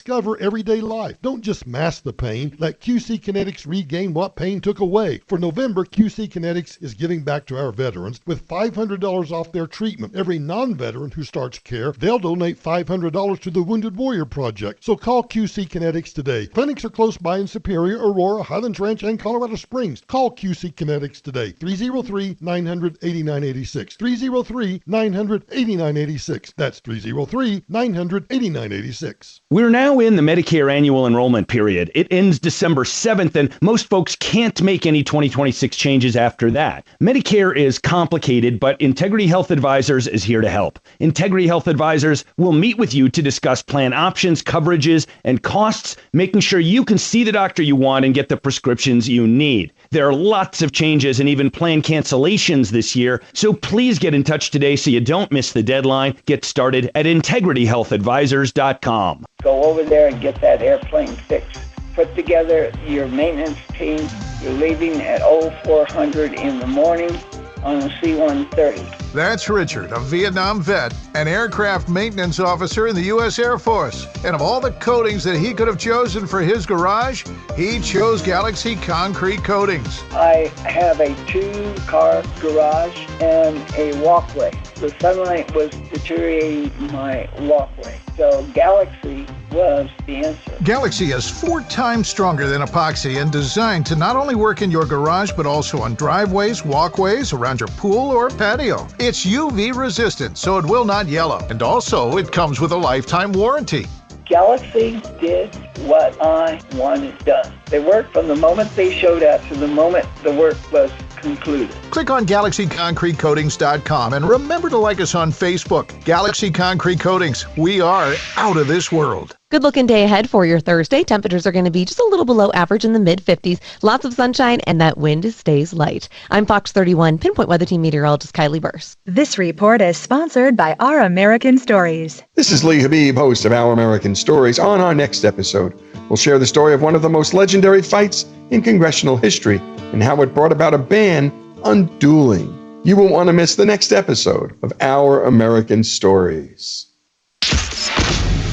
Discover everyday life. Don't just mask the pain. Let QC Kinetics regain what pain took away. For November, QC Kinetics is giving back to our veterans with $500 off their treatment. Every non-veteran who starts care, they'll donate $500 to the Wounded Warrior Project. So call QC Kinetics today. Clinics are close by in Superior, Aurora, Highlands Ranch, and Colorado Springs. Call QC Kinetics today. 303-900-8986. 303-900-8986. That's 303-900-8986. We're now in the Medicare annual enrollment period. It ends December 7th, and most folks can't make any 2026 changes after that. Medicare is complicated, but Integrity Health Advisors is here to help. Integrity Health Advisors will meet with you to discuss plan options, coverages, and costs, making sure you can see the doctor you want and get the prescriptions you need. There are lots of changes and even plan cancellations this year, so please get in touch today so you don't miss the deadline. Get started at integrityhealthadvisors.com. Go over there and get that airplane fixed. Put together your maintenance team. You're leaving at 0400 in the morning on the C-130. That's Richard, a Vietnam vet, an aircraft maintenance officer in the U.S. Air Force. And of all the coatings that he could have chosen for his garage, he chose Galaxy Concrete Coatings. I have a 2-car garage and a walkway. The sunlight was deteriorating my walkway. So Galaxy was the answer. Galaxy is 4 times stronger than epoxy and designed to not only work in your garage, but also on driveways, walkways, around your pool or patio. It's UV resistant, so it will not yellow. And also, it comes with a lifetime warranty. Galaxy did what I wanted done. They worked from the moment they showed up to the moment the work was concluded. Click on GalaxyConcreteCoatings.com and remember to like us on Facebook. Galaxy Concrete Coatings. We are out of this world. Good looking day ahead for your Thursday. Temperatures are going to be just a little below average in the mid-50s. Lots of sunshine and that wind stays light. I'm Fox 31 Pinpoint Weather Team meteorologist Kylie Burse. This report is sponsored by Our American Stories. This is Lee Habib, host of Our American Stories. On our next episode, we'll share the story of one of the most legendary fights in congressional history and how it brought about a ban on dueling. You won't want to miss the next episode of Our American Stories.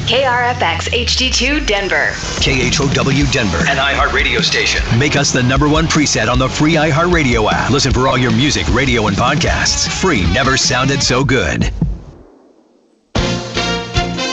KRFX HD2 Denver. KHOW Denver, an iHeart radio station. Make us the #1 preset on the free iHeart radio app. Listen for all your music, radio, and podcasts. Free never sounded so good.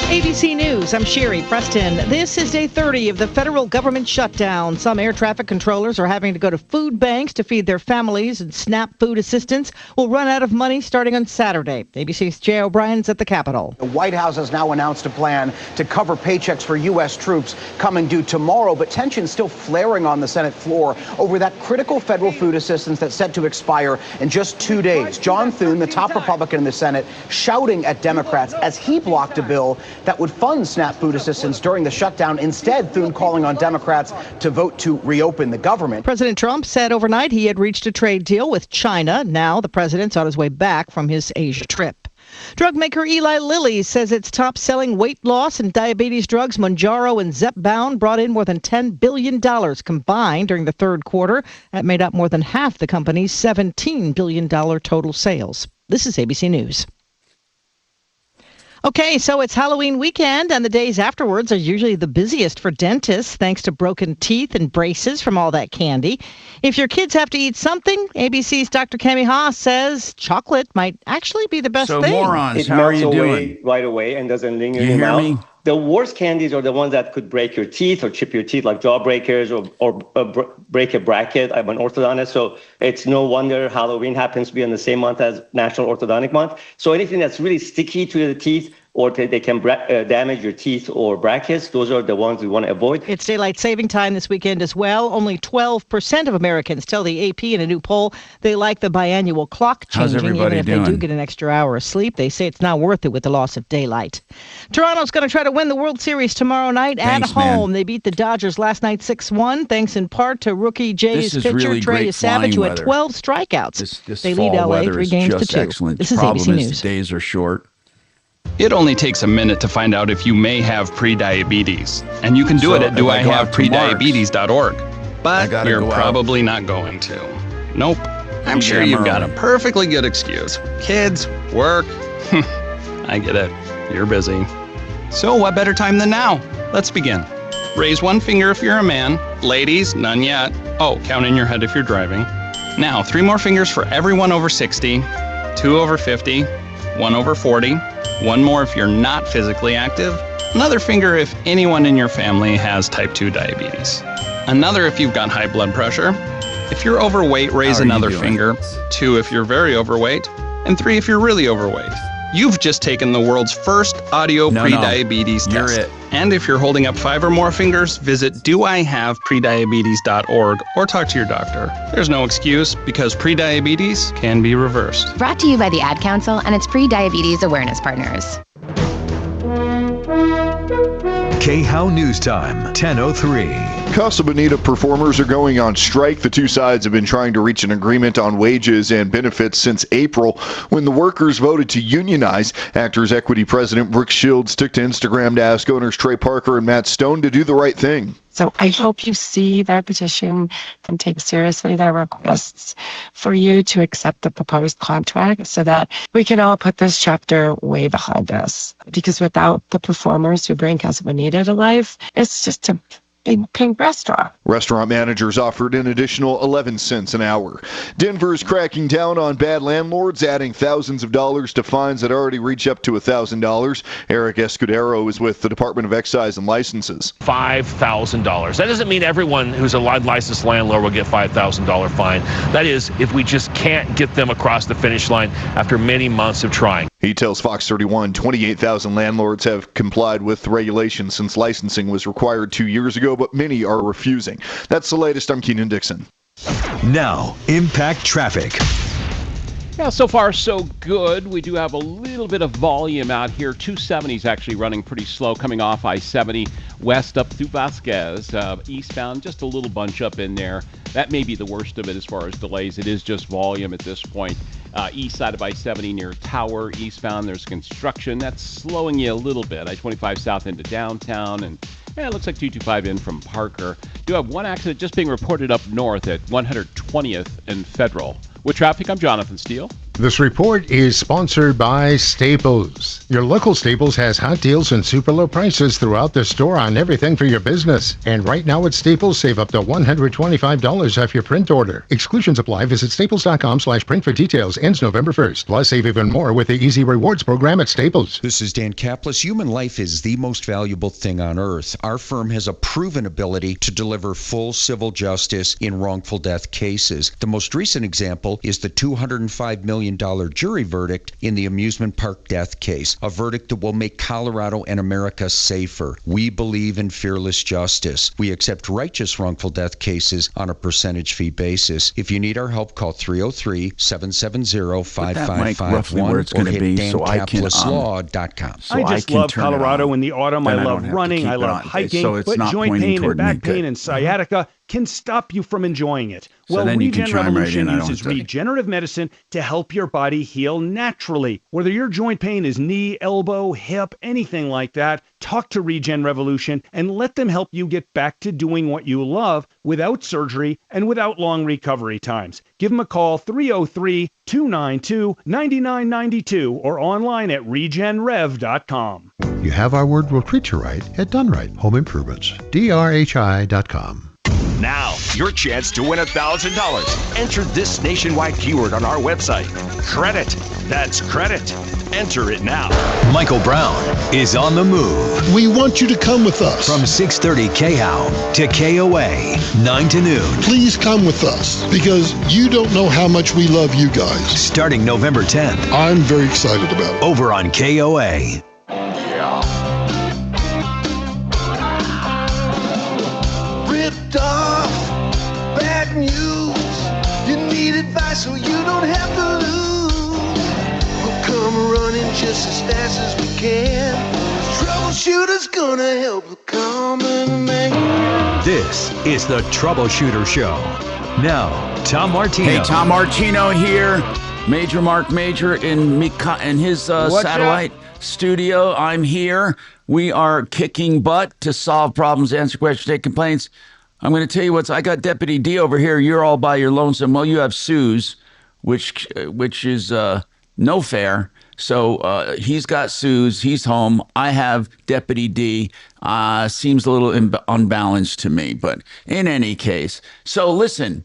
ABC News, I'm Sherry Preston. This is day 30 of the federal government shutdown. Some air traffic controllers are having to go to food banks to feed their families, and SNAP food assistance will run out of money starting on Saturday. ABC's Jay O'Brien's at the Capitol. The White House has now announced a plan to cover paychecks for U.S. troops coming due tomorrow, but tensions still flaring on the Senate floor over that critical federal food assistance that's set to expire in just 2 days. John Thune, the top Republican in the Senate, shouting at Democrats as he blocked a bill that would fund SNAP food assistance during the shutdown. Instead, Thune calling on Democrats to vote to reopen the government. President Trump said overnight he had reached a trade deal with China. Now the president's on his way back from his Asia trip. Drug maker Eli Lilly says its top-selling weight loss and diabetes drugs, Mounjaro and Zepbound, brought in more than $10 billion combined during the third quarter. That made up more than half the company's $17 billion total sales. This is ABC News. Okay, so it's Halloween weekend, and the days afterwards are usually the busiest for dentists, thanks to broken teeth and braces from all that candy. If your kids have to eat something, ABC's Dr. Cami Haas says chocolate might actually be the best thing. So morons, how are you doing? Right away and doesn't linger in you your hear mouth. me? The worst candies are the ones that could break your teeth or chip your teeth, like jawbreakers or break a bracket. I'm an orthodontist, so it's no wonder Halloween happens to be in the same month as National Orthodontic Month. So anything that's really sticky to the teeth, or they can damage your teeth or brackets, those are the ones we want to avoid. It's daylight saving time this weekend as well. Only 12% of Americans tell the AP in a new poll they like the biannual clock changing, even if they do get an extra hour of sleep. They say it's not worth it with the loss of daylight. Toronto's going to try to win the World Series tomorrow night at home. They beat the Dodgers last night 6-1, thanks in part to rookie Jays pitcher really Trey Savage, who had 12 strikeouts. This they lead LA 3-2. Excellent. This is Problem ABC is News. The days are short. It only takes a minute to find out if you may have prediabetes. And you can do it at doihaveprediabetes.org. But you're probably not going to. Nope. I'm sure you've got a perfectly good excuse. Kids, work. I get it. You're busy. So what better time than now? Let's begin. Raise one finger if you're a man. Ladies, none yet. Oh, count in your head if you're driving. Now, 3 more fingers for everyone over 60, 2 over 50, 1 over 40, 1 more if you're not physically active, another finger if anyone in your family has type 2 diabetes, another if you've got high blood pressure. If you're overweight, raise another finger, 2 if you're very overweight, and 3 if you're really overweight. You've just taken the world's first audio pre-diabetes test. You're it. And if you're holding up 5 or more fingers, visit doihaveprediabetes.org or talk to your doctor. There's no excuse because prediabetes can be reversed. Brought to you by the Ad Council and its pre-diabetes awareness partners. KHOW News Time, 10:03. Casa Bonita performers are going on strike. The two sides have been trying to reach an agreement on wages and benefits since April, when the workers voted to unionize. Actors Equity President Brooke Shields took to Instagram to ask owners Trey Parker and Matt Stone to do the right thing. So I hope you see their petition and take seriously their requests for you to accept the proposed contract so that we can all put this chapter way behind us. Because without the performers who bring Casa Bonita to life, it's just a big pink restaurant. Restaurant managers offered an additional 11 cents an hour. Denver's cracking down on bad landlords, adding thousands of dollars to fines that already reach up to $1,000. Eric Escudero is with the Department of Excise and Licenses. $5,000. That doesn't mean everyone who's a licensed landlord will get $5,000 fine. That is, if we just can't get them across the finish line after many months of trying. He tells Fox 31 28,000 landlords have complied with the regulations since licensing was required 2 years ago, but many are refusing. That's the latest. I'm Keenan Dixon. Now, Impact Traffic. Yeah, so far so good. We do have a little bit of volume out here. 270 is actually running pretty slow coming off I-70 west up through Vasquez. Eastbound, just a little bunch up in there. That may be the worst of it as far as delays. It is just volume at this point. East side of I-70 near Tower. Eastbound, there's construction. That's slowing you a little bit. I-25 south into downtown, and it looks like 225 in from Parker. Do have one accident just being reported up north at 120th and Federal. With traffic, I'm Jonathan Steele. This report is sponsored by Staples. Your local Staples has hot deals and super low prices throughout the store on everything for your business. And right now at Staples, save up to $125 off your print order. Exclusions apply. Visit staples.com/print for details. Ends November 1st. Plus, save even more with the Easy Rewards program at Staples. This is Dan Kaplis. Human life is the most valuable thing on earth. Our firm has a proven ability to deliver full civil justice in wrongful death cases. The most recent example is the $205 million jury verdict in the amusement park death case, a verdict that will make Colorado and America safer. We believe in fearless justice. We accept righteous wrongful death cases on a percentage fee basis. If you need our help, call 303-770-5551 or hit DanKaplislaw.com. I just love Colorado in the autumn. I love running. I love hiking. But joint pain and back pain and sciatica can stop you from enjoying it. Well, Regen Revolution uses regenerative medicine to help your body heal naturally. Whether your joint pain is knee, elbow, hip, anything like that, talk to Regen Revolution and let them help you get back to doing what you love without surgery and without long recovery times. Give them a call, 303-292-9992 or online at regenrev.com. You have our word, we'll treat you right at Done Right Home Improvements. DRHI.com. Now, your chance to win $1,000. Enter this nationwide keyword on our website. Credit. That's credit. Enter it now. Michael Brown is on the move. We want you to come with us. From 6:30 KHOW to KOA, 9 to noon. Please come with us because you don't know how much we love you guys. Starting November 10th. I'm very excited about it. Over on KOA. Ripped off, bad news. You need advice so you don't have to lose. We'll come running just as fast as we can. Troubleshooter's gonna help the common man. This is the Troubleshooter Show. Now, Tom Martino. Hey, Tom Martino here. Major Marc Mager in his satellite studio. I'm here. We are kicking butt to solve problems, answer questions, take complaints. I'm going to tell you I got Deputy D over here. You're all by your lonesome. Well, you have Suze, which is no fair. So he's got Sue's. He's home. I have Deputy D. Seems a little unbalanced to me, but in any case. So listen,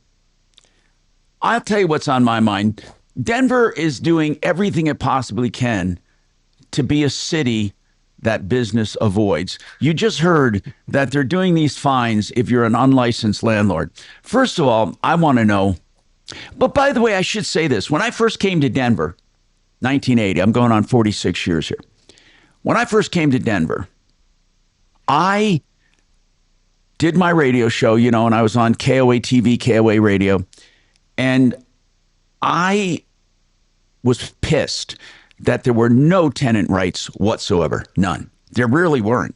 I'll tell you what's on my mind. Denver is doing everything it possibly can to be a city that business avoids. You just heard that they're doing these fines if you're an unlicensed landlord. First of all, I want to know, but by the way, I should say this. When I first came to Denver, 1980, I'm going on 46 years here. When I first came to Denver, I did my radio show, and I was on KOA TV, KOA radio, and I was pissed that there were no tenant rights whatsoever. None. There really weren't.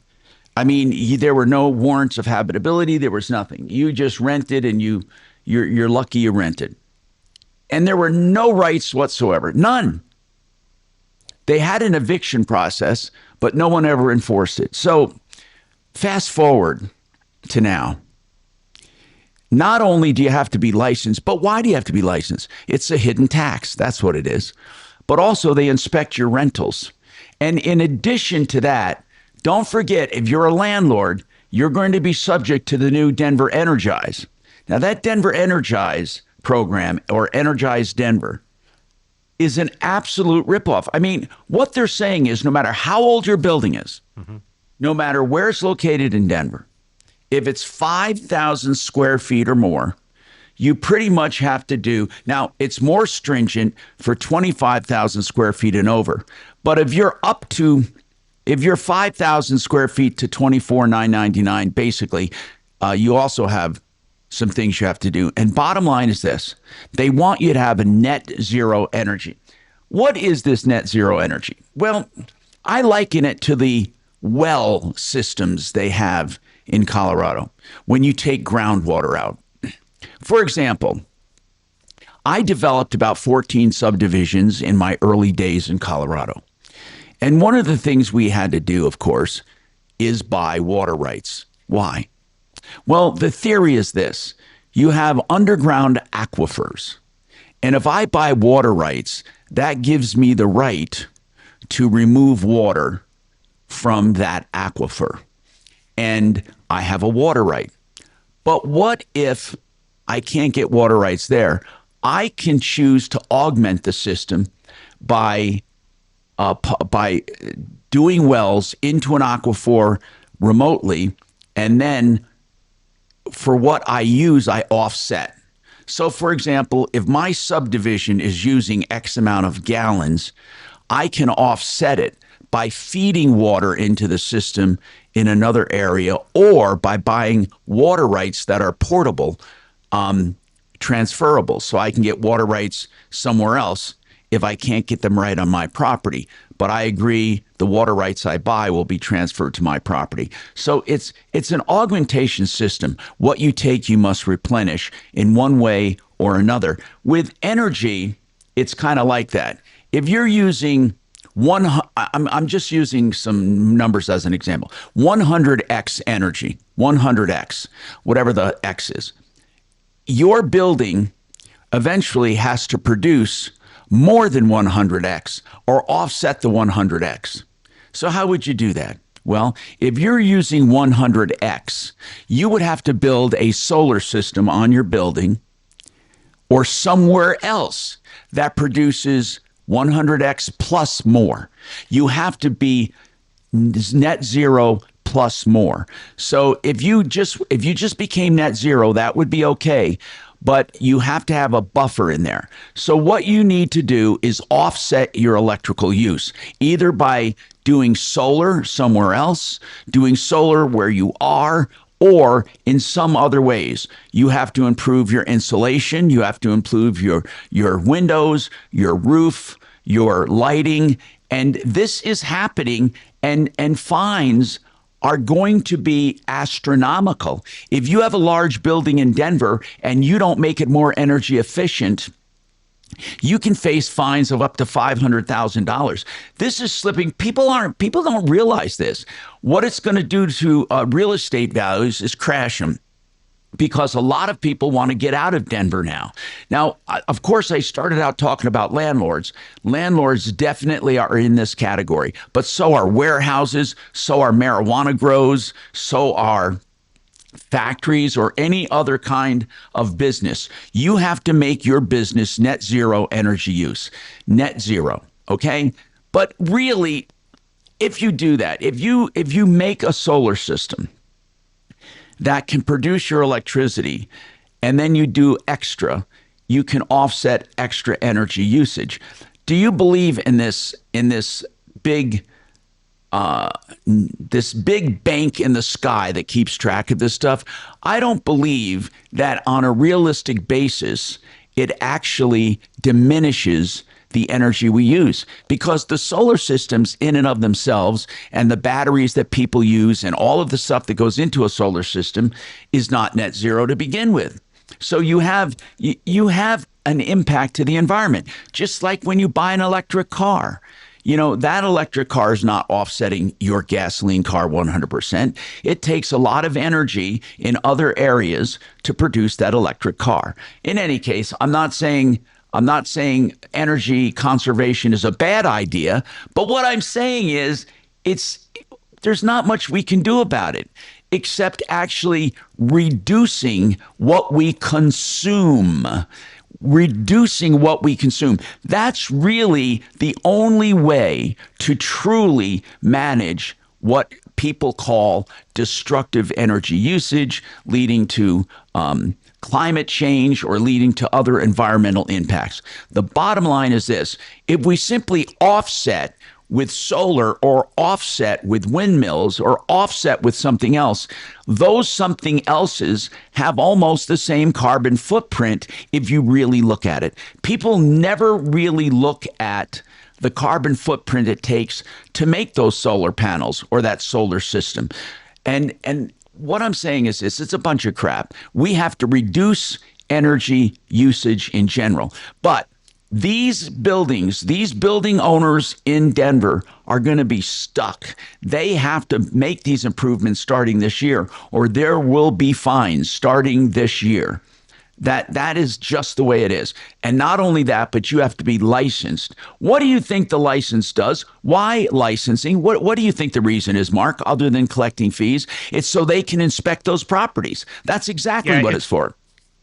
I mean, there were no warrants of habitability. There was nothing. You just rented, and you're lucky you rented. And there were no rights whatsoever. None. They had an eviction process, but no one ever enforced it. So fast forward to now. Not only do you have to be licensed, but why do you have to be licensed? It's a hidden tax. That's what it is. But also they inspect your rentals. And in addition to that, don't forget, if you're a landlord, you're going to be subject to the new Denver Energize. Now that Denver Energize program, or Energize Denver, is an absolute ripoff. I mean, what they're saying is no matter how old your building is, no matter where it's located in Denver, if it's 5,000 square feet or more, you pretty much have to do, now it's more stringent for 25,000 square feet and over. But if you're 5,000 square feet to 24,999, basically, you also have some things you have to do. And bottom line is this: they want you to have a net zero energy. What is this net zero energy? Well, I liken it to the well systems they have in Colorado when you take groundwater out. For example, I developed about 14 subdivisions in my early days in Colorado. And one of the things we had to do, of course, is buy water rights. Why? Well, the theory is this: you have underground aquifers. And if I buy water rights, that gives me the right to remove water from that aquifer. And I have a water right. But what if I can't get water rights there? I can choose to augment the system by doing wells into an aquifer remotely, and then for what I use, I offset. So, for example, if my subdivision is using X amount of gallons, I can offset it by feeding water into the system in another area, or by buying water rights that are portable, transferable. So I can get water rights somewhere else if I can't get them right on my property. But I agree the water rights I buy will be transferred to my property. So it's an augmentation system. What you take, you must replenish in one way or another. With energy, it's kind of like that. If you're using I'm just using some numbers as an example. 100x energy, 100x, whatever the x is. Your building eventually has to produce more than 100x or offset the 100x. So how would you do that? Well, if you're using 100x, you would have to build a solar system on your building or somewhere else that produces 100x plus more. You have to be net zero plus more. So if you just became net zero, that would be okay. But you have to have a buffer in there. So what you need to do is offset your electrical use, either by doing solar somewhere else, doing solar where you are, or in some other ways. You have to improve your insulation. You have to improve your windows, your roof, your lighting. And this is happening, and fines are going to be astronomical. If you have a large building in Denver and you don't make it more energy efficient, you can face fines of up to $500,000. This is slipping. People don't realize this. What it's going to do to real estate values is crash them. because a lot of people want to get out of Denver now. Now, of course, I started out talking about landlords. Landlords definitely are in this category, but so are warehouses, so are marijuana grows, so are factories or any other kind of business. You have to make your business net zero energy use, net zero, okay? But really, if you do that, if you make a solar system that can produce your electricity, and then you do extra, you can offset extra energy usage. Do you believe in this big bank in the sky that keeps track of this stuff? I don't believe that on a realistic basis it actually diminishes the energy we use, because the solar systems in and of themselves and the batteries that people use and all of the stuff that goes into a solar system is not net zero to begin with. So you have an impact to the environment, just like when you buy an electric car. You know, that electric car is not offsetting your gasoline car 100%. It takes a lot of energy in other areas to produce that electric car. In any case, I'm not saying energy conservation is a bad idea, but what I'm saying is there's not much we can do about it except actually reducing what we consume. Reducing what we consume. That's really the only way to truly manage what people call destructive energy usage, leading to climate change or leading to other environmental impacts. The bottom line is this: if we simply offset with solar or offset with windmills or offset with something else, those something else's have almost the same carbon footprint if you really look at it. People never really look at the carbon footprint it takes to make those solar panels or that solar system. And what I'm saying is this: it's a bunch of crap. We have to reduce energy usage in general. But these building owners in Denver are going to be stuck. They have to make these improvements starting this year, or there will be fines starting this year. That is just the way it is. And not only that, but you have to be licensed. What do you think the license does? Why licensing? What do you think the reason is, Mark, other than collecting fees? It's so they can inspect those properties. That's exactly what it's for.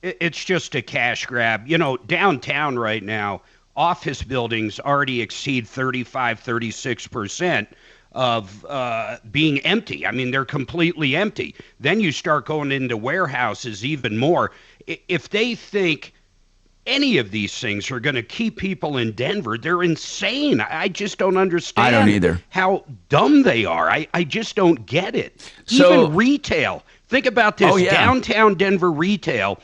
It's just a cash grab. You know, downtown right now, office buildings already exceed 36% of being empty. I mean, they're completely empty. Then you start going into warehouses even more. If they think any of these things are going to keep people in Denver, they're insane. I just don't understand. I don't either. How dumb they are. I just don't get it. So, even retail. Think about this. Oh, yeah. Downtown Denver retail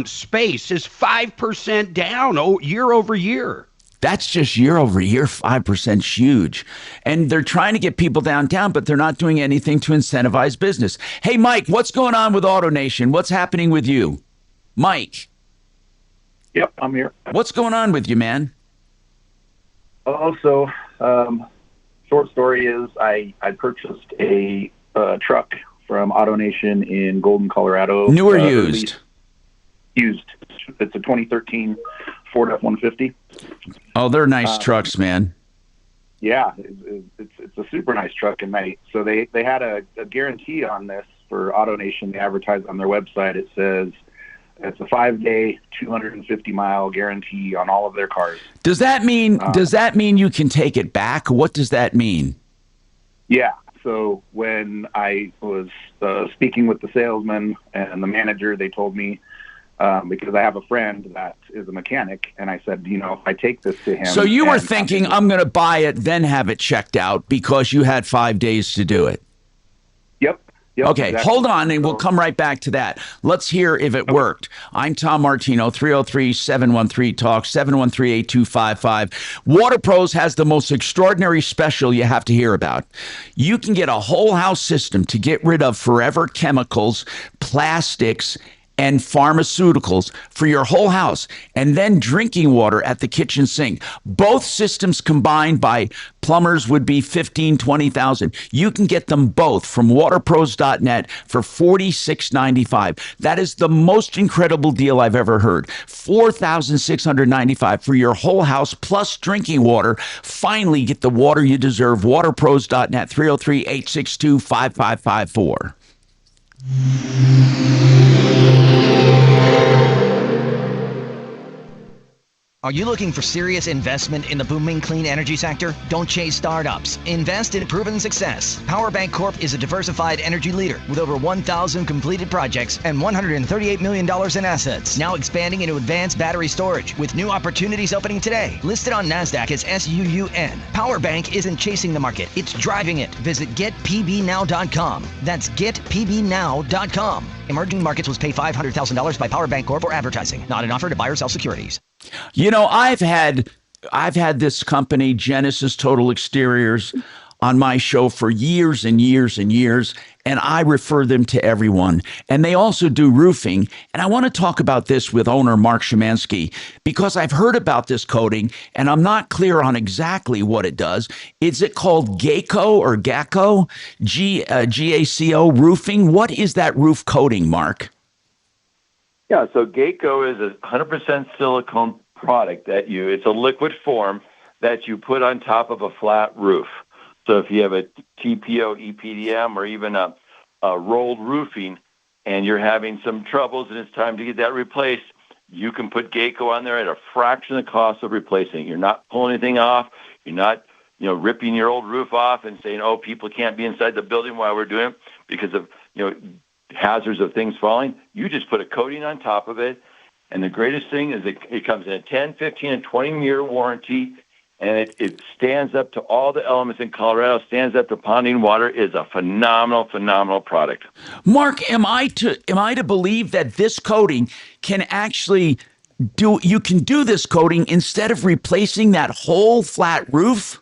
space is 5% down year over year. That's just year over year, 5% is huge. And they're trying to get people downtown, but they're not doing anything to incentivize business. Hey, Mike, what's going on with AutoNation? What's happening with you? Mike. Yep, I'm here. What's going on with you, man? Also, short story is I purchased a truck from AutoNation in Golden, Colorado. New or used? Used. It's a 2013 Ford F-150. Oh, they're nice trucks, man. Yeah, it's a super nice truck, and so they had a guarantee on this for AutoNation. They advertised on their website. It says it's a 5-day, 250-mile guarantee on all of their cars. Does that mean you can take it back? What does that mean? Yeah. So when I was speaking with the salesman and the manager, they told me, because I have a friend that is a mechanic, and I said, if I take this to him. So you were thinking, I'm going to buy it, then have it checked out because you had 5 days to do it. Yep. Okay, exactly. Hold on, and we'll come right back to that. Let's hear if it worked. I'm Tom Martino, 303-713-TALK, 713-8255. Water Pros has the most extraordinary special you have to hear about. You can get a whole house system to get rid of forever chemicals, plastics, and pharmaceuticals for your whole house, and then drinking water at the kitchen sink. Both systems combined by plumbers would be $15,000, $20,000. You can get them both from waterpros.net for $46.95. That is the most incredible deal I've ever heard. $4,695 for your whole house plus drinking water. Finally, get the water you deserve. Waterpros.net, 303-862-5554. Are you looking for serious investment in the booming clean energy sector? Don't chase startups. Invest in proven success. PowerBank Corp is a diversified energy leader with over 1,000 completed projects and $138 million in assets. Now expanding into advanced battery storage with new opportunities opening today. Listed on NASDAQ as SUUN. PowerBank isn't chasing the market. It's driving it. Visit getpbnow.com. That's getpbnow.com. Emerging Markets was paid $500,000 by PowerBank Corp for advertising. Not an offer to buy or sell securities. You know, I've had this company, Genesis Total Exteriors, on my show for years and years and years, and I refer them to everyone. And they also do roofing. And I want to talk about this with owner Mark Szymanski, because I've heard about this coating, and I'm not clear on exactly what it does. Is it called GACO or GACO? G-A-C-O roofing? What is that roof coating, Mark? Yeah, so GACO is a 100% silicone product it's a liquid form that you put on top of a flat roof. So if you have a TPO, EPDM, or even a rolled roofing, and you're having some troubles and it's time to get that replaced, you can put GACO on there at a fraction of the cost of replacing it. You're not pulling anything off. You're not, ripping your old roof off and saying, oh, people can't be inside the building while we're doing it because of, hazards of things falling. You just put a coating on top of it. And the greatest thing is it comes in a 10, 15, and 20-year warranty, and it stands up to all the elements in Colorado, stands up to ponding water, is a phenomenal, phenomenal product. Mark, am I to believe that this coating can actually you can do this coating instead of replacing that whole flat roof?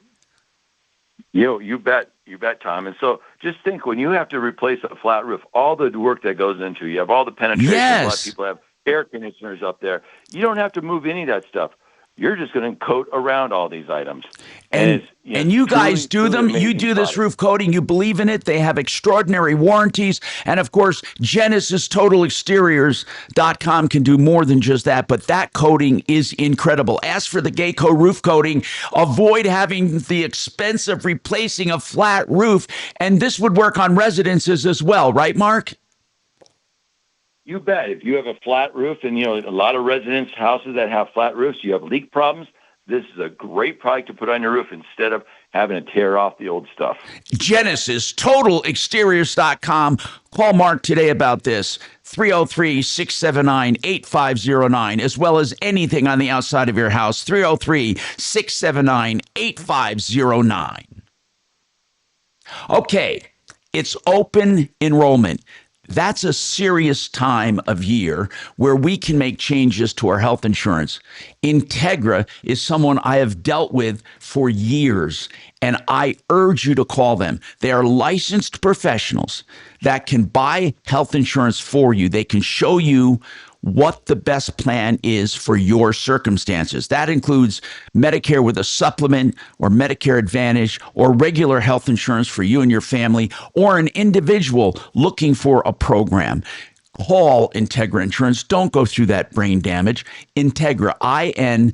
You bet. You bet, Tom. And so just think, when you have to replace a flat roof, all the work that goes into it, you have all the penetration. Yes. A lot of people have air conditioners up there. You don't have to move any of that stuff. You're just going to coat around all these items. And you guys do them. You do this roof coating. You believe in it. They have extraordinary warranties. And, of course, GenesisTotalExteriors.com can do more than just that. But that coating is incredible. As for the GACO roof coating, avoid having the expense of replacing a flat roof. And this would work on residences as well. Right, Mark? You bet. If you have a flat roof, and a lot of residence houses that have flat roofs, you have leak problems, this is a great product to put on your roof instead of having to tear off the old stuff. GenesisTotalExteriors.com. Call Mark today about this. 303-679-8509, as well as anything on the outside of your house. 303-679-8509. Okay, it's open enrollment. That's a serious time of year where we can make changes to our health insurance. Integra is someone I have dealt with for years, and I urge you to call them. They are licensed professionals that can buy health insurance for you. They can show you what the best plan is for your circumstances. That includes Medicare with a supplement, or Medicare Advantage, or regular health insurance for you and your family, or an individual looking for a program. Call Integra Insurance. Don't go through that brain damage. Integra, I-N-T-E-G-R-A,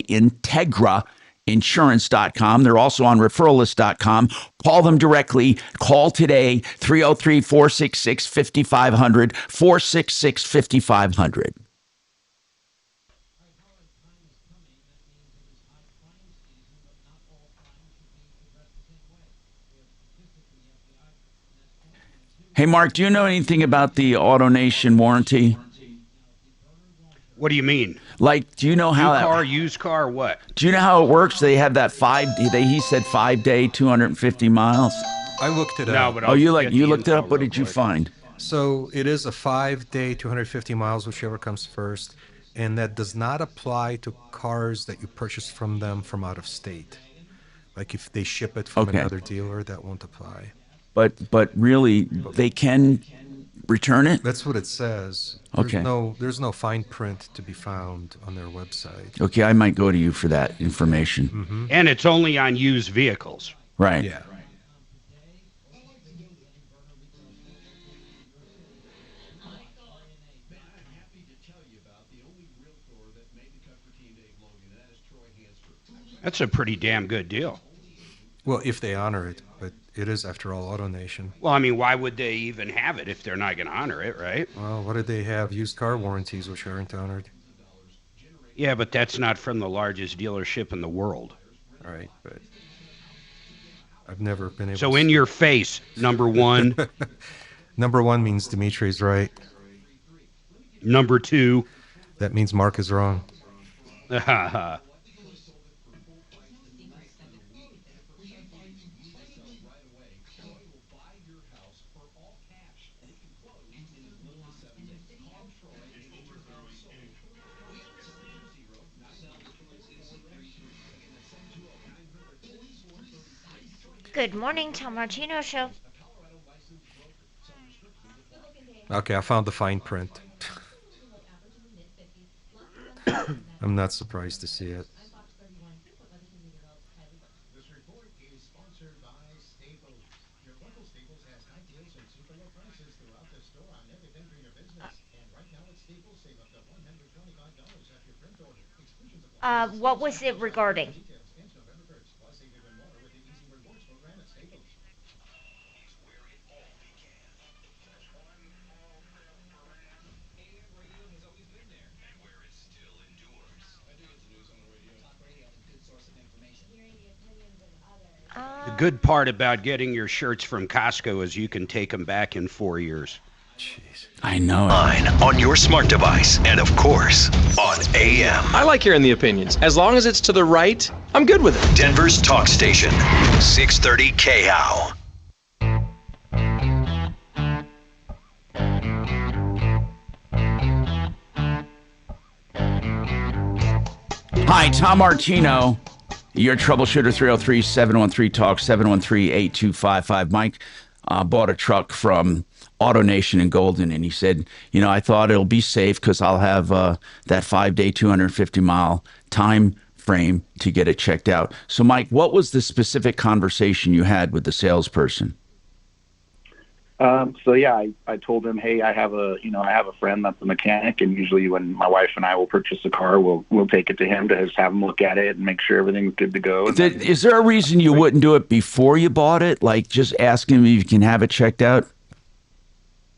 Integra Insurance.com. They're also on referralist.com. Call them directly. Call today, 303-466-5500, 466-5500. Hey, Mark, do you know anything about the AutoNation warranty? What do you mean? Like, do you know how used car, what? Do you know how it works? They have that he said 5-day, 250 miles. I looked it No, up. but you looked it up? What did you find? So it is a 5-day, 250 miles, whichever comes first. And that does not apply to cars that you purchase from them from out of state. Like if they ship it from another dealer, that won't apply. But really, they can return it? That's what it says. Okay. There's no fine print to be found on their website. Okay, I might go to you for that information. Mm-hmm. And it's only on used vehicles. Right. Yeah. That's a pretty damn good deal. Well, if they honor it, but it is, after all, AutoNation. Well, I mean, why would they even have it if they're not going to honor it, right? Well, what did they have? Used car warranties, which aren't honored. Yeah, but that's not from the largest dealership in the world. All right, but I've never been able. So in your face, number one. Number one means Dimitri's right. Number two. That means Mark is wrong. Good morning, Tom Martino Show. Okay, I found the fine print. I'm not surprised to see it. What was it regarding? The good part about getting your shirts from Costco is you can take them back in 4 years. Jeez. I know it. On your smart device, and of course, on AM. I like hearing the opinions. As long as it's to the right, I'm good with it. Denver's talk station, 630 KHOW. Hi, Tom Martino. Your troubleshooter, 303-713-TALK, 713-8255. Mike bought a truck from AutoNation in Golden, and he said, I thought it'll be safe because I'll have that 5-day, 250-mile time frame to get it checked out. So, Mike, what was the specific conversation you had with the salesperson? I told him, hey, I have a friend that's a mechanic, and usually when my wife and I will purchase a car, we'll take it to him to just have him look at it and make sure everything's good to go. Is there a reason you wouldn't do it before you bought it? Like just ask him if you can have it checked out?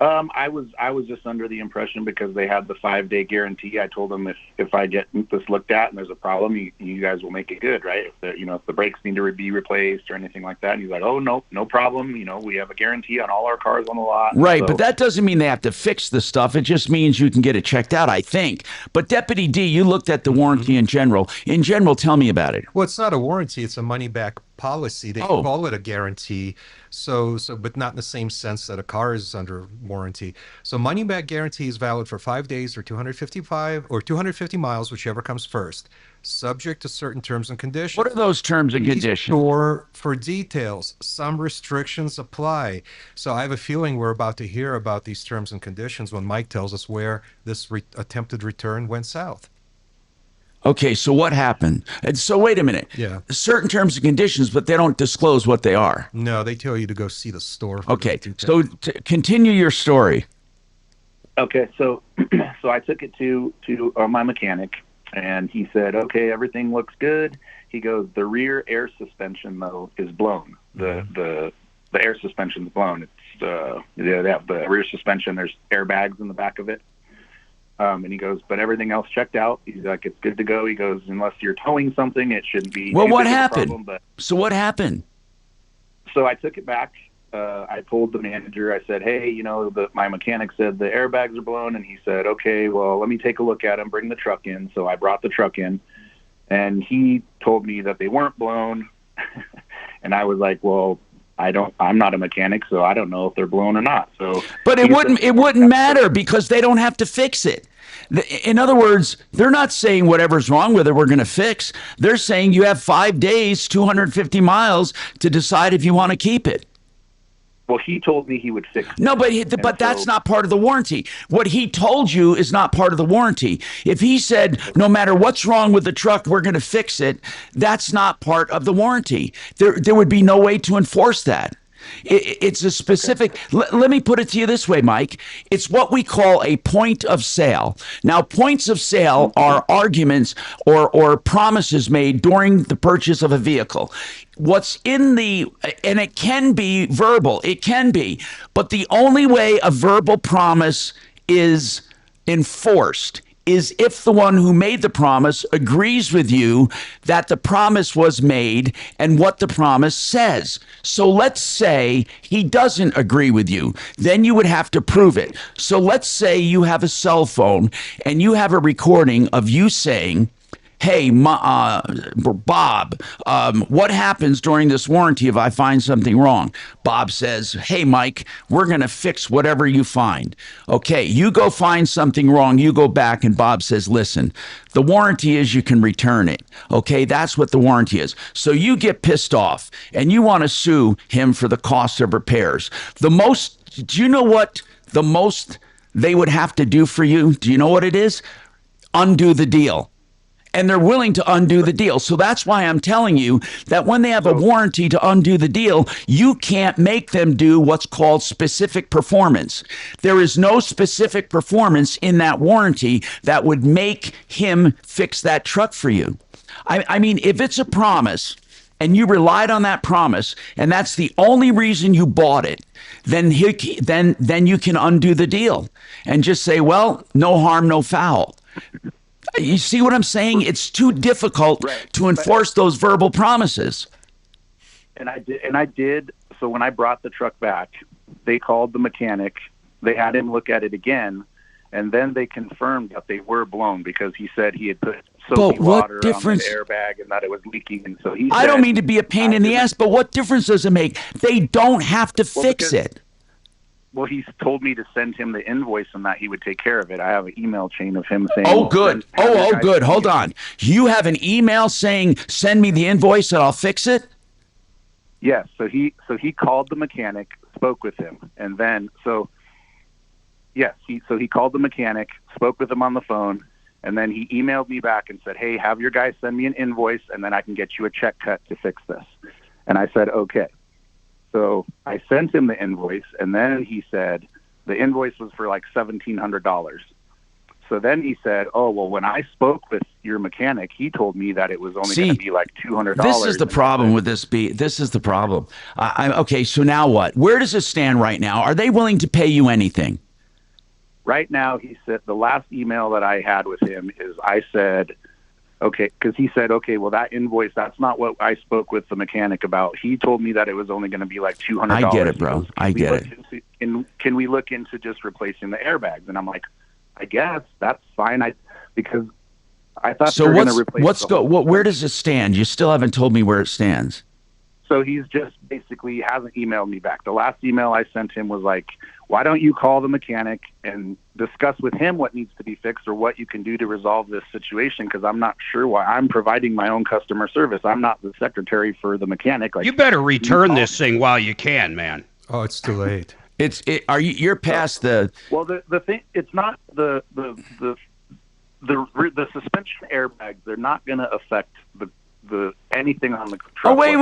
I was just under the impression because they had the 5-day guarantee. I told them if I get this looked at and there's a problem, you guys will make it good, right? If the brakes need to be replaced or anything like that. And he's like, oh no problem. We have a guarantee on all our cars on the lot. Right, so, but that doesn't mean they have to fix the stuff. It just means you can get it checked out, I think. But Deputy D, you looked at the warranty in general. In general, tell me about it. Well, it's not a warranty; it's a money-back policy. They call it a guarantee. So, but not in the same sense that a car is under warranty. So, money-back guarantee is valid for 5 days or 250 miles, whichever comes first, subject to certain terms and conditions. What are those terms and conditions? Or for details, some restrictions apply. So, I have a feeling we're about to hear about these terms and conditions when Mike tells us where this attempted return went south. Okay, so what happened? And so wait a minute. Yeah. Certain terms and conditions, but they don't disclose what they are. No, they tell you to go see the store. Okay, so continue your story. Okay, so I took it to my mechanic, and he said, okay, everything looks good. He goes, the rear air suspension though is blown. The air suspension is blown. It's they have the rear suspension. There's airbags in the back of it. And he goes, but everything else checked out. He's like, it's good to go. He goes, unless you're towing something, it shouldn't be. Well, what happened? So what happened? So I took it back. I told the manager, I said, hey, my mechanic said the airbags are blown. And he said, okay, well, let me take a look at them, bring the truck in. So I brought the truck in, and he told me that they weren't blown. And I was like, well, I'm not a mechanic, so I don't know if they're blown or not. But it wouldn't matter because they don't have to fix it. In other words, they're not saying whatever's wrong with it we're going to fix. They're saying you have 5 days, 250 miles to decide if you want to keep it. Well, he told me he would fix it. No, but that's not part of the warranty. What he told you is not part of the warranty. If he said, no matter what's wrong with the truck, we're going to fix it, that's not part of the warranty. There would be no way to enforce that. It's a specific, let me put it to you this way, Mike. It's what we call a point of sale. Now, points of sale are arguments or promises made during the purchase of a vehicle. What's in and it can be verbal, it can be, but the only way a verbal promise is enforced is if the one who made the promise agrees with you that the promise was made and what the promise says. So let's say he doesn't agree with you. Then you would have to prove it. So let's say you have a cell phone and you have a recording of you saying, hey, Bob, what happens during this warranty if I find something wrong? Bob says, hey, Mike, we're going to fix whatever you find. Okay, you go find something wrong. You go back and Bob says, listen, the warranty is you can return it. Okay, that's what the warranty is. So you get pissed off and you want to sue him for the cost of repairs. Do you know what the most they would have to do for you? Do you know what it is? Undo the deal. And they're willing to undo the deal. So that's why I'm telling you that when they have a warranty to undo the deal, you can't make them do what's called specific performance. There is no specific performance in that warranty that would make him fix that truck for you. I mean, if it's a promise and you relied on that promise and that's the only reason you bought it, then you can undo the deal and just say, well, no harm, no foul. You see what I'm saying? It's too difficult to enforce those verbal promises. And I did. So when I brought the truck back, they called the mechanic. They had him look at it again, and then they confirmed that they were blown because he said he had put soapy water on the airbag and that it was leaking. And so he said, I don't mean to be a pain in the ass, but what difference does it make? They don't have to fix it. Well, he's told me to send him the invoice and that he would take care of it. I have an email chain of him saying... Oh, good. Good. Hold on. You have an email saying, send me the invoice and I'll fix it? Yes. So he called the mechanic, spoke with him. And then, he called the mechanic, spoke with him on the phone, and then he emailed me back and said, hey, have your guy send me an invoice and then I can get you a check cut to fix this. And I said, okay. So I sent him the invoice, and then he said the invoice was for like $1,700. So then he said, oh, well, when I spoke with your mechanic, he told me that it was only going to be like $200. This is the problem with this. This is the problem. Okay, so now what? Where does it stand right now? Are they willing to pay you anything? Right now, he said the last email that I had with him is I said, okay, because he said, okay, well, that invoice, that's not what I spoke with the mechanic about. He told me that it was only going to be like $200. I get it, bro. I get it. Can we look into just replacing the airbags? And I'm like, I guess that's fine. Because I thought they were going to replace where does it stand? You still haven't told me where it stands. So he's just basically hasn't emailed me back. The last email I sent him was like, why don't you call the mechanic and discuss with him what needs to be fixed or what you can do to resolve this situation? Because I'm not sure why. I'm providing my own customer service. I'm not the secretary for the mechanic. Like, you better return this thing while you can, man. Oh, it's too late. You're past the... Well, the thing, it's not the suspension airbags. They're not going to affect the anything on the truck. Oh, wait.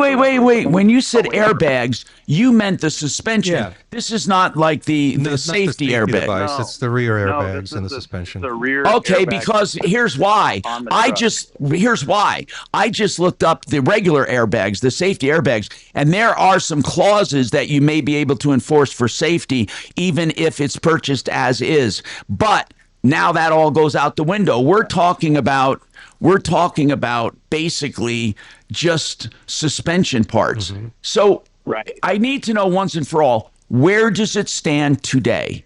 When you said airbags, you meant the suspension. Yeah. This is not like the safety airbag. Device. No. It's the rear airbags and the suspension. The rear okay, because here's why. I just looked up the regular airbags, the safety airbags, and there are some clauses that you may be able to enforce for safety, even if it's purchased as is. But now that all goes out the window. We're talking about basically just suspension parts. Mm-hmm. So I need to know once and for all, where does it stand today?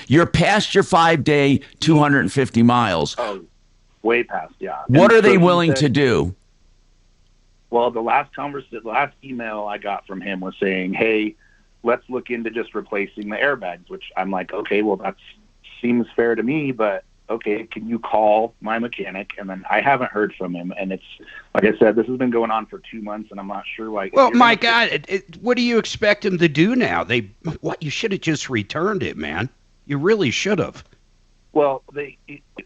You're past your 5-day, 250 miles. Oh, way past, yeah. What are they willing to do? Well, the last email I got from him was saying, hey, let's look into just replacing the airbags, which I'm like, okay, well, that seems fair to me, but okay, can you call my mechanic? And then I haven't heard from him. And it's, like I said, this has been going on for 2 months, and I'm not sure why. Well, my God, what do you expect him to do now? You should have just returned it, man. You really should have. Well,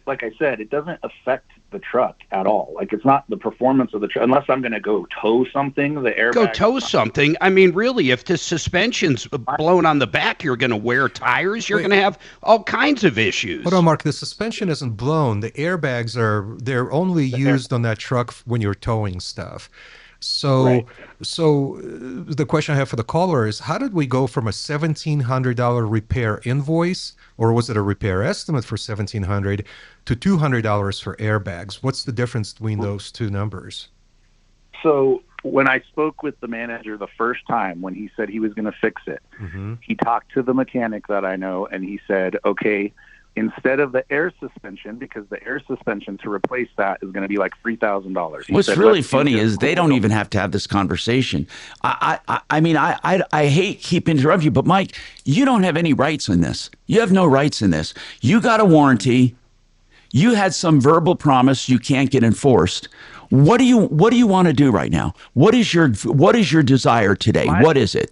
like I said, it doesn't affect the truck at all. Like, it's not the performance of the truck. Unless I'm going to go tow something, the airbag. Go tow something? I mean, really, if the suspension's blown on the back, you're going to wear tires. You're going to have all kinds of issues. Hold on, Mark. The suspension isn't blown. The airbags they're only used on that truck when you're towing stuff. So, the question I have for the caller is, how did we go from a $1,700 repair invoice, or was it a repair estimate for $1,700, to $200 for airbags? What's the difference between those two numbers? So when I spoke with the manager the first time, when he said he was going to fix it, he talked to the mechanic that I know, and he said, okay, instead of the air suspension, because the air suspension to replace that is going to be like $3,000. What's really funny is they don't even have to have this conversation. I mean, I hate keep interrupting you, but Mike, you don't have any rights in this. You have no rights in this. You got a warranty. You had some verbal promise you can't get enforced. What do you want to do right now? What is your desire today? What is it?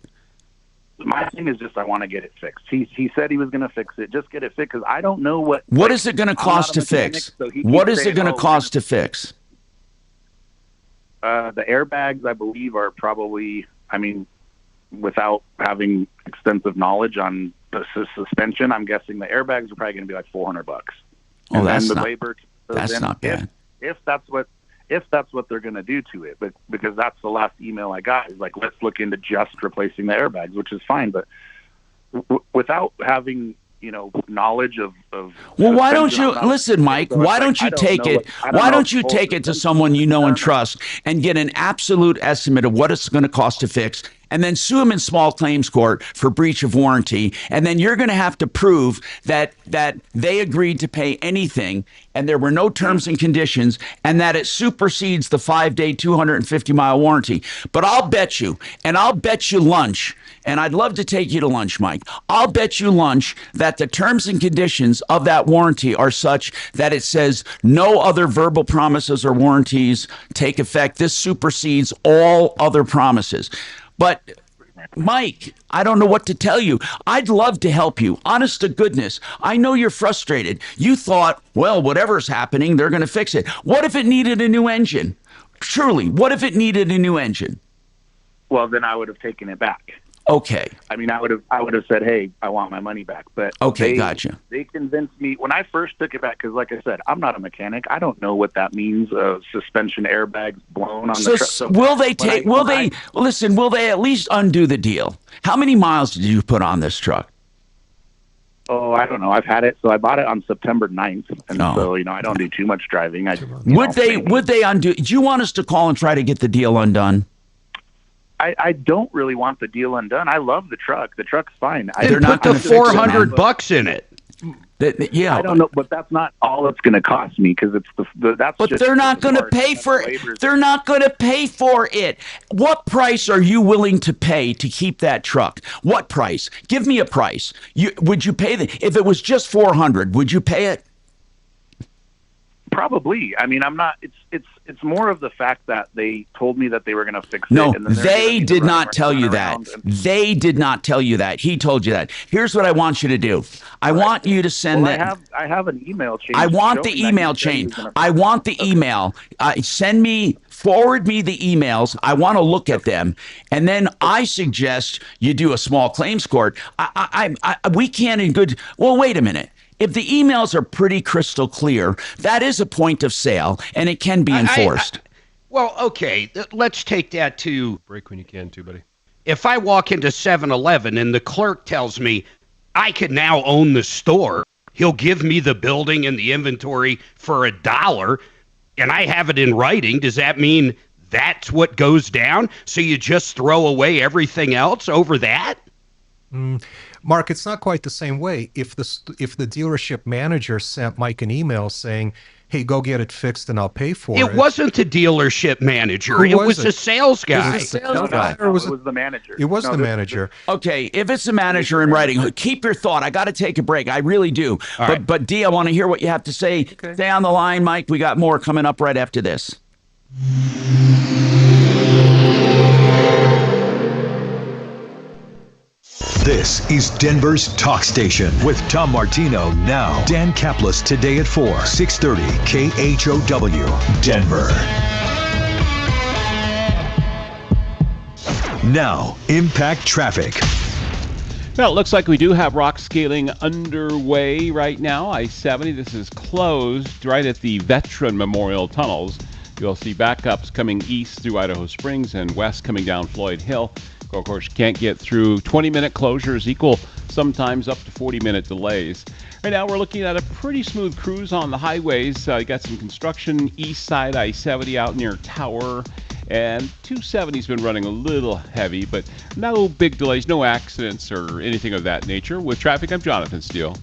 My thing is just I want to get it fixed. He said he was going to fix it. Just get it fixed, because I don't know what. What is it going to cost to fix? What is it going to cost to fix? The airbags, I believe, are probably. I mean, without having extensive knowledge on the suspension, I'm guessing the airbags are probably going to be like $400. Oh, and that's then the not. labor. That's not bad. If that's what they're going to do to it, but because that's the last email I got is like, let's look into just replacing the airbags, which is fine, but without having knowledge of well, why don't you listen, Mike? Why don't you take it? Why don't you take it to someone you know and trust and get an absolute estimate of what it's going to cost to fix, and then sue them in small claims court for breach of warranty, and then you're going to have to prove that they agreed to pay anything and there were no terms and conditions, and that it supersedes the 5-day 250-mile warranty. But I'll bet you lunch, and I'd love to take you to lunch, Mike. I'll bet you lunch that the terms and conditions of that warranty are such that it says no other verbal promises or warranties take effect. This supersedes all other promises. But Mike, I don't know what to tell you. I'd love to help you. Honest to goodness. I know you're frustrated. You thought, well, whatever's happening, they're going to fix it. What if it needed a new engine? Truly, what if it needed a new engine? Well, then I would have taken it back. Okay. I mean, I would have said, hey, I want my money back. But okay, gotcha. They convinced me when I first took it back, because like I said, I'm not a mechanic. I don't know what that means. Suspension airbags blown on the truck. So will they at least undo the deal? How many miles did you put on this truck? Oh, I don't know. I've had it. So I bought it on September 9th. And so, I don't do too much driving. Would they undo? Do you want us to call and try to get the deal undone? I don't really want the deal undone. I love the truck. The truck's fine. They're not put the $400 in it. Yeah, I don't know, but that's not all it's going to cost me, because it's that's. But they're not going to pay for it. They're not going to pay for it. What price are you willing to pay to keep that truck? What price? Give me a price. Would you pay if it was just $400? Would you pay it? Probably. I mean, I'm not. It's more of the fact that they told me that they were going to fix it. No, they did not tell you that. They did not tell you that. He told you that. Here's what I want you to do. I want you to send that. I have an email chain. I want the email chain. I want the email. Forward me the emails. I want to look at them, and then I suggest you do a small claims court. We can't in good. Well, wait a minute. If the emails are pretty crystal clear, that is a point of sale, and it can be enforced. Well, okay, let's take that to... Break when you can, too, buddy. If I walk into 7-Eleven and the clerk tells me I can now own the store, he'll give me the building and the inventory for $1, and I have it in writing, does that mean that's what goes down? So you just throw away everything else over that? Mark, it's not quite the same way. If the dealership manager sent Mike an email saying, hey, go get it fixed and I'll pay for it. It wasn't the dealership manager. Who It was was it? a sales guy. Was it a sales guy? Or It was the manager. It was No, the this- manager. Okay, if it's the manager in writing, keep your thought. I got to take a break. I really do. All right. But D, I want to hear what you have to say. Okay. Stay on the line, Mike. We got more coming up right after this. This is Denver's Talk Station with Tom Martino now. Dan Kaplan today at 4, 630 KHOW, Denver. Now, Impact Traffic. Well, it looks like we do have rock scaling underway right now. I-70, this is closed right at the Veteran Memorial Tunnels. You'll see backups coming east through Idaho Springs and west coming down Floyd Hill. Of course, you can't get through. 20-minute closures equal sometimes up to 40-minute delays. Right now, we're looking at a pretty smooth cruise on the highways. You got some construction east side I-70 out near Tower. And 270's been running a little heavy, but no big delays, no accidents or anything of that nature. With traffic, I'm Jonathan Steele.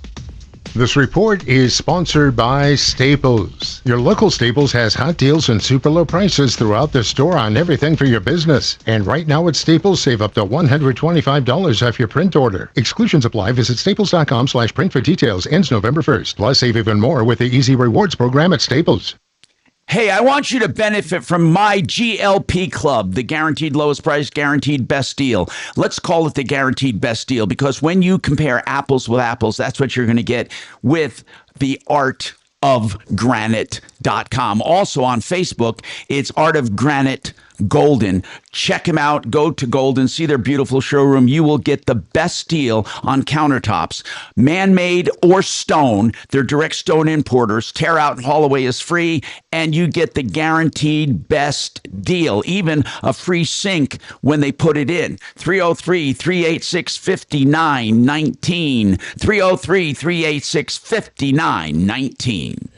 This report is sponsored by Staples. Your local Staples has hot deals and super low prices throughout the store on everything for your business. And right now at Staples, save up to $125 off your print order. Exclusions apply. Visit staples.com/print for details. Ends November 1st. Plus, save even more with the Easy Rewards program at Staples. Hey, I want you to benefit from my GLP Club, the guaranteed lowest price, guaranteed best deal. Let's call it the guaranteed best deal because when you compare apples with apples, that's what you're going to get with the artofgranite.com. Also on Facebook, it's Art of Granite Golden. Check them out. Go to Golden. See their beautiful showroom. You will get the best deal on countertops. Man-made or stone. They're direct stone importers. Tear out and haul away is free. And you get the guaranteed best deal. Even a free sink when they put it in. 303-386-5919. 303-386-5919.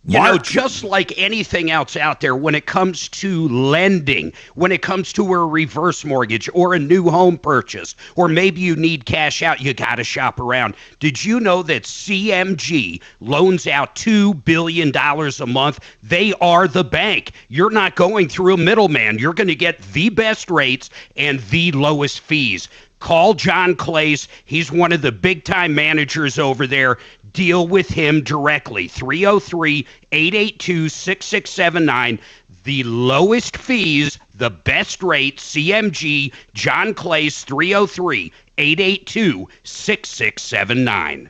You know, just like anything else out there, when it comes to lending, when it comes to a reverse mortgage or a new home purchase, or maybe you need cash out, you got to shop around. Did you know that CMG loans out $2 billion a month? They are the bank. You're not going through a middleman. You're going to get the best rates and the lowest fees. Call John Clace. He's one of the big-time managers over there. Deal with him directly. 303-882-6679. The lowest fees, the best rate, CMG, John Clace, 303-882-6679.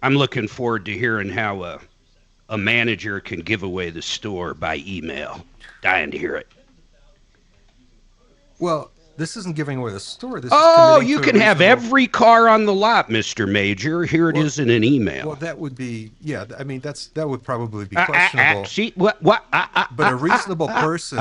I'm looking forward to hearing how a manager can give away the store by email. Dying to hear it. Well, this isn't giving away the store. This Oh, is you can have every car on the lot, Mr. Major. Here it is in an email. Well, that would be, yeah. I mean, that would probably be questionable. See, but a reasonable person,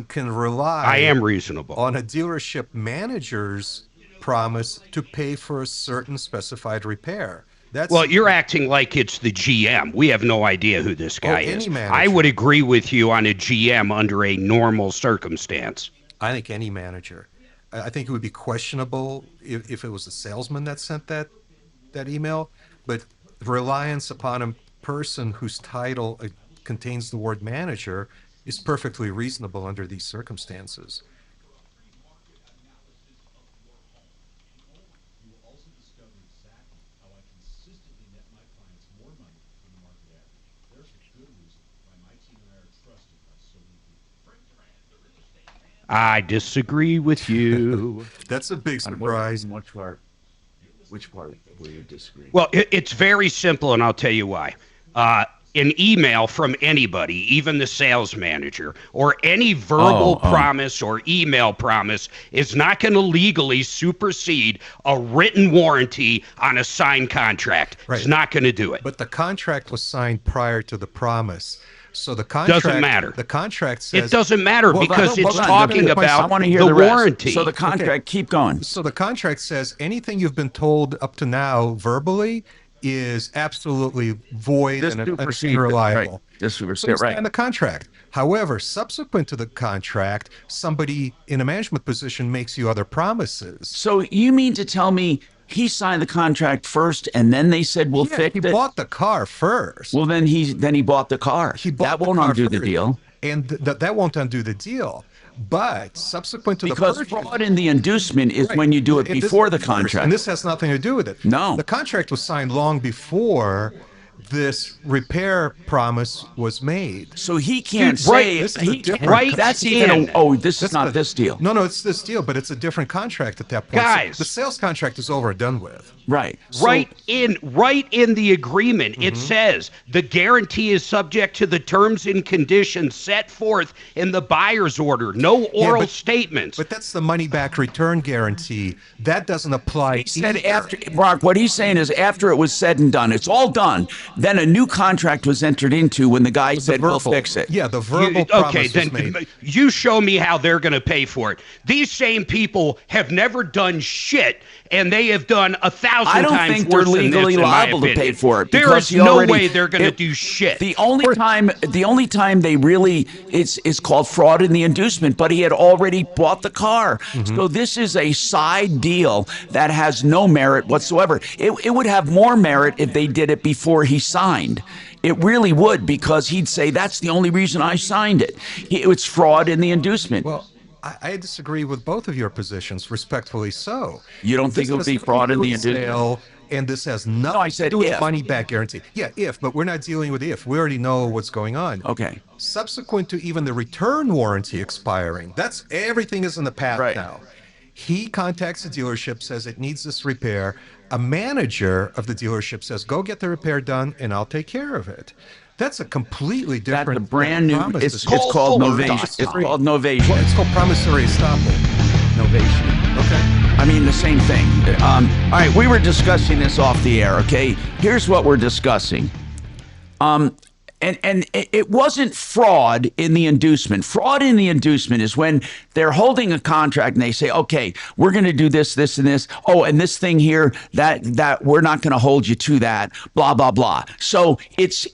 can rely. I am reasonable on a dealership manager's promise to pay for a certain specified repair. Well, you're acting like it's the GM. We have no idea who this guy is. Manager. I would agree with you on a GM under a normal circumstance. I think any manager. I think it would be questionable if it was the salesman that sent that email, but reliance upon a person whose title contains the word manager is perfectly reasonable under these circumstances. I disagree with you. That's a big surprise. Which part will you disagree? Well, it's very simple, and I'll tell you why. An email from anybody, even the sales manager, or any verbal promise or email promise is not going to legally supersede a written warranty on a signed contract. Right. It's not going to do it. But the contract was signed prior to the promise. So the contract doesn't matter. The contract says it doesn't matter because it's I talking about want to hear the rest. warranty. So the contract, keep going. So the contract says anything you've been told up to now verbally is absolutely void and unreliable. Right. This So you right. sign the contract. However, subsequent to the contract, somebody in a management position makes you other promises. So you mean to tell me he signed the contract first, and then they said we'll fix it? He bought the car first. Well, then he bought the car. That won't undo the deal. And that won't undo the deal. But subsequent to because the purchase, fraud in the inducement is when you do it before the contract. And this has nothing to do with it. No. The contract was signed long before this repair promise was made. So he can't say this that's even this is not this deal. No, it's this deal, but it's a different contract at that point. Guys, so the sales contract is over and done with. Right. Right in the agreement, it says the guarantee is subject to the terms and conditions set forth in the buyer's order. No oral statements. But that's the money back return guarantee. That doesn't apply. He said after, Mark, what he's saying is after it was said and done, it's all done. Then a new contract was entered into when the guy said, we'll fix it. Yeah, the verbal promise okay, then was made. You show me how they're going to pay for it. These same people have never done shit, and they have done 1,000 I don't times think worse they're than legally this, in my liable to opinion. pay for it. There is no way they're going to do shit. The only time they really it's called fraud in the inducement, but he had already bought the car. So this is a side deal that has no merit whatsoever. It would have more merit if they did it before he signed. It really would, because he'd say that's the only reason I signed it. It's fraud in the inducement. Well, I disagree with both of your positions, respectfully so. You don't think it would be fraud in the inducement? And this has nothing to do with money back guarantee. Yeah, but we're not dealing with if. We already know what's going on. Okay. Subsequent to even the return warranty expiring, everything is in the past now. He contacts the dealership, says it needs this repair. A manager of the dealership says, go get the repair done and I'll take care of it. That's a completely different. That's a brand new. It's called novation. It's called novation. Well, it's called promissory estoppel. Novation. Okay. I mean, the same thing. All right, we were discussing this off the air. Okay, here's what we're discussing. And it wasn't fraud in the inducement. Fraud in the inducement is when they're holding a contract and they say, okay, we're going to do this, this, and this. Oh, and this thing here, that we're not going to hold you to that, blah, blah, blah. So it's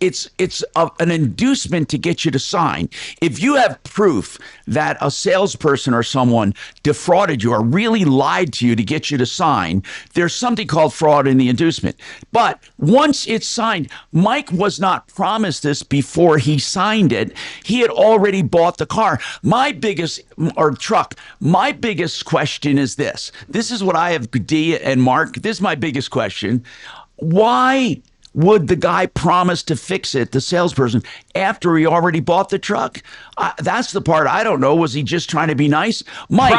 an inducement to get you to sign. If you have proof that a salesperson or someone defrauded you or really lied to you to get you to sign, there's something called fraud in the inducement. But once it's signed, Mike was not promised this before he signed it. He had already bought the car. My biggest question is this. This is what I have, D and Mark. This is my biggest question. Why would the guy promise to fix it, the salesperson, after he already bought the truck? That's the part I don't know. Was he just trying to be nice? Mike.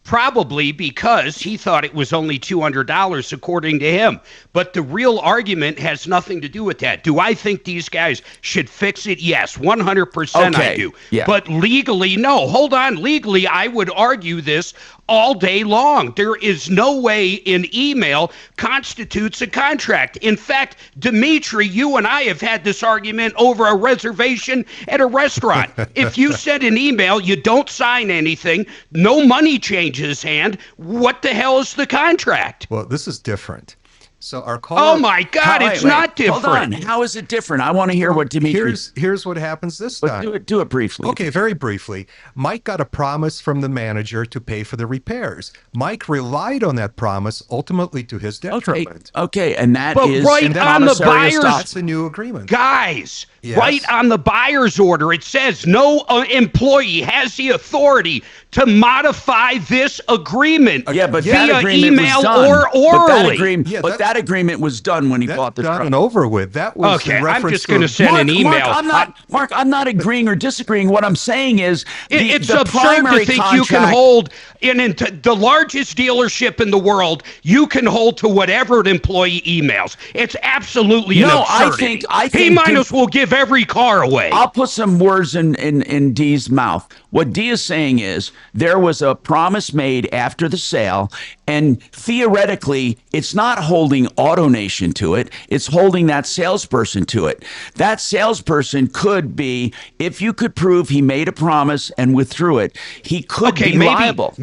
Probably because he thought it was only $200 according to him. But the real argument has nothing to do with that. Do I think these guys should fix it? Yes, 100% I do. Yeah. But legally, no. Hold on. Legally, I would argue this all day long. There is no way an email constitutes a contract. In fact, Dimitri, you and I have had this argument over a reservation at a restaurant. If you send an email, you don't sign anything, no money changes hand, what the hell is the contract? Well, this is different. So our caller, oh my God, it's not different. Hold on. How is it different? I want to hear what Dimitri. Here's what happens this time. Do it briefly. Okay, very briefly. Mike got a promise from the manager to pay for the repairs. Mike relied on that promise, ultimately to his detriment. Okay, and that but is right on the buyer's. That's a new agreement, guys. Yes. Right on the buyer's order, it says no employee has the authority to modify this agreement. Yeah, but via that agreement email was done. or orally. But that agreement was done when he bought the truck. Done and over with. That was okay. in I'm just going to send an email. Mark, I'm not agreeing or disagreeing. What I'm saying is it's the absurd to think you can hold in the largest dealership in the world. You can hold to whatever an employee emails. It's absolutely an absurdity. I think he might as well give every car away. I'll put some words in D's mouth. What Dee is saying is there was a promise made after the sale, and theoretically, it's not holding AutoNation to it. It's holding that salesperson to it. That salesperson could be, if you could prove he made a promise and withdrew it, he could be liable.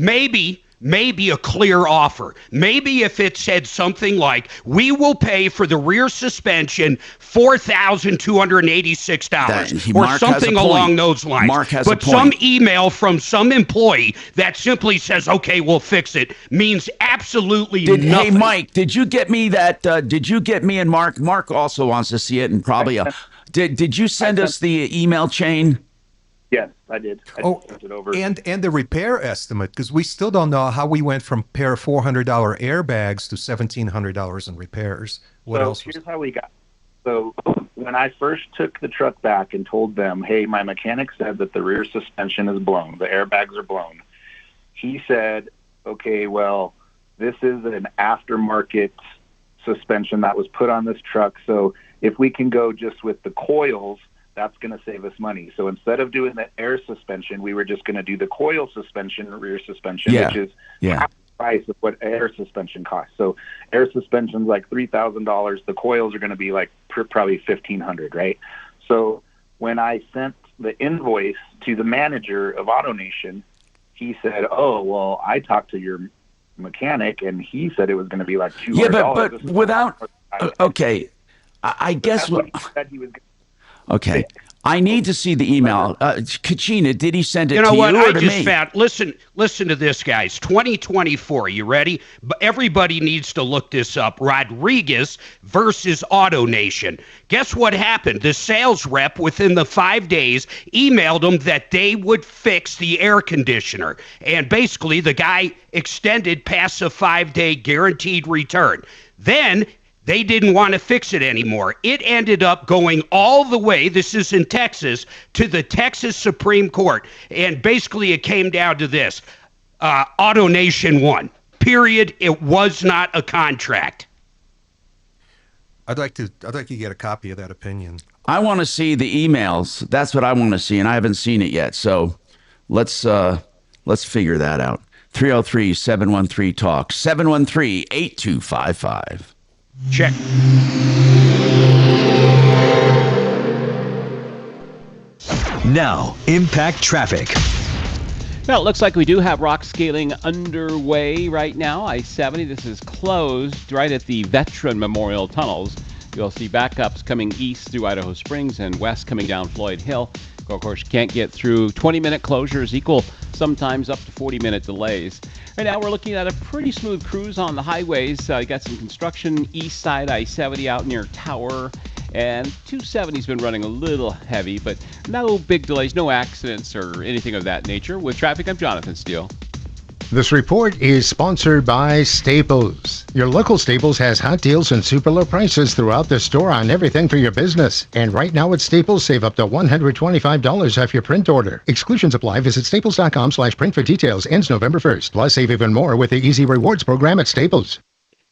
Maybe a clear offer. Maybe if it said something like, we will pay for the rear suspension $4,286 or something along those lines. Mark has but a point. Some email from some employee that simply says, okay, we'll fix it, means absolutely nothing. Hey, Mike, did you get me that? Did you get me and Mark? Mark also wants to see it, and probably did you send us the email chain? Yes, I did. I sent it over. And the repair estimate, because we still don't know how we went from a pair of $400 airbags to $1,700 in repairs. What else? Here's how we got. So when I first took the truck back and told them, hey, my mechanic said that the rear suspension is blown, the airbags are blown, he said, okay, well, this is an aftermarket suspension that was put on this truck. So if we can go just with the coils, that's going to save us money. So instead of doing the air suspension, we were just going to do the coil suspension, rear suspension, which is half the price of what air suspension costs. So air suspension's like $3,000. The coils are going to be like probably $1,500, right? So when I sent the invoice to the manager of AutoNation, he said, oh, well, I talked to your mechanic, and he said it was going to be like $200. Yeah, but without... Okay, I guess... What he said he was. Okay. I need to see the email. Kachina, did he send it to you what? or to me? I just found. Listen to this, guys. 2024. You ready? Everybody needs to look this up. Rodriguez versus AutoNation. Guess what happened? The sales rep within the 5 days emailed them that they would fix the air conditioner, and basically the guy extended past a 5-day guaranteed return. Then they didn't want to fix it anymore. It ended up going all the way, this is in Texas, to the Texas Supreme Court. And basically it came down to this. AutoNation won. Period. It was not a contract. I'd like to get a copy of that opinion. I want to see the emails. That's what I want to see, and I haven't seen it yet. So let's figure that out. 303-713-TALK. 713-8255. Check. Now, impact traffic. Well, it looks like we do have rock scaling underway right now. I-70, this is closed right at the Veteran Memorial Tunnels. You'll see backups coming east through Idaho Springs and west coming down Floyd Hill. Of course, you can't get through. 20-minute closures equal sometimes up to 40-minute delays. Right now, we're looking at a pretty smooth cruise on the highways. You got some construction east side I-70 out near Tower, and 270's been running a little heavy, but no big delays, no accidents or anything of that nature. With traffic, I'm Jonathan Steele. This report is sponsored by Staples. Your local Staples has hot deals and super low prices throughout the store on everything for your business. And right now at Staples, save up to $125 off your print order. Exclusions apply. Visit staples.com/print for details. Ends November 1st. Plus, save even more with the Easy Rewards program at Staples.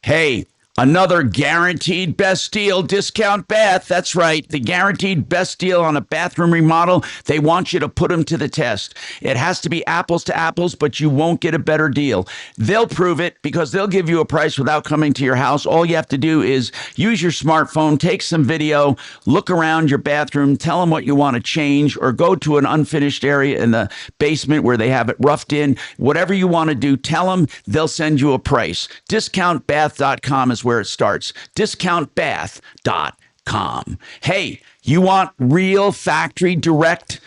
Hey, another guaranteed best deal, Discount Bath. That's right, the guaranteed best deal on a bathroom remodel. They want you to put them to the test. It has to be apples to apples, but you won't get a better deal. They'll prove it because they'll give you a price without coming to your house. All you have to do is use your smartphone, take some video, look around your bathroom, tell them what you want to change, or go to an unfinished area in the basement where they have it roughed in. Whatever you want to do, tell them. They'll send you a price. DiscountBath.com is where it starts. DiscountBath.com. Hey, you want real factory direct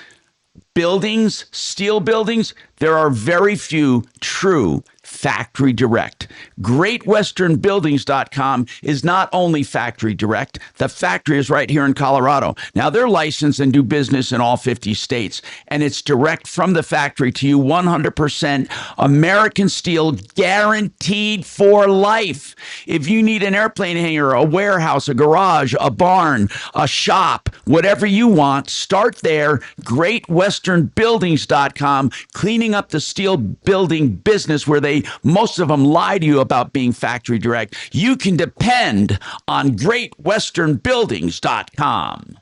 buildings, steel buildings? There are very few true factory direct. GreatWesternBuildings.com is not only factory direct, the factory is right here in Colorado. Now, they're licensed and do business in all 50 states, and it's direct from the factory to you, 100% American steel, guaranteed for life. If you need an airplane hangar, a warehouse, a garage, a barn, a shop, whatever you want, start there. GreatWesternBuildings.com, cleaning up the steel building business where most of them lie to you about being factory direct. You can depend on GreatWesternBuildings.com.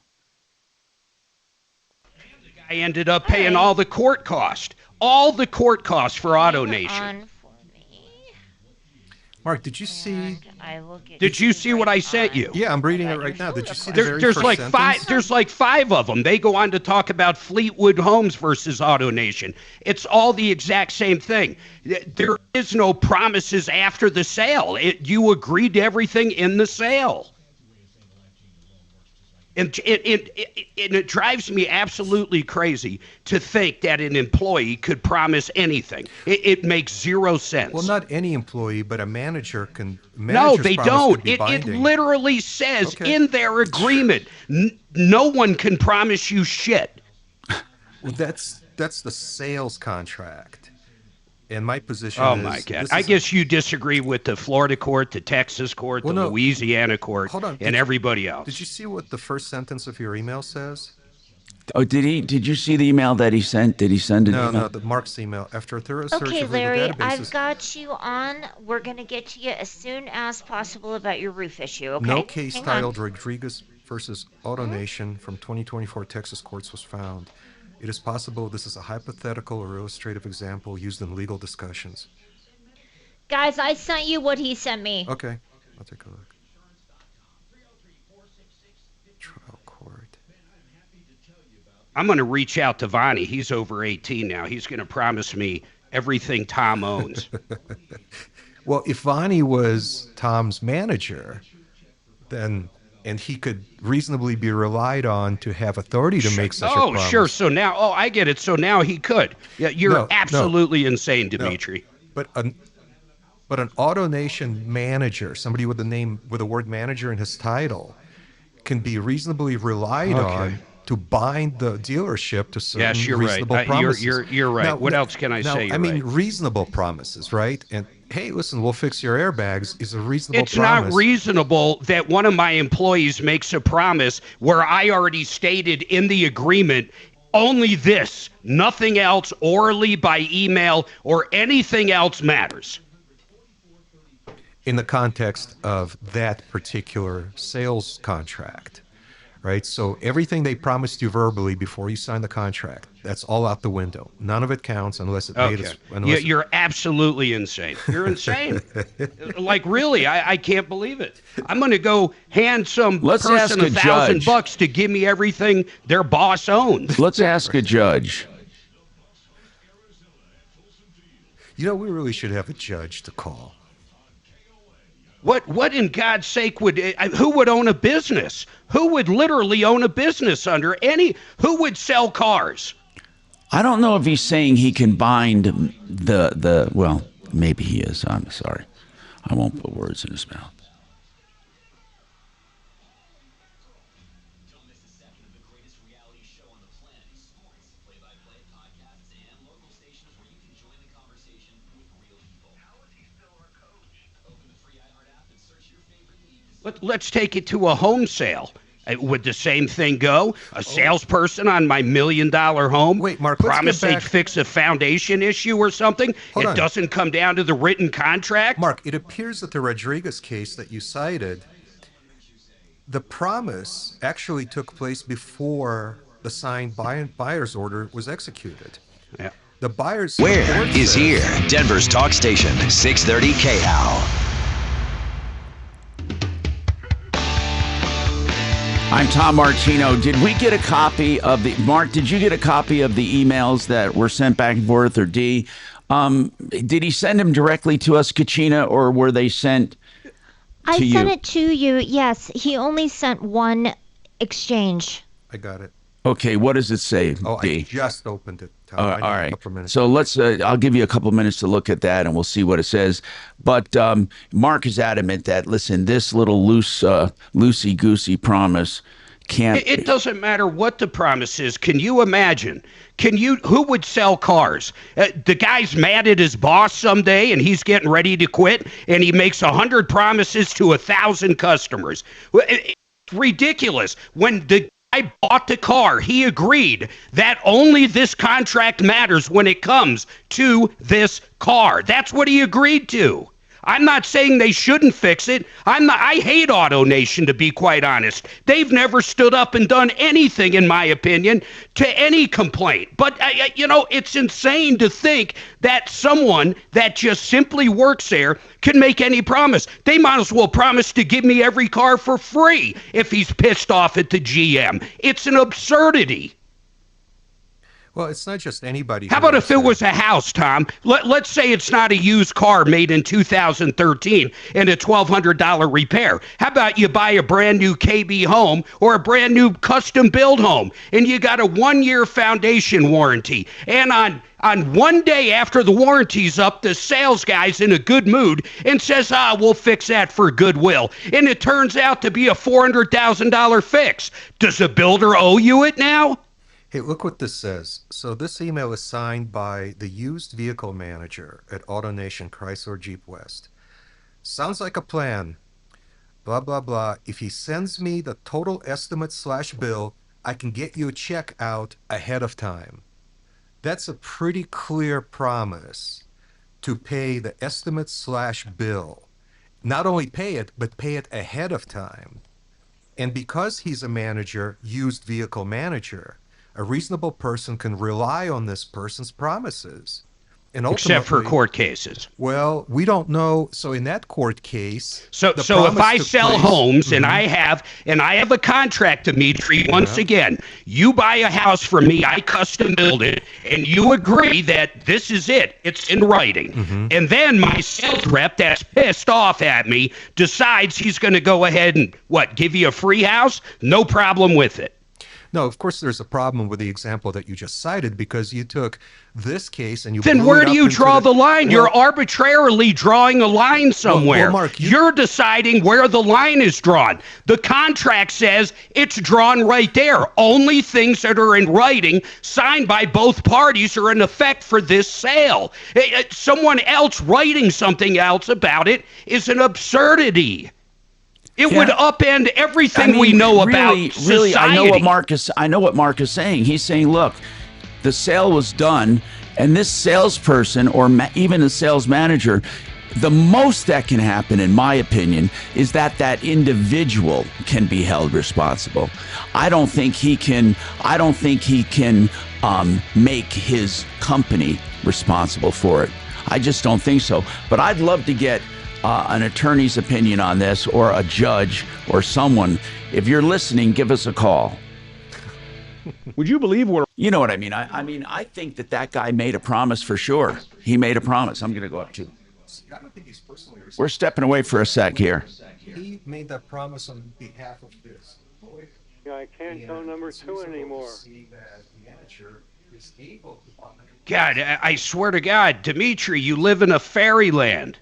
I ended up paying all the court cost. All the court costs for AutoNation. Mark, did you see? Did you see what I sent you? Yeah, I'm reading it right now. Did you see the very There's first like sentence? there's like 5 of them. They go on to talk about Fleetwood Homes versus AutoNation. It's all the exact same thing. There is no promises after the sale. You agreed to everything in the sale. And it drives me absolutely crazy to think that an employee could promise anything. It makes zero sense. Well, not any employee, but a manager can. No, they don't. It literally says in their agreement, no one can promise you shit. Well, that's the sales contract. And my position Oh, is... my God. I guess you disagree with the Florida court, the Texas court, the Louisiana court, and everybody else. Did you see what the first sentence of your email says? Oh, did you see the email that he sent? Did he send an email? No, the Mark's email. After a thorough search Okay, of legal Larry, databases... I've got you on. We're going to get to you as soon as possible about your roof issue, okay? No case Hang titled on. Rodriguez versus AutoNation from 2024 Texas courts was found. It is possible this is a hypothetical or illustrative example used in legal discussions. Guys, I sent you what he sent me. Okay, I'll take a look. Trial court. I'm going to reach out to Vonnie. He's over 18 now. He's going to promise me everything Tom owns. Well, if Vonnie was Tom's manager, then... and he could reasonably be relied on to have authority to make such a promise. Oh, sure. So now, I get it. So now he could. Yeah, you're absolutely insane, Dimitri. No. But an AutoNation manager, somebody with the word manager in his title, can be reasonably relied on to bind the dealership to certain reasonable promises. You're right. Now, what else can I say? I mean, reasonable promises, right? And hey, listen, we'll fix your airbags is a reasonable It's promise. not reasonable that one of my employees makes a promise where I already stated in the agreement only this, nothing else orally by email or anything else matters. In the context of that particular sales contract, right? So everything they promised you verbally before you sign the contract, that's all out the window. None of it counts unless it made us. You're absolutely insane. You're insane. Like, really, I can't believe it. I'm going to go hand some person $1,000 to give me everything their boss owns. Let's ask a judge. You know, we really should have a judge to call. What in God's sake who would own a business? Who would literally own a business who would sell cars? I don't know if he's saying he can bind well, maybe he is. I'm sorry. I won't put words in his mouth. Let's take it to a home sale. Would the same thing go? A salesperson on my $1 million home promise they'd fix a foundation issue or something? It doesn't come down to the written contract? Mark, it appears that the Rodriguez case that you cited, the promise actually took place before the signed buyer's order was executed. Yeah. The buyer's Where is here? Denver's talk station, 630 KHOW. I'm Tom Martino. Did we get a copy of Mark, did you get a copy of the emails that were sent back and forth, or D? Did he send them directly to us, Kachina, or were they sent to you? I sent it to you, yes. He only sent one exchange. I got it. Okay, what does it say, D? I just opened it, Tom. All right. So let's. I'll give you a couple minutes to look at that, and we'll see what it says. But Mark is adamant that this little loosey goosey promise can't. It doesn't matter what the promise is. Can you imagine? Who would sell cars? The guy's mad at his boss someday, and he's getting ready to quit, and he makes 100 promises to 1,000 customers. It's ridiculous. When I bought the car, he agreed that only this contract matters when it comes to this car. That's what he agreed to. I'm not saying they shouldn't fix it. I hate AutoNation, to be quite honest. They've never stood up and done anything, in my opinion, to any complaint. But, it's insane to think that someone that just simply works there can make any promise. They might as well promise to give me every car for free if he's pissed off at the GM. It's an absurdity. Well, it's not just anybody. How about if it was a house, Tom? Let's say it's not a used car made in 2013 and a $1,200 repair. How about you buy a brand new KB home or a brand new custom build home, and you got a 1-year foundation warranty. And on one day after the warranty's up, the sales guy's in a good mood and says, we'll fix that for goodwill. And it turns out to be a $400,000 fix. Does the builder owe you it now? Hey, look what this says. So this email is signed by the used vehicle manager at AutoNation Chrysler Jeep West. Sounds like a plan. Blah, blah, blah. If he sends me the total estimate/bill, I can get you a check out ahead of time. That's a pretty clear promise to pay the estimate/bill. Not only pay it, but pay it ahead of time. And because he's a manager, used vehicle manager, a reasonable person can rely on this person's promises. And except for court cases. Well, we don't know. So in that court case, so if I sell homes and I have a contract, Dimitri, once again, you buy a house from me, I custom build it, and you agree that this is it. It's in writing. And then my sales rep that's pissed off at me decides he's going to go ahead and give you a free house? No problem with it. No, of course there's a problem with the example that you just cited, because you took this case and you then where do you draw the line? You're arbitrarily drawing a line somewhere. Well, Mark, you're deciding where the line is drawn. The contract says it's drawn right there. Only things that are in writing, signed by both parties, are in effect for this sale. Someone else writing something else about it is an absurdity. It would upend everything we know about society. Really, I know what Mark is saying. He's saying, look, the sale was done, and this salesperson or even the sales manager, the most that can happen, in my opinion, is that individual can be held responsible. I don't think he can make his company responsible for it. I just don't think so. But I'd love to get an attorney's opinion on this, or a judge, or someone. If you're listening, give us a call. Would you believe you know what I mean? I think that guy made a promise for sure. He made a promise. I'm going to go up too. I don't think he's personally responsible. We're stepping away for a sec here. He made that promise on behalf of this. Yeah, I can't tell number 2 anymore. God, I swear to God, Dimitri, you live in a fairyland.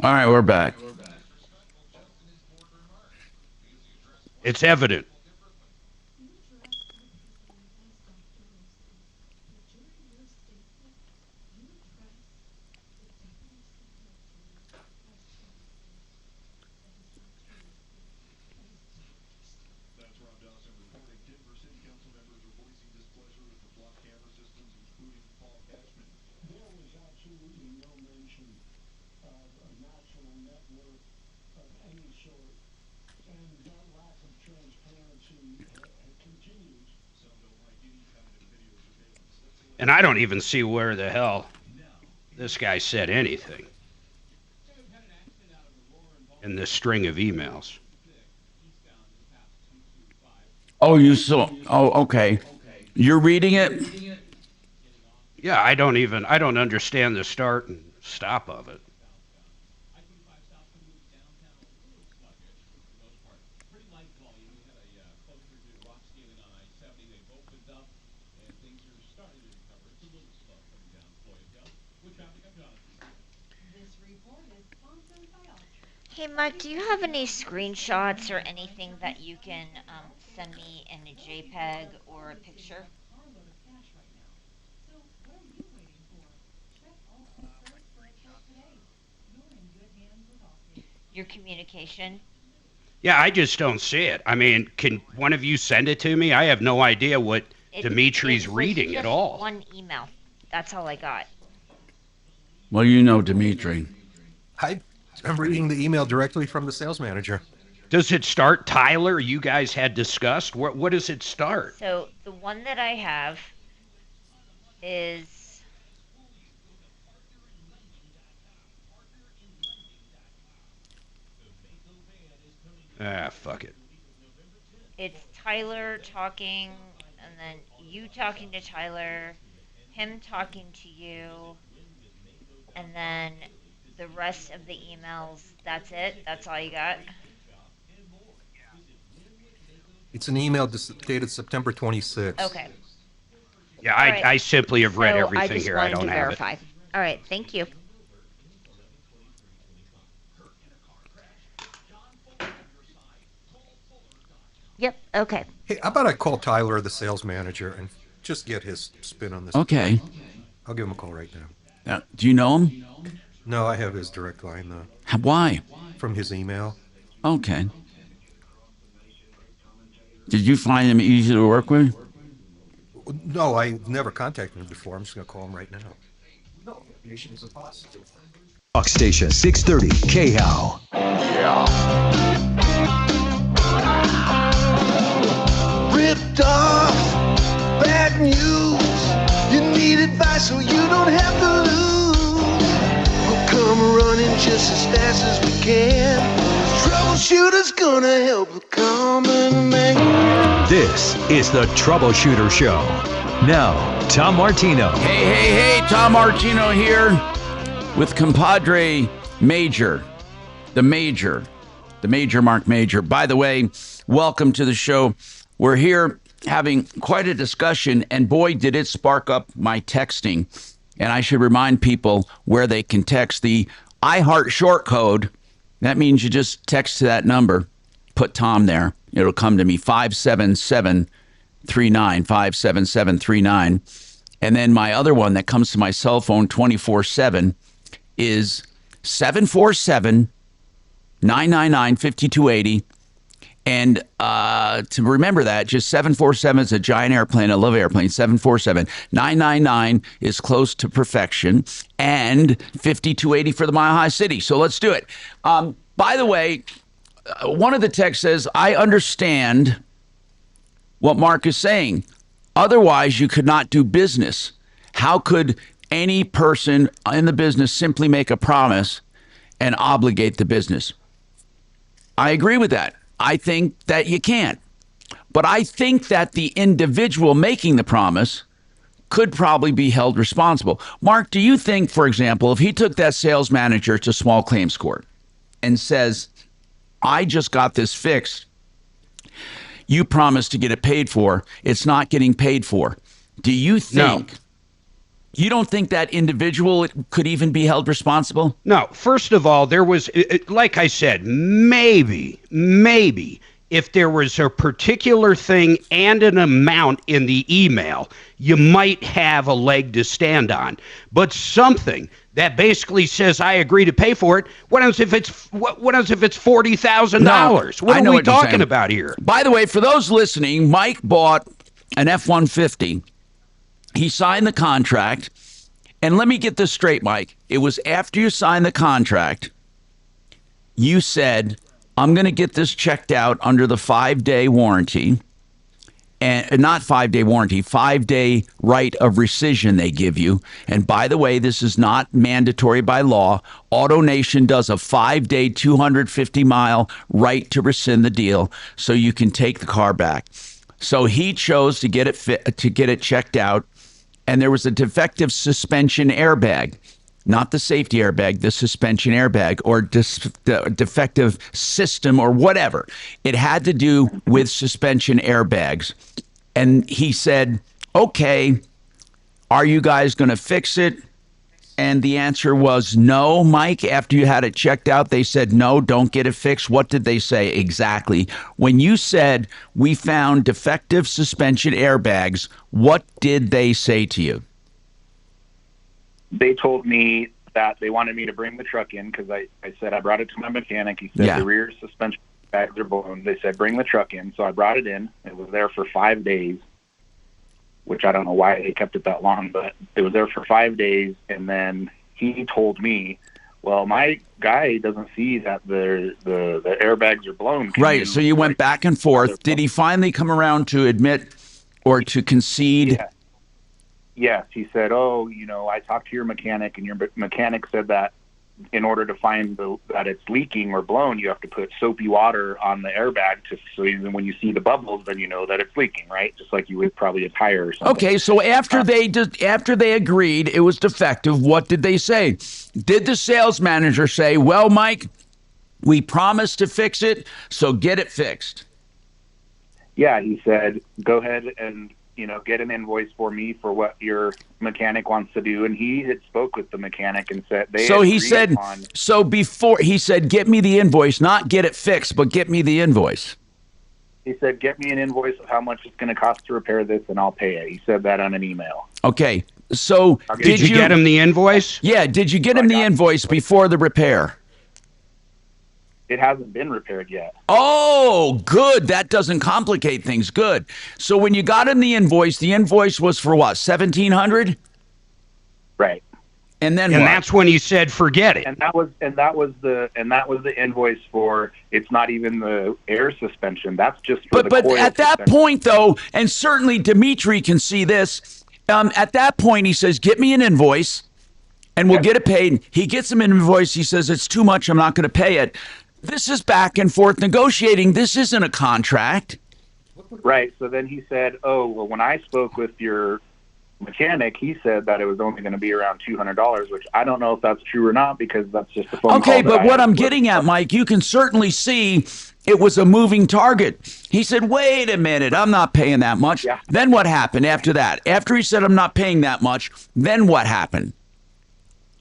All right, we're back. It's evident. And I don't even see where the hell this guy said anything in this string of emails. Oh, you saw. Oh, okay. You're reading it? Yeah, I don't understand the start and stop of it. Hey, Mike, do you have any screenshots or anything that you can send me in a JPEG or a picture? Your communication? Yeah, I just don't see it. I mean, can one of you send it to me? I have no idea what Dimitri's reading at all. One email. That's all I got. Well, you know Dimitri. I'm reading the email directly from the sales manager. Does it start Tyler? You guys had discussed. What does it start? So the one that I have is Fuck it. it's Tyler talking, and then you talking to Tyler, him talking to you, and then the rest of the emails. That's it. That's all you got. It's an email dated September 26th. Okay. Yeah, All right. I simply have read So everything I just here. I wanted don't to have verify. All right. Thank you. Yep. Okay. Hey, how about I call Tyler, the sales manager, and just get his spin on this? Okay. I'll give him a call right now. Do you know him? No, I have his direct line, though. Why? From his email. Okay. Did you find him easy to work with? No, I never contacted him before. I'm just going to call him right now. No, is a positive. Talk station 630 KHOW. Ripped off, bad news. You need advice so you don't have to lose. We'll come running just as fast as we can. Troubleshooter's gonna help the common man. This is the Troubleshooter Show. Now, Tom Martino. Hey, Tom Martino here with compadre Mager, the Major Marc Mager. By the way, welcome to the show. We're here having quite a discussion, and boy, did it spark up my texting. And I should remind people where they can text the iHeart short code. That means you just text to that number, put Tom there. It'll come to me, 57739, 57739. And then my other one that comes to my cell phone 24/7 is 747-999-5280. And to remember that, just 747 is a giant airplane. I love airplanes. 747-999 is close to perfection. And 5280 for the Mile High City. So let's do it. By the way, one of the texts says, I understand what Mark is saying. Otherwise, you could not do business. How could any person in the business simply make a promise and obligate the business? I agree with that. I think that you can't. But I think that the individual making the promise could probably be held responsible. Mark, do you think, for example, if he took that sales manager to small claims court and says, I just got this fixed, you promised to get it paid for, it's not getting paid for. Do you think, you don't think that individual could even be held responsible? No. First of all, there was, like I said, maybe, if there was a particular thing and an amount in the email, you might have a leg to stand on. But something that basically says, I agree to pay for it, what else if it's $40,000? No, what are we talking about here? By the way, for those listening, Mike bought an F-150. He signed the contract. And let me get this straight, Mike. It was after you signed the contract, you said, I'm going to get this checked out under the 5-day warranty. And not 5-day warranty, 5-day right of rescission they give you. And by the way, this is not mandatory by law. AutoNation does a 5-day, 250-mile right to rescind the deal so you can take the car back. So he chose to get it checked out. And there was a defective suspension airbag, not the safety airbag, the suspension airbag, or defective system or whatever. It had to do with suspension airbags. And he said, okay, are you guys going to fix it? And the answer was no, Mike. After you had it checked out, they said, no, don't get it fixed. What did they say exactly? When you said we found defective suspension airbags, what did they say to you? They told me that they wanted me to bring the truck in because I said I brought it to my mechanic. He said the rear suspension bags are blown. They said bring the truck in. So I brought it in. It was there for 5 days, which I don't know why they kept it that long, but it was there for 5 days. And then he told me, well, my guy doesn't see that the airbags are blown. Right. So you went back and forth. Did he finally come around to admit or to concede? Yeah. Yes. He said, I talked to your mechanic, and your mechanic said that in order to find that it's leaking or blown, you have to put soapy water on the airbag so even when you see the bubbles, then you know that it's leaking, right? Just like you would probably a tire or something. Okay, so after they agreed it was defective, what did they say? Did the sales manager say, well, Mike, we promised to fix it, so get it fixed? Yeah, he said, go ahead and, get an invoice for me for what your mechanic wants to do. And he had spoke with the mechanic and said before he said, get me the invoice, not get it fixed, but get me the invoice. He said, get me an invoice of how much it's going to cost to repair this, and I'll pay it. He said that on an email. Okay. So did you get him the invoice? Yeah. Did you get him the invoice before the repair? It hasn't been repaired yet. Oh, good. That doesn't complicate things. Good. So when you got him the invoice was for what? $1,700? Right. And then and what? That's when he said, forget it. And that was the invoice for, it's not even the air suspension. That's just for the coil. But at that point, though, and certainly Dimitri can see this, at that point he says, get me an invoice and we'll get it paid. He gets him an invoice. He says, it's too much. I'm not going to pay it. This is back and forth negotiating. This isn't a contract. Right. So then he said, oh, well, when I spoke with your mechanic, he said that it was only going to be around $200, which I don't know if that's true or not, because that's just a phone call. Okay, but what I'm getting at, Mike, you can certainly see it was a moving target. He said, wait a minute, I'm not paying that much. Yeah. Then what happened after that? After he said, I'm not paying that much, then what happened?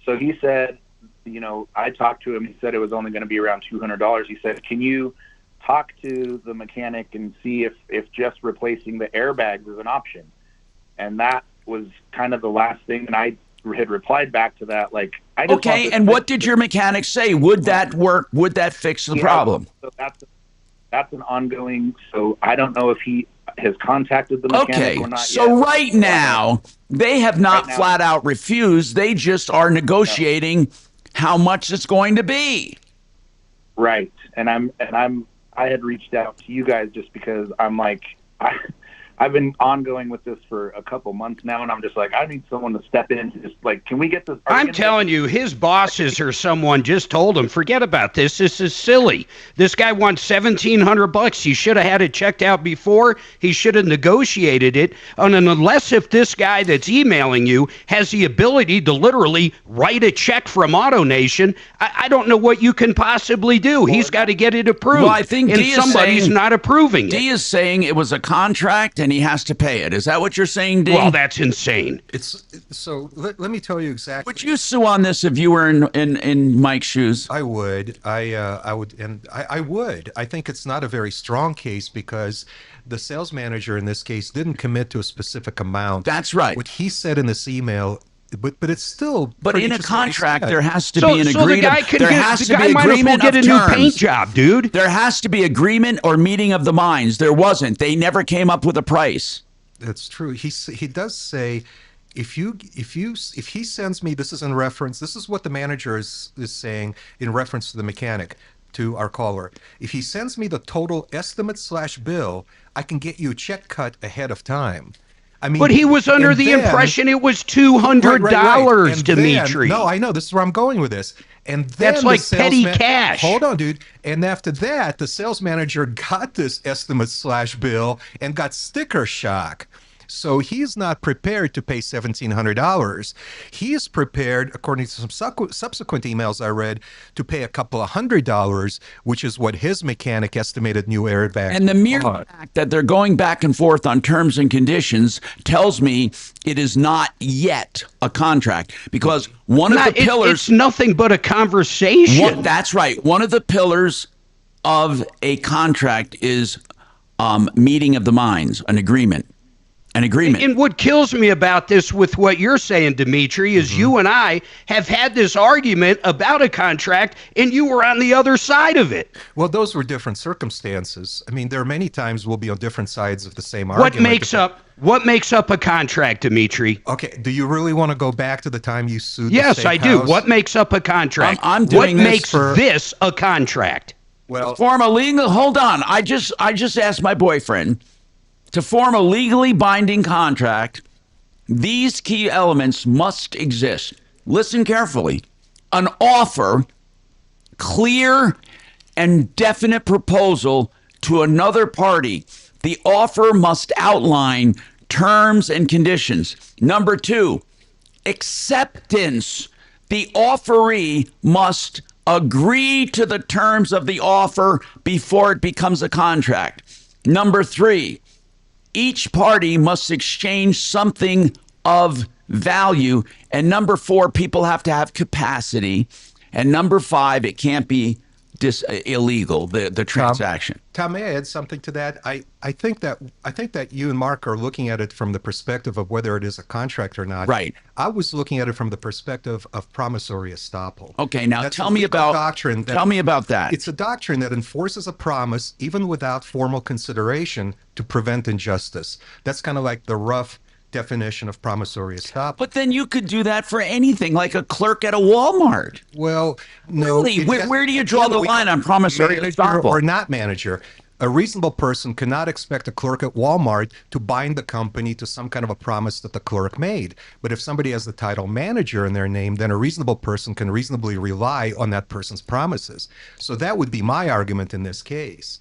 So he said, I talked to him. He said it was only going to be around $200. He said, can you talk to the mechanic and see if just replacing the airbags is an option? And that was kind of the last thing. And I had replied back to that, like, I just okay, and what did your mechanic say? Would that work? Would that fix the problem? So that's an ongoing, so I don't know if he has contacted the mechanic or not yet. So right now, they have not flat out refused. They just are negotiating how much it's going to be. Right. And I had reached out to you guys just because I'm like, I've been ongoing with this for a couple months now, and I'm just like, I need someone to step in and just like, can we get this? I'm telling you, his bosses or someone just told him, forget about this. This is silly. This guy wants $1,700. He should have had it checked out before. He should have negotiated it. And unless if this guy that's emailing you has the ability to literally write a check from AutoNation, I don't know what you can possibly do. He's got to get it approved. Well, I think and somebody's not approving it. D is saying it was a contract and he has to pay it. Is that what you're saying, D? Well, that's insane. So let me tell you exactly. Would you sue on this if you were in Mike's shoes? I would. I would, and I would. I think it's not a very strong case because the sales manager in this case didn't commit to a specific amount. That's right. What he said in this email. But it's still. But in a contract, there has to be an agreement. So the guy might as well get a new paint job, dude. There has to be agreement or meeting of the minds. There wasn't. They never came up with a price. That's true. He does say, if he sends me, this is in reference. This is what the manager is saying in reference to the mechanic, to our caller. If he sends me the total estimate / bill, I can get you a check cut ahead of time. I mean, but he was under the impression it was $200, Dimitri. No, I know. This is where I'm going with this. And then that's like petty cash. Hold on, dude. And after that, the sales manager got this estimate / bill and got sticker shock. So he's not prepared to pay $1,700. He is prepared, according to some subsequent emails I read, to pay a couple of $100s, which is what his mechanic estimated new airbags. And the mere fact that they're going back and forth on terms and conditions tells me it is not yet a contract, because one of the pillars... It's nothing but a conversation. That's right. One of the pillars of a contract is meeting of the minds, an agreement. An agreement. And what kills me about this with what you're saying, Dimitri, is you and I have had this argument about a contract, and you were on the other side of it. Well, those were different circumstances. I mean, there are many times we'll be on different sides of the same argument. What makes up a contract, Dimitri? Okay, do you really want to go back to the time you sued Yes, the I do. steakhouse? What makes up a contract? I'm doing what makes this a contract? Well, form a legal... Hold on. I just asked my boyfriend to form a legally binding contract. These key elements must exist. Listen carefully. An offer, clear and definite proposal to another party. The offer must outline terms and conditions. Number 2, acceptance. The offeree must agree to the terms of the offer before it becomes a contract. Number 3, each party must exchange something of value. And number 4, people have to have capacity. And number 5, it can't be illegal, the transaction. Tom, may I add something to that? I think that you and Mark are looking at it from the perspective of whether it is a contract or not. Right. I was looking at it from the perspective of promissory estoppel. Okay, now That's tell a me legal about doctrine. Tell me about that. It's a doctrine that enforces a promise even without formal consideration to prevent injustice. That's kind of like the rough definition of promissory estoppel. But then you could do that for anything, like a clerk at a Walmart. Well, no. Really? Where do you draw the line on promissory estoppel? Or not manager? A reasonable person cannot expect a clerk at Walmart to bind the company to some kind of a promise that the clerk made. But if somebody has the title manager in their name, then a reasonable person can reasonably rely on that person's promises. So that would be my argument in this case.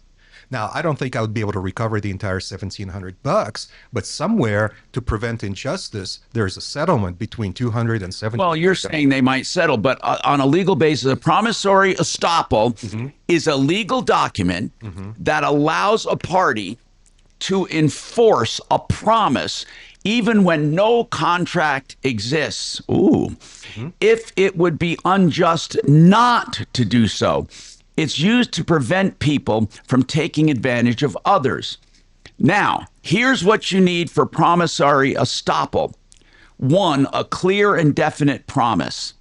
Now, I don't think I would be able to recover the entire $1,700, but somewhere to prevent injustice, there's a settlement between $200 and $700. Well, you're saying they might settle, but on a legal basis, a promissory estoppel is a legal document that allows a party to enforce a promise even when no contract exists. If it would be unjust not to do so. It's used to prevent people from taking advantage of others. Now, here's what you need for promissory estoppel. 1, a clear and definite promise.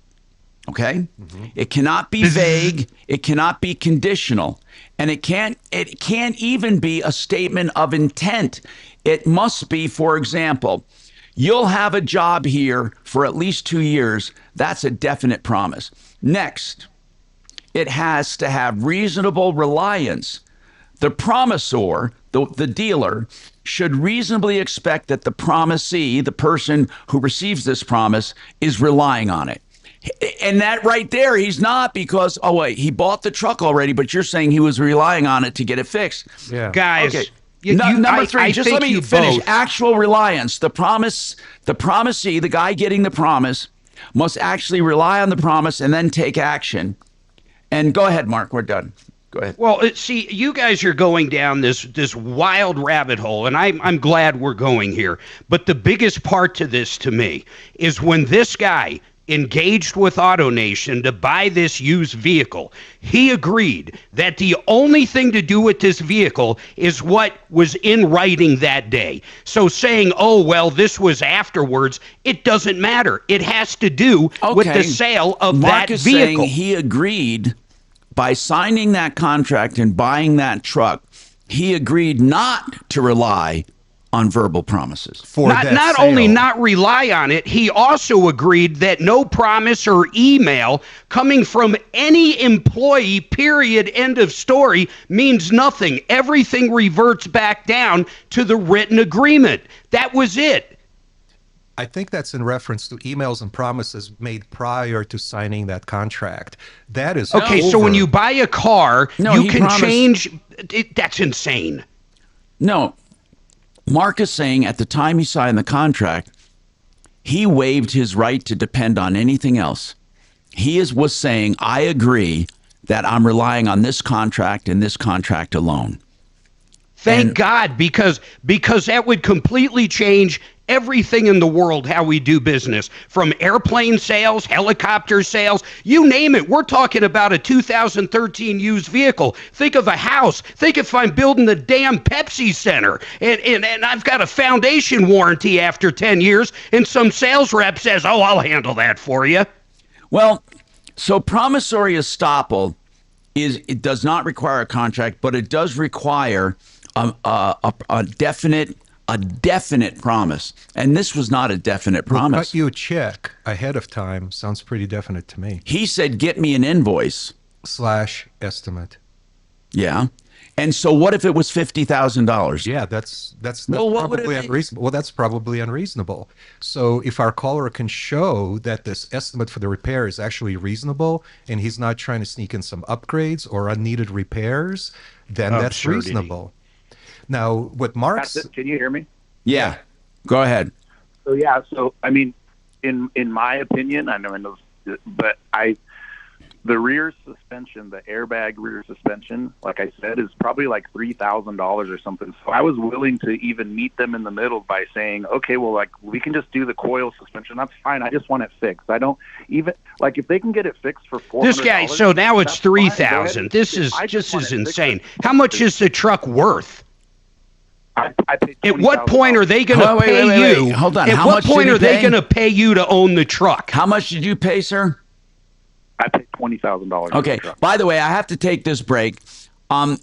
Okay? It cannot be vague, it cannot be conditional, and it can't even be a statement of intent. It must be, for example, you'll have a job here for at least 2 years. That's a definite promise. Next, it has to have reasonable reliance. The promisor, the dealer, should reasonably expect that the promisee, the person who receives this promise, is relying on it. And that right there, he's not, because, oh, wait, he bought the truck already, but you're saying he was relying on it to get it fixed. Yeah. Guys, okay. number 3, just let me finish. Actual reliance. The promisee, the guy getting the promise, must actually rely on the promise and then take action. And go ahead, Mark. We're done. Go ahead. Well, see, you guys are going down this wild rabbit hole, and I'm glad we're going here. But the biggest part to this, to me, is when this guy engaged with AutoNation to buy this used vehicle, he agreed that the only thing to do with this vehicle is what was in writing that day. So saying, oh, well, this was afterwards, it doesn't matter. It has to do with the sale of Mark that is vehicle. Saying he agreed by signing that contract and buying that truck, he agreed not to rely on verbal promises. Not only not rely on it, he also agreed that no promise or email coming from any employee, period, end of story, means nothing. Everything reverts back down to the written agreement. That was it. I think that's in reference to emails and promises made prior to signing that contract. That is okay. So when you buy a car, you can change. That's insane. No. Mark is saying at the time he signed the contract, he waived his right to depend on anything else. He was saying, I agree that I'm relying on this contract and this contract alone. Thank God, because that would completely change everything in the world, how we do business, from airplane sales, helicopter sales, you name it. We're talking about a 2013 used vehicle. Think of a house. Think if I'm building the damn Pepsi Center and I've got a foundation warranty after 10 years and some sales rep says, oh, I'll handle that for you. Well, so promissory estoppel it does not require a contract, but it does require a definite promise. And this was not a definite promise. We'll cut you a check ahead of time. Sounds pretty definite to me. He said, get me an invoice. / estimate. Yeah. And so what if it was $50,000? Yeah, that's probably unreasonable. Well, that's probably unreasonable. So if our caller can show that this estimate for the repair is actually reasonable and he's not trying to sneak in some upgrades or unneeded repairs, then that's reasonable. Now, what Mark's... Can you hear me? Yeah. Go ahead. So I mean, in my opinion, I know, but The rear suspension, the airbag rear suspension, like I said, is probably like $3,000 or something. So I was willing to even meet them in the middle by saying, okay, well, like we can just do the coil suspension. That's fine. I just want it fixed. I don't even like if they can get it fixed for $400. This guy, so now it's 3,000. This is insane. How much is the truck worth? I paid At what point are they going to pay you? Hold on. At How what much did point he are they pay? going to pay you to own the truck? How much did you pay, sir? I paid $20,000. Okay. By the way, I have to take this break.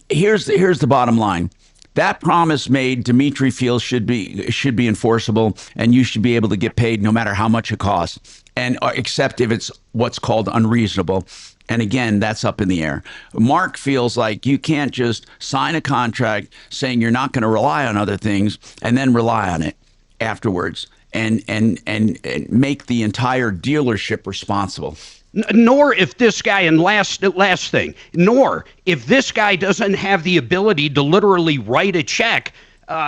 Here's the bottom line. That promise made, Dimitri feels should be enforceable, and you should be able to get paid no matter how much it costs, and except if it's what's called unreasonable. And again, that's up in the air. Mark feels like you can't just sign a contract saying you're not going to rely on other things and then rely on it afterwards and make the entire dealership responsible. Nor if this guy, and last thing, nor if this guy doesn't have the ability to literally write a check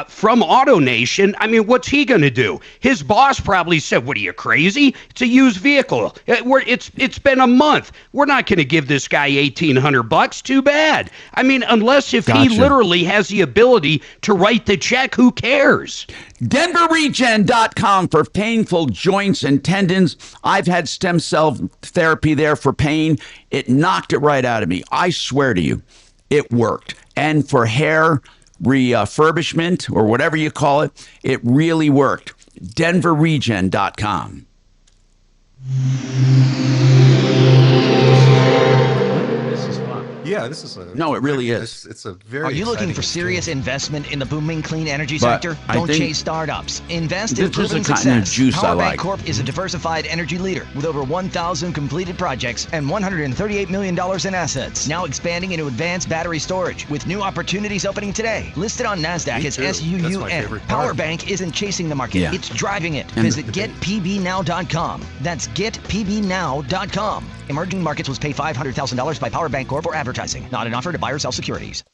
from AutoNation, I mean, what's he going to do? His boss probably said, what are you, crazy? It's a used vehicle. It's been a month. We're not going to give this guy $1,800. Too bad. I mean, unless if he literally has the ability to write the check, who cares? DenverRegen.com for painful joints and tendons. I've had stem cell therapy there for pain. It knocked it right out of me. I swear to you, it worked. And for hair refurbishment or whatever you call it, it really worked. DenverRegen.com. Yeah, this is a... No, it really is. It's a very Are you looking for serious investment in the booming clean energy sector? Don't chase startups. Invest in proven success. Power Bank Corp is a diversified energy leader with over 1,000 completed projects and $138 million in assets. Now expanding into advanced battery storage with new opportunities opening today. Listed on NASDAQ as SUUN. Power Bank isn't chasing the market. It's driving it. Visit getpbnow.com. That's getpbnow.com. Emerging Markets was paid $500,000 by Power Bank Corp for advertising. Not an offer to buy or sell securities.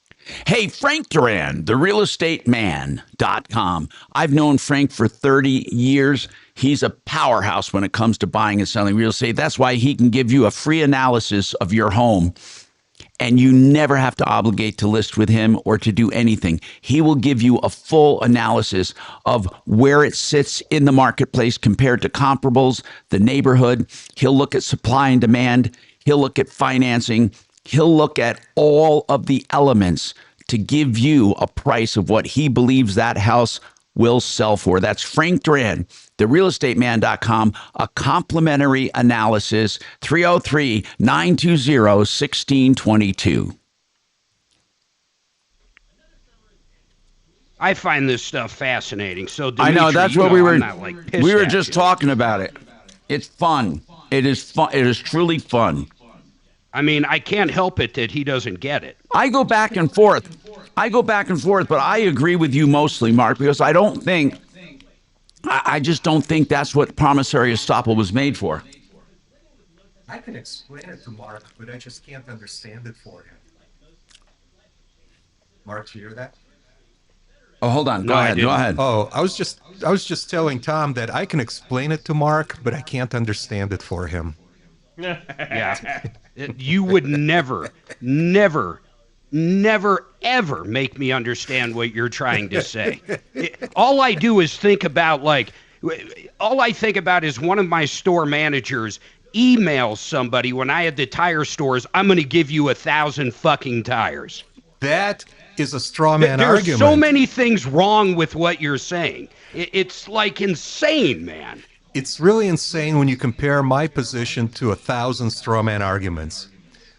Hey, Frank Duran, therealestateman.com. I've known Frank for 30 years. He's a powerhouse when it comes to buying and selling real estate. That's why he can give you a free analysis of your home, and you never have to obligate to list with him or to do anything. He will give you a full analysis of where it sits in the marketplace compared to comparables, the neighborhood. He'll look at supply and demand. He'll look at financing. He'll look at all of the elements to give you a price of what he believes that house will sell for. That's Frank Duran, therealestateman.com, a complimentary analysis, 303-920-1622. I find this stuff fascinating. So Dimitri, I know, that's what we were pissed just you. talking about it. It's fun. It is fun. It is truly fun. I mean, I can't help it that he doesn't get it. I go back and forth, but I agree with you mostly, Mark, because I just don't think that's what promissory estoppel was made for. I can explain it to Mark, but I just can't understand it for him. Mark, you hear that? Oh, hold on. Go ahead. Oh, I was just telling Tom that I can explain it to Mark, but I can't understand it for him. Yeah. You would never, ever make me understand what you're trying to say. All I do is think about, all I think about is one of my store managers emails somebody when I had the tire stores, I'm going to give you 1,000 fucking tires. That is a straw man argument. There's so many things wrong with what you're saying. It's like insane, man. It's really insane when you compare my position to 1,000 straw man arguments.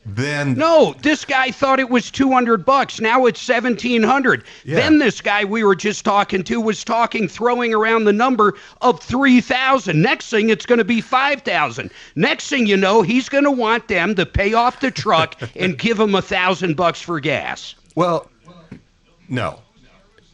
Then no, this guy thought it was $200. Now it's $1,700. Yeah. Then this guy we were just talking to was throwing around the number of 3,000. Next thing it's going to be 5,000. Next thing you know, he's going to want them to pay off the truck and give him $1,000 for gas. Well, no.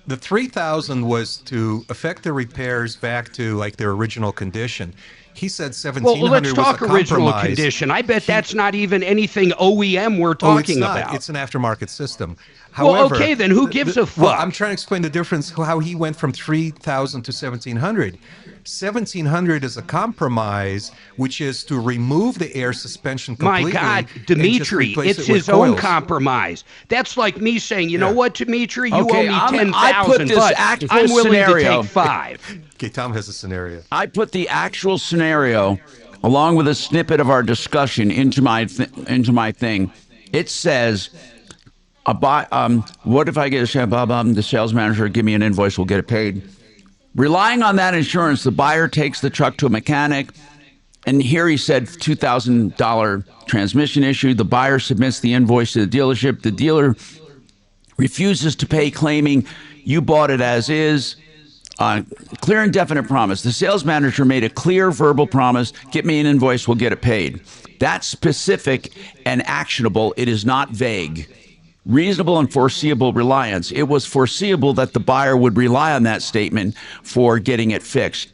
The 3,000 was to affect the repairs back to like their original condition. He said $1,700 Well, let's talk was a original compromise. condition. I bet that's not even anything OEM we're talking it's not. about. It's an aftermarket system. Well, However, okay, then who gives a fuck? Well, I'm trying to explain the difference, how he went from 3,000 to 1,700. 1,700 is a compromise, which is to remove the air suspension completely. My God, and just Dimitri, replace it's it with his own coils. compromise. That's like me saying, you know what, Dimitri, you Okay, owe me I put 10,000, this but actual I'm willing scenario. to take 5. Okay, Tom has a scenario. I put the actual scenario along with a snippet of our discussion into my thing. It says, what if I get the sales manager give me an invoice, we'll get it paid. Relying on that insurance, the buyer takes the truck to a mechanic, and here he said $2,000 transmission issue. The buyer submits the invoice to the dealership. The dealer refuses to pay, claiming you bought it as is. Clear and definite promise. The sales manager made a clear verbal promise. Get me an invoice, we'll get it paid. That's specific and actionable. It is not vague. Reasonable and foreseeable reliance. It was foreseeable that the buyer would rely on that statement for getting it fixed.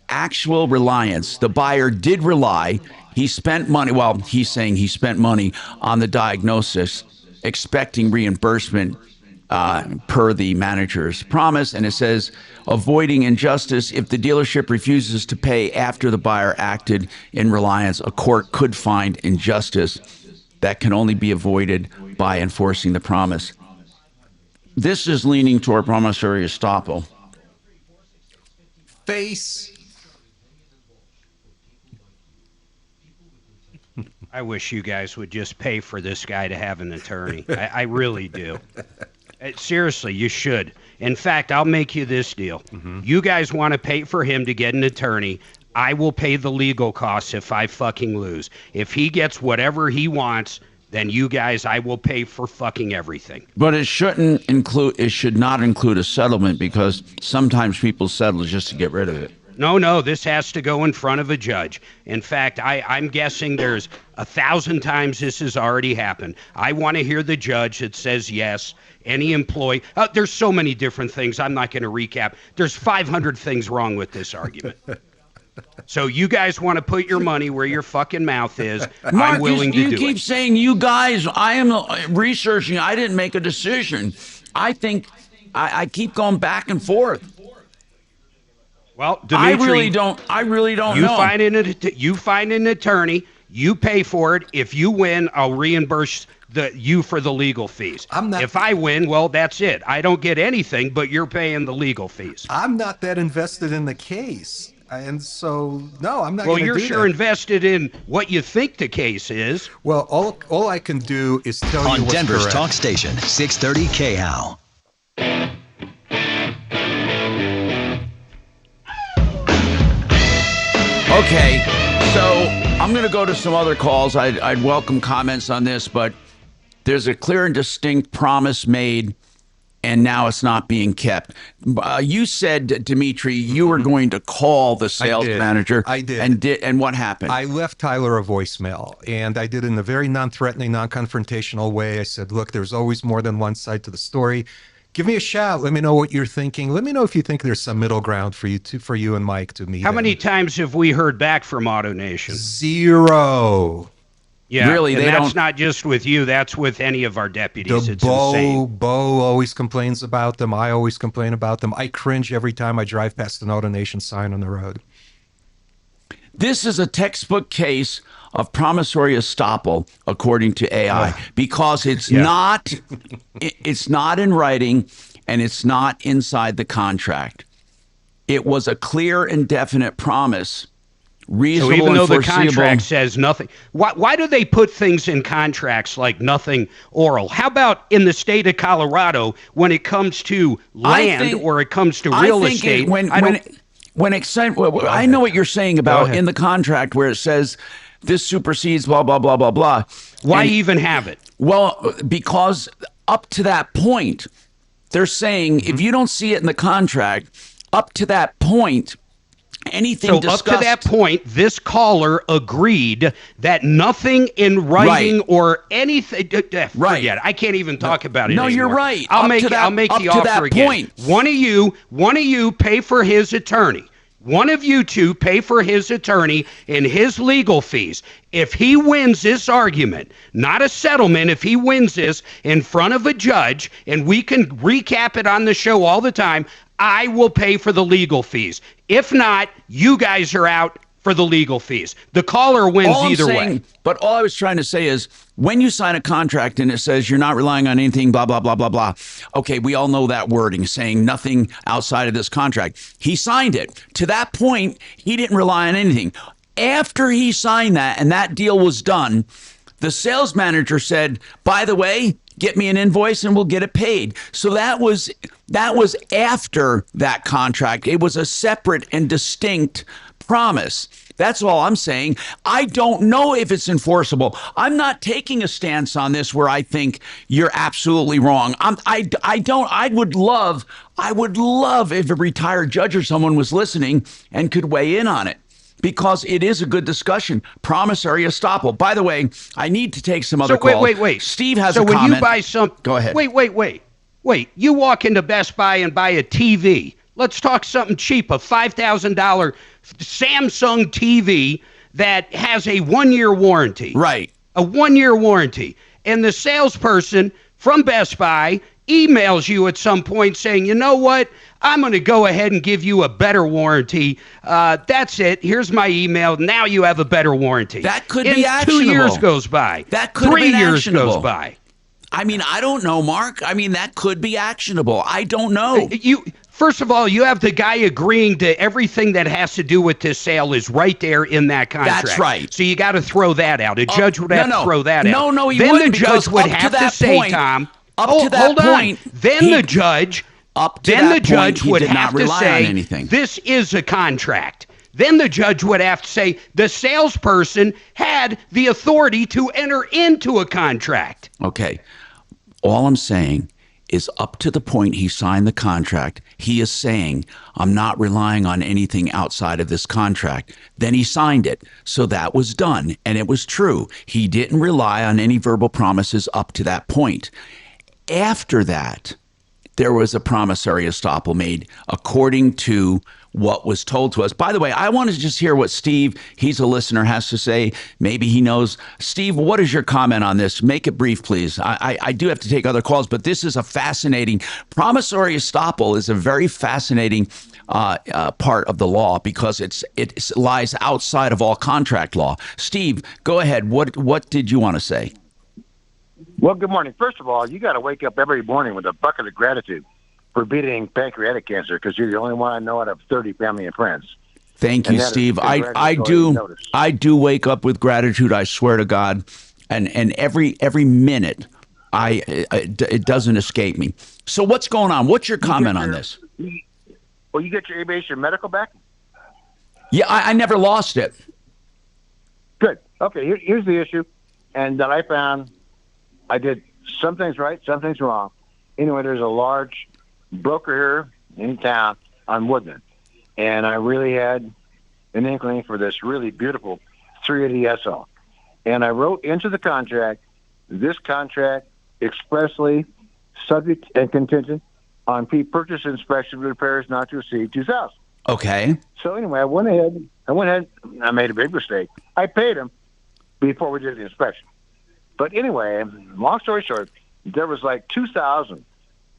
Actual reliance. The buyer did rely. He spent money. Well, he's saying he spent money on the diagnosis, expecting reimbursement per the manager's promise. And it says, avoiding injustice. If the dealership refuses to pay after the buyer acted in reliance, a court could find injustice that can only be avoided by enforcing the promise. This is leaning toward promissory estoppel. Face. I wish you guys would just pay for this guy to have an attorney. I really do. Seriously, you should. In fact, I'll make you this deal. You guys want to pay for him to get an attorney. I will pay the legal costs if I fucking lose. If he gets whatever he wants, then you guys, I will pay for fucking everything. But it should not include a settlement, because sometimes people settle just to get rid of it. No, this has to go in front of a judge. In fact, I'm guessing there's 1,000 times this has already happened. I want to hear the judge that says yes. Any employee, there's so many different things. I'm not going to recap. There's 500 things wrong with this argument. So you guys want to put your money where your fucking mouth is. Mark, I'm willing to do it. You keep saying you guys. I am researching. I didn't make a decision. I think I keep going back and forth. Well, Dimitri, I really don't you know. You find an attorney. You pay for it. If you win, I'll reimburse you for the legal fees. If I win, well, that's it. I don't get anything, but you're paying the legal fees. I'm not that invested in the case. And so, no, I'm not Well, going to do you're sure that. invested in what you think the case is. Well, all I can do is tell you On what's Denver's correct. Talk Station, 630 KHOW. Okay, so I'm going to go to some other calls. I'd welcome comments on this, but there's a clear and distinct promise made, and now it's not being kept. You said, Dimitri, you were going to call the sales manager. I did. And what happened? I left Tyler a voicemail, and I did it in a very non-threatening, non-confrontational way. I said, look, there's always more than one side to the story. Give me a shout. Let me know what you're thinking. Let me know if you think there's some middle ground for you and Mike to meet. How many times have we heard back from AutoNation? 0. Yeah, really, and they that's don't. not just with you. That's with any of our deputies. It's Bo insane. always complains about them. I always complain about them. I cringe every time I drive past an AutoNation sign on the road. This is a textbook case of promissory estoppel, according to AI, because it's not in writing and it's not inside the contract. It was a clear and definite promise. Reasonable So even though and the foreseeable. contract says nothing, why do they put things in contracts like nothing oral? How about in the state of Colorado when it comes to land or it comes to real estate? I know what you're saying about in the contract where it says this supersedes blah, blah, blah, blah, blah. Why even have it? Well, because up to that point, they're saying if you don't see it in the contract, up to that point, anything discussed. Up to that point, this caller agreed that nothing in writing or anything. Forget it. I can't even talk about it anymore. you're right. I'll make the offer again. One of you pay for his attorney. one of you two pay for his attorney and his legal fees. If he wins this argument, not a settlement, if he wins this in front of a judge, and we can recap it on the show all the time, I will pay for the legal fees. If not, you guys are out for the legal fees. The caller wins either way. But all I was trying to say is, when you sign a contract and it says you're not relying on anything, blah, blah, blah, blah, blah. Okay, we all know that wording, saying nothing outside of this contract. He signed it. To that point, he didn't rely on anything. After he signed that and that deal was done, the sales manager said, by the way, get me an invoice and we'll get it paid. So that was after that contract. It was a separate and distinct promise. That's all I'm saying. I don't know if it's enforceable. I'm not taking a stance on this where I think you're absolutely wrong. I would love if a retired judge or someone was listening and could weigh in on it, because it is a good discussion. Promissory estoppel. By the way, I need to take some other calls. Wait. Steve has a comment. So when you buy Go ahead. Wait. You walk into Best Buy and buy a TV. Let's talk something cheap, a $5,000 Samsung TV that has a 1-year warranty. Right. A 1-year warranty. And the salesperson from Best Buy emails you at some point saying, you know what? I'm going to go ahead and give you a better warranty. That's it. Here's my email. Now you have a better warranty. That could be actionable. 2 years goes by. That could 3 be years actionable. goes by. I mean, I don't know, Mark. I mean, that could be actionable. I don't know. First of all, you have the guy agreeing to everything that has to do with this sale is right there in that contract. That's right. So you got to throw that out. A judge would have to throw that out. No, he then wouldn't. The judge would have to say, Tom, hold on. Then the judge would have to say, this is a contract. Then the judge would have to say the salesperson had the authority to enter into a contract. Okay. All I'm saying is, up to the point he signed the contract, he is saying, I'm not relying on anything outside of this contract. Then he signed it. So that was done. And it was true. He didn't rely on any verbal promises up to that point. After that, there was a promissory estoppel made according to what was told to us. By the way, I want to just hear what Steve, he's a listener, has to say. Maybe he knows. Steve, what is your comment on this? Make it brief, please. I do have to take other calls, but this is a fascinating, promissory estoppel is a very fascinating part of the law, because it lies outside of all contract law. Steve, go ahead. What did you want to say? Well, good morning. First of all, you got to wake up every morning with a bucket of gratitude for beating pancreatic cancer, because you're the only one I know out of 30 family and friends. Thank you, Steve. I do wake up with gratitude. I swear to God, and every minute, it doesn't escape me. So what's going on? What's your comment on this? Well, you get your aviation medical back? Yeah, I never lost it. Good. Okay, here's the issue, and that I found I did some things right, some things wrong. Anyway, there's a large broker here in town on Woodman, and I really had an inkling for this really beautiful 380 SL. And I wrote into the contract, this contract expressly subject and contingent on pre-purchase inspection repairs not to exceed $2,000. Okay. So anyway, I went ahead, I made a big mistake. I paid him before we did the inspection. But anyway, long story short, there was like $2,000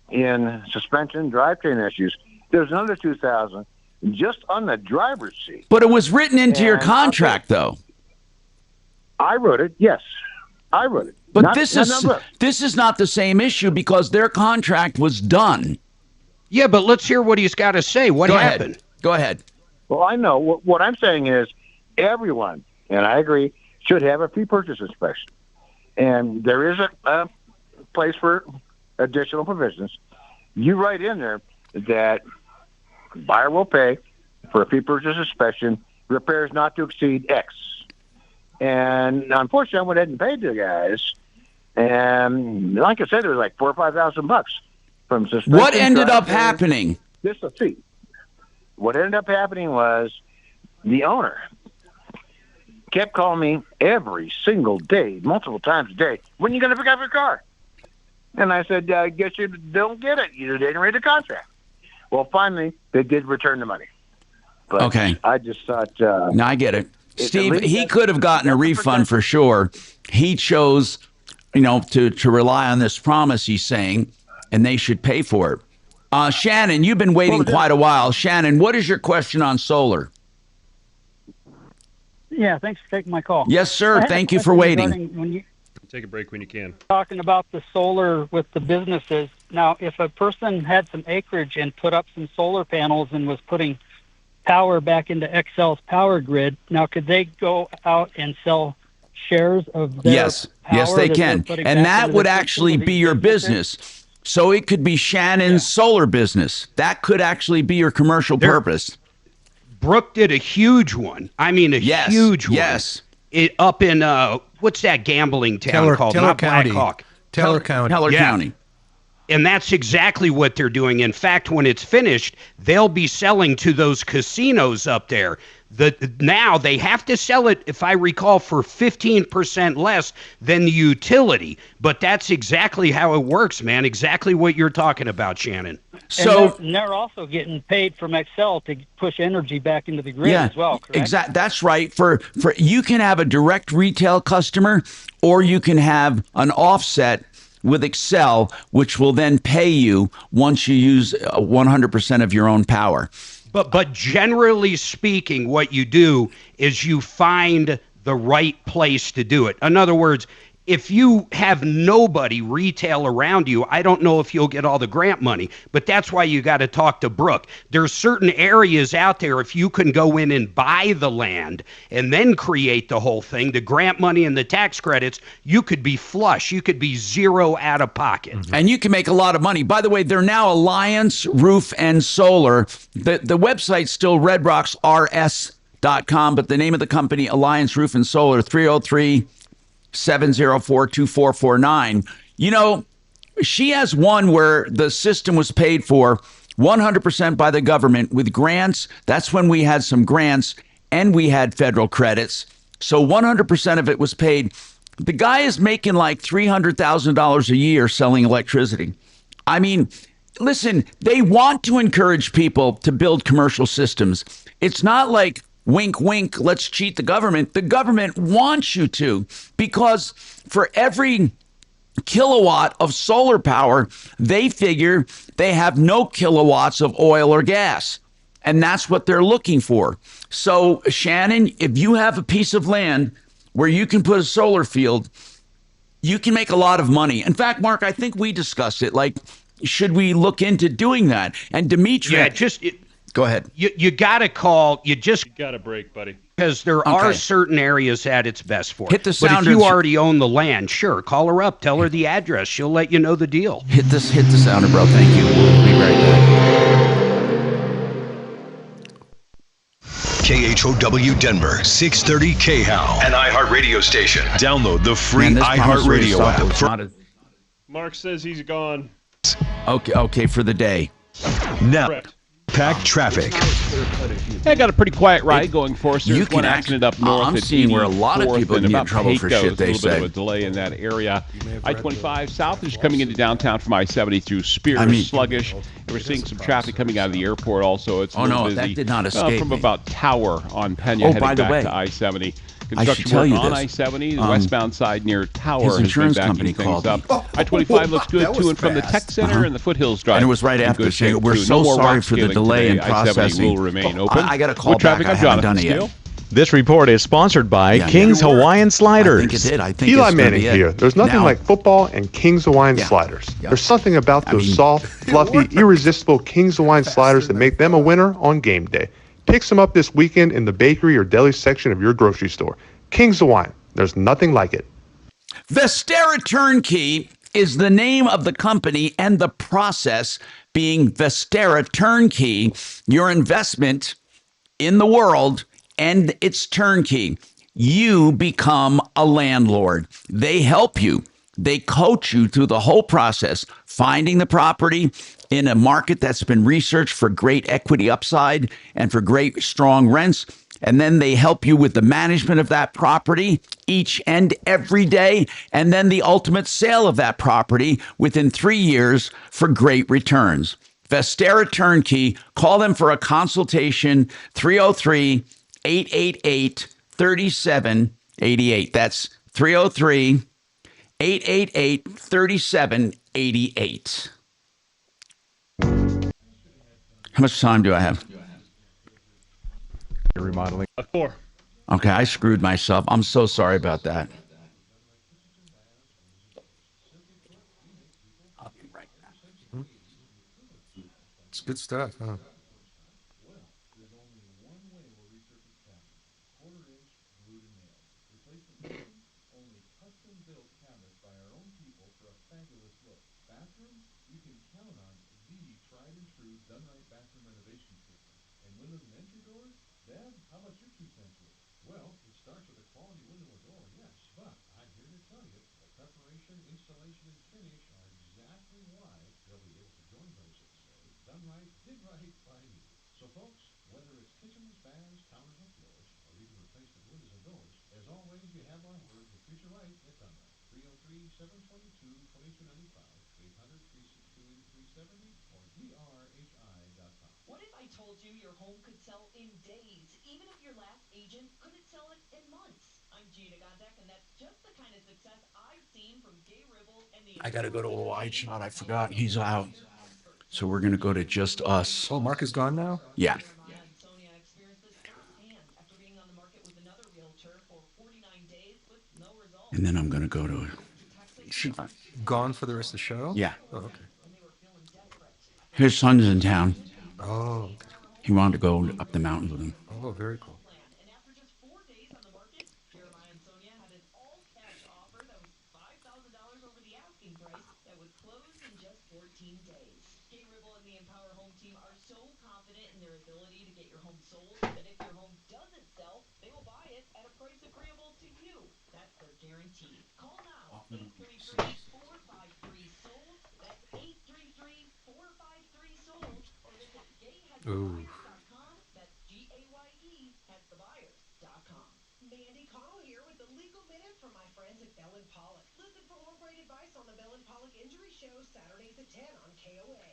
in suspension, drivetrain issues. There's another $2,000 just on the driver's seat. But it was written into your contract, though. I wrote it. Yes, I wrote it. But this is not the same issue, because their contract was done. Yeah, but let's hear what he's got to say. What happened? Go ahead. Well, I know. What I'm saying is everyone, and I agree, should have a pre-purchase inspection. And there is a place for additional provisions. You write in there that buyer will pay for a pre-purchase inspection, repairs not to exceed X. And unfortunately, I went ahead and paid the guys. And like I said, there was like $4,000 or $5,000 from suspension. What ended up happening? Just a fee. What ended up happening was the owner kept calling me every single day, multiple times a day, when are you going to pick up your car? And I said, I guess you don't get it. You didn't read the contract. Well, finally, they did return the money. But Okay. I just thought. No, I get it. Steve, least he that's- could have gotten a refund for sure. He chose, to rely on this promise he's saying, and they should pay for it. Shannon, you've been waiting quite a while. Shannon, what is your question on solar? Yeah, thanks for taking my call. Yes, sir. I had a Thank you for question waiting. regarding when you Take a break when you can. talking about the solar with the businesses. Now, if a person had some acreage and put up some solar panels and was putting power back into Xcel's power grid, now could they go out and sell shares of their Yes, power they that can. they're putting And back that into would their actually system? be your business. So it could be Shannon's solar business. That could actually be your commercial purpose. Brooke did a huge one. I mean, huge one. Yes. Up in, what's that gambling town called? Teller Not County. Blackhawk. Teller County. Teller County. And that's exactly what they're doing. In fact, when it's finished, they'll be selling to those casinos up there. Now they have to sell it, if I recall, for 15% less than the utility. But that's exactly how it works, man. Exactly what you're talking about, Shannon. And they're also getting paid from Xcel to push energy back into the grid as well, correct? Exactly. That's right. For you can have a direct retail customer, or you can have an offset with Xcel, which will then pay you once you use 100% of your own power. But generally speaking, what you do is you find the right place to do it. In other words, if you have nobody retail around you, I don't know if you'll get all the grant money, but that's why you got to talk to Brooke. There's certain areas out there, if you can go in and buy the land and then create the whole thing, the grant money and the tax credits, you could be flush. You could be zero out of pocket. And you can make a lot of money. By the way, they're now Alliance Roof and Solar. The website's still redrocksrs.com, but the name of the company, Alliance Roof and Solar, 303-704-2449. She has one where the system was paid for 100% by the government with grants. That's when we had some grants and we had federal credits. So 100% of it was paid. The guy is making like $300,000 a year selling electricity. I mean, listen, they want to encourage people to build commercial systems. It's not like, wink, wink, let's cheat the government. The government wants you to, because for every kilowatt of solar power, they figure they have no kilowatts of oil or gas. And that's what they're looking for. So, Shannon, if you have a piece of land where you can put a solar field, you can make a lot of money. In fact, Mark, I think we discussed it. Like, should we look into doing that? And Dimitri... Yeah, go ahead. You got to call. You got to break, buddy. Because there are certain areas that it's best for. Hit the But sounder. if you already own the land, sure, call her up. Tell her the address. She'll let you know the deal. Hit the sounder, bro. Thank you. We'll be right back. KHOW Denver, 630 KHOW, an iHeart radio station. Download the free iHeart radio app. Mark says he's gone. Okay, for the day. Now, Correct. packed traffic. I got a pretty quiet ride going for us. You There's can one accident up north. I'm at seeing where a lot of 84th people and can get in about trouble for Pecos, shit they a little bit say. of a delay in that area. I-25 south is coming into downtown from I-70 through Spear. Sluggish. And we're seeing some traffic coming out of the airport also. It's a little busy. That did not escape from me. about Tower on Pena Oh, heading by the back way, to I-70. I should Construction tell work you on this. I-70, the westbound side near Tower his has been insurance backing company things called up. me. I-25 looks good That to was and from the fast. Tech Center and the Foothills Drive. And it was right in after good saying, shape, we're too. so No more sorry rock for the scaling delay in today. I-70 processing. will remain open. I got a call With traffic, back. I I'm haven't Jonathan done it yet. Steele. This report is sponsored by Yeah, King's yeah. Hawaiian Sliders. I think it did. I think Eli it's gonna Manning be it. here. There's nothing Now- like football and King's Hawaiian sliders. There's something about those soft, fluffy, irresistible King's Hawaiian sliders that make them a winner on game day. Pick some up this weekend in the bakery or deli section of your grocery store. King's Hawaiian. There's nothing like it. Vestera Turnkey is the name of the company and the process being Vestera Turnkey. Your investment in the world and it's turnkey. You become a landlord. They help you. They coach you through the whole process, finding the property in a market that's been researched for great equity upside and for great strong rents. And then they help you with the management of that property each and every day. And then the ultimate sale of that property within 3 years for great returns. Vestera Turnkey. Call them for a consultation, 303-888-3788. That's 303-888-3788. How much time do I have? You're remodeling. 4. Okay, I screwed myself. I'm so sorry about that. I'll be right back. It's good stuff, huh? What if I told you your home could sell in days, even if your last agent couldn't sell it in months? I'm Gina Gondek, and that's just the kind of success I've seen from Gay Ribble and the... I got to go to a wide shot. I forgot. He's out. So we're going to go to just us. Oh, Mark is gone now? Yeah. Sonia experienced this firsthand after being on the market with another realtor for 49 days with no results. And then I'm going to go to... Gone for the rest of the show? Yeah. Oh, okay. His son's in town. Oh. He wanted to go up the mountains with him. Oh, very cool. And after just 4 days on the market, Jeremiah and Sonia had an all-cash offer that was $5,000 over the asking price that would close in just 14 days. Gay Ribble and the Empower Home team are so confident in their ability to get your home sold that if your home doesn't sell, they will buy it at a price agreeable to you. That's their guarantee. Call now, 833-453-SOLD. That's 833-453-SOLD. Or visit gayhasthebuyers.com. That's G-A-Y-E, hasthebuyers.com. Mandy Connell here with the Legal Minute from my friends at Bell & Pollock. Listen for more great advice on the Bell & Pollock Injury Show, Saturdays at 10 on KOA.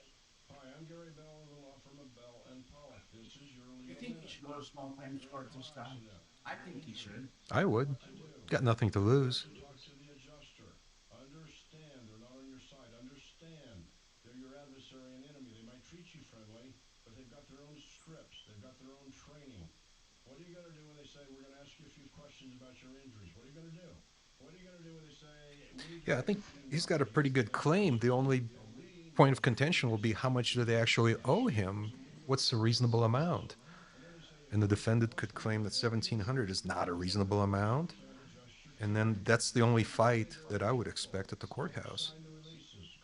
Hi, I'm Gary Bell of the law firm of Bell & Pollock. This is your Legal You think Minute. he should go to small claims court this time? I think he should. I would. Got nothing to lose. Talk to the adjuster. Understand they're not on your side. Understand they're your adversary and enemy. They might treat you friendly, but they've got their own scripts. They've got their own training. What are you going to do when they say, we're going to ask you a few questions about your injuries? What are you going to do? What are you going to do when they say... Yeah, I think he's got a pretty good claim. The only point of contention will be how much do they actually owe him? What's a reasonable amount? And the defendant could claim that $1,700 is not a reasonable amount. And then that's the only fight that I would expect at the courthouse.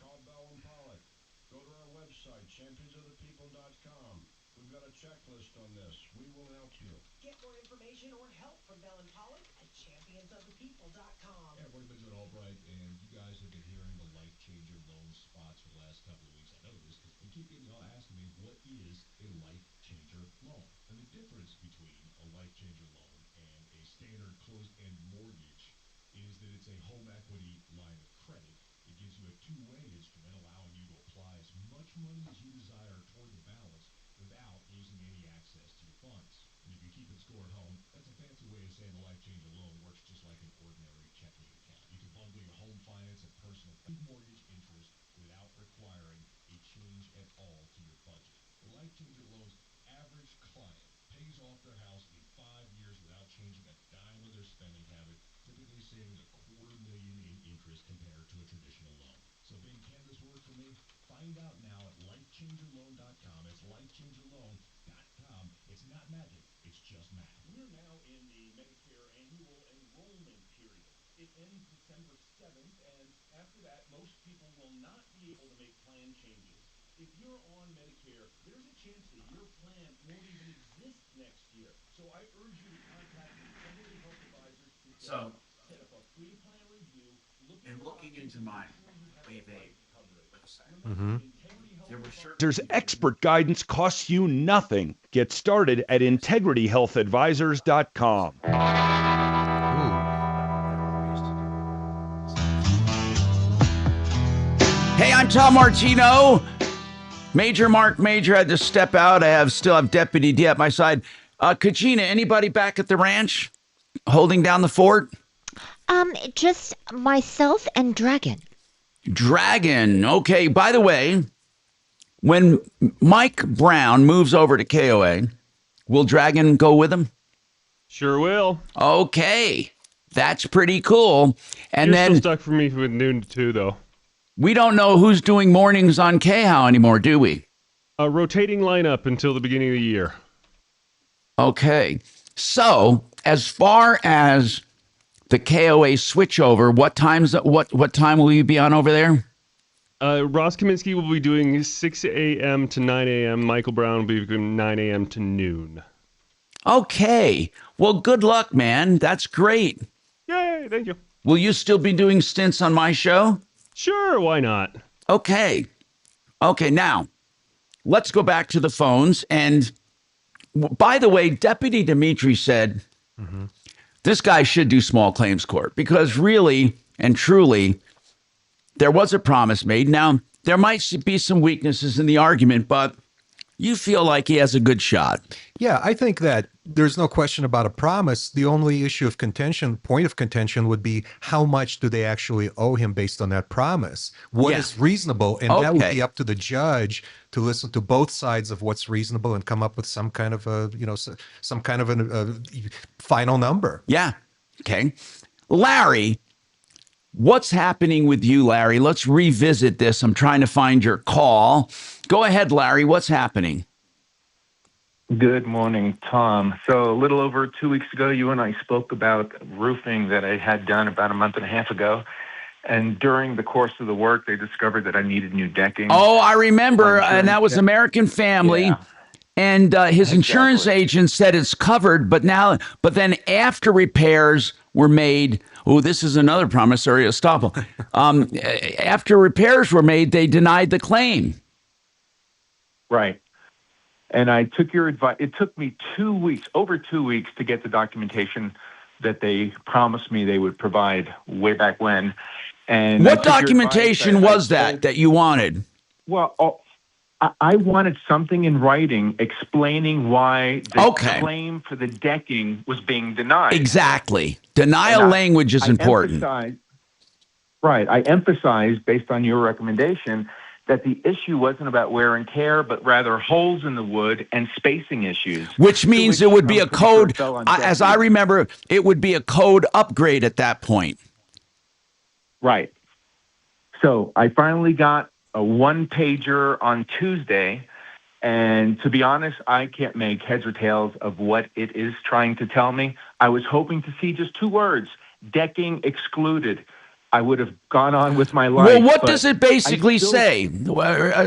Call Bell & Pollock. Go to our website, championsofthepeople.com. We've got a checklist on this. We will help you. Get more information or help from Bell & Pollock at championsofthepeople.com. Hey, everybody, Benjamin Albright, and you guys have been hearing the Life Changer loan spots for the last couple of weeks. I know this because you keep getting asking me, what is a Life Changer loan? And the difference between a Life Changer loan and a standard closed-end mortgage is that it's a home equity line of credit. It gives you a two-way instrument allowing you to apply as much money as you desire toward the balance without losing any access to your funds. And if you're keeping score at home, that's a fancy way of saying the Life Changer loan works just like an ordinary checking account. You can bundle your home finance and personal mortgage interest without requiring a change at all to your budget. The Life Changer loan's average client pays off their house in 5 years without changing a dime of their spending habit, typically saving $250,000 in interest compared to a traditional loan. So, Ben, can this work for me? Find out now at lifechangerloan.com. It's lifechangerloan.com. It's not magic. It's just math. We're now in the Medicare annual enrollment period. It ends December 7th, and after that, most people will not be able to make plan changes. If you're on Medicare, there's a chance that your plan won't even exist next year. So I urge you to contact Integrity Health Advisors today. Set up a free plan review. Looking into my weekday. There's expert guidance costs you nothing. Get started at integrityhealthadvisors.com. Hey, I'm Tom Martino. Major Marc Mager had to step out. I still have Deputy D at my side. Kachina, anybody back at the ranch holding down the fort? Just myself and Dragon. Dragon. Okay. By the way, when Mike Brown moves over to KOA, will Dragon go with him? Sure will. Okay. That's pretty cool. And You're then still stuck for me with noon to 2, though. We don't know who's doing mornings on KHOW anymore, do we? A rotating lineup until the beginning of the year. Okay. So, as far as the KOA switchover, what time will you be on over there? Ross Kaminsky will be doing 6 a.m. to 9 a.m. Michael Brown will be doing 9 a.m. to noon. Okay. Well, good luck, man. That's great. Yay, thank you. Will you still be doing stints on my show? Sure, why not? Okay. Okay, now, let's go back to the phones. And by the way, Deputy Dimitri said this guy should do small claims court because really and truly, there was a promise made. Now, there might be some weaknesses in the argument, but you feel like he has a good shot. Yeah, I think that there's no question about a promise. The only issue of contention, point of contention, would be how much do they actually owe him based on that promise? What is reasonable? And that would be up to the judge to listen to both sides of what's reasonable and come up with some kind of a, some kind of a final number. Yeah. Okay. Larry, what's happening with you, Larry? Let's revisit this. I'm trying to find your call. Go ahead, Larry. What's happening? Good morning, Tom. So a little over 2 weeks ago, you and I spoke about roofing that I had done about a month and a half ago. And during the course of the work, they discovered that I needed new decking. Oh, I remember. And that was American Family. Yeah. And his insurance agent said it's covered. But then after repairs were made, oh, this is another promissory estoppel. After repairs were made, they denied the claim. Right. And I took your advice. It took me 2 weeks, over 2 weeks, to get the documentation that they promised me they would provide way back when. And what documentation was that you wanted? Well, I wanted something in writing explaining why the claim for the decking was being denied. Exactly. Denial language is important. Right. I emphasized, based on your recommendation, that the issue wasn't about wear and tear, but rather holes in the wood and spacing issues. Which means it would be a code, as I remember, it would be a code upgrade at that point. Right. So I finally got a one-pager on Tuesday, and to be honest, I can't make heads or tails of what it is trying to tell me. I was hoping to see just 2 words, decking excluded. I would have gone on with my life. Well, what does it basically say?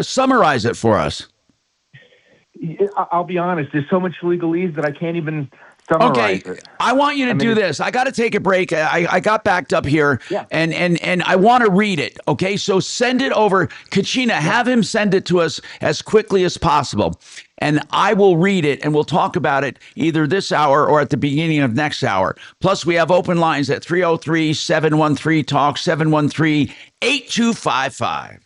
Summarize it for us. I'll be honest. There's so much legalese that I can't even summarize it. I want you to do this. I got to take a break. I got backed up here, and I want to read it. Okay, so send it over. Kachina, have him send it to us as quickly as possible, and I will read it, and we'll talk about it either this hour or at the beginning of next hour. Plus, we have open lines at 303-713-TALK, 713-8255.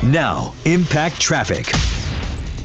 Now, Impact Traffic.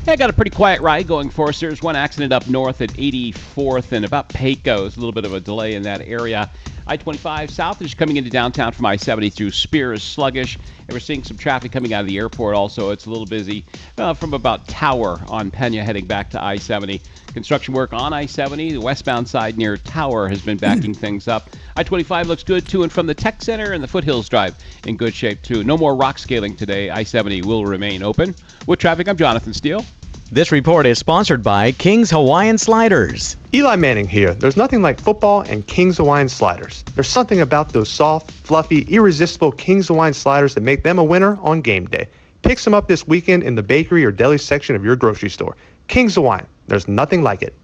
Yeah, I got a pretty quiet ride going for us. There's one accident up north at 84th and about Pecos. A little bit of a delay in that area. I-25 south is coming into downtown from I-70 through Spears, sluggish. And we're seeing some traffic coming out of the airport also. It's a little busy from about Tower on Pena heading back to I-70. Construction work on I-70. The westbound side near Tower has been backing things up. I-25 looks good to and from the Tech Center, and the Foothills Drive in good shape too. No more rock scaling today. I-70 will remain open. With traffic, I'm Jonathan Steele. This report is sponsored by King's Hawaiian Sliders. Eli Manning here. There's nothing like football and King's Hawaiian Sliders. There's something about those soft, fluffy, irresistible King's Hawaiian Sliders that make them a winner on game day. Pick some up this weekend in the bakery or deli section of your grocery store. King's Hawaiian. There's nothing like it.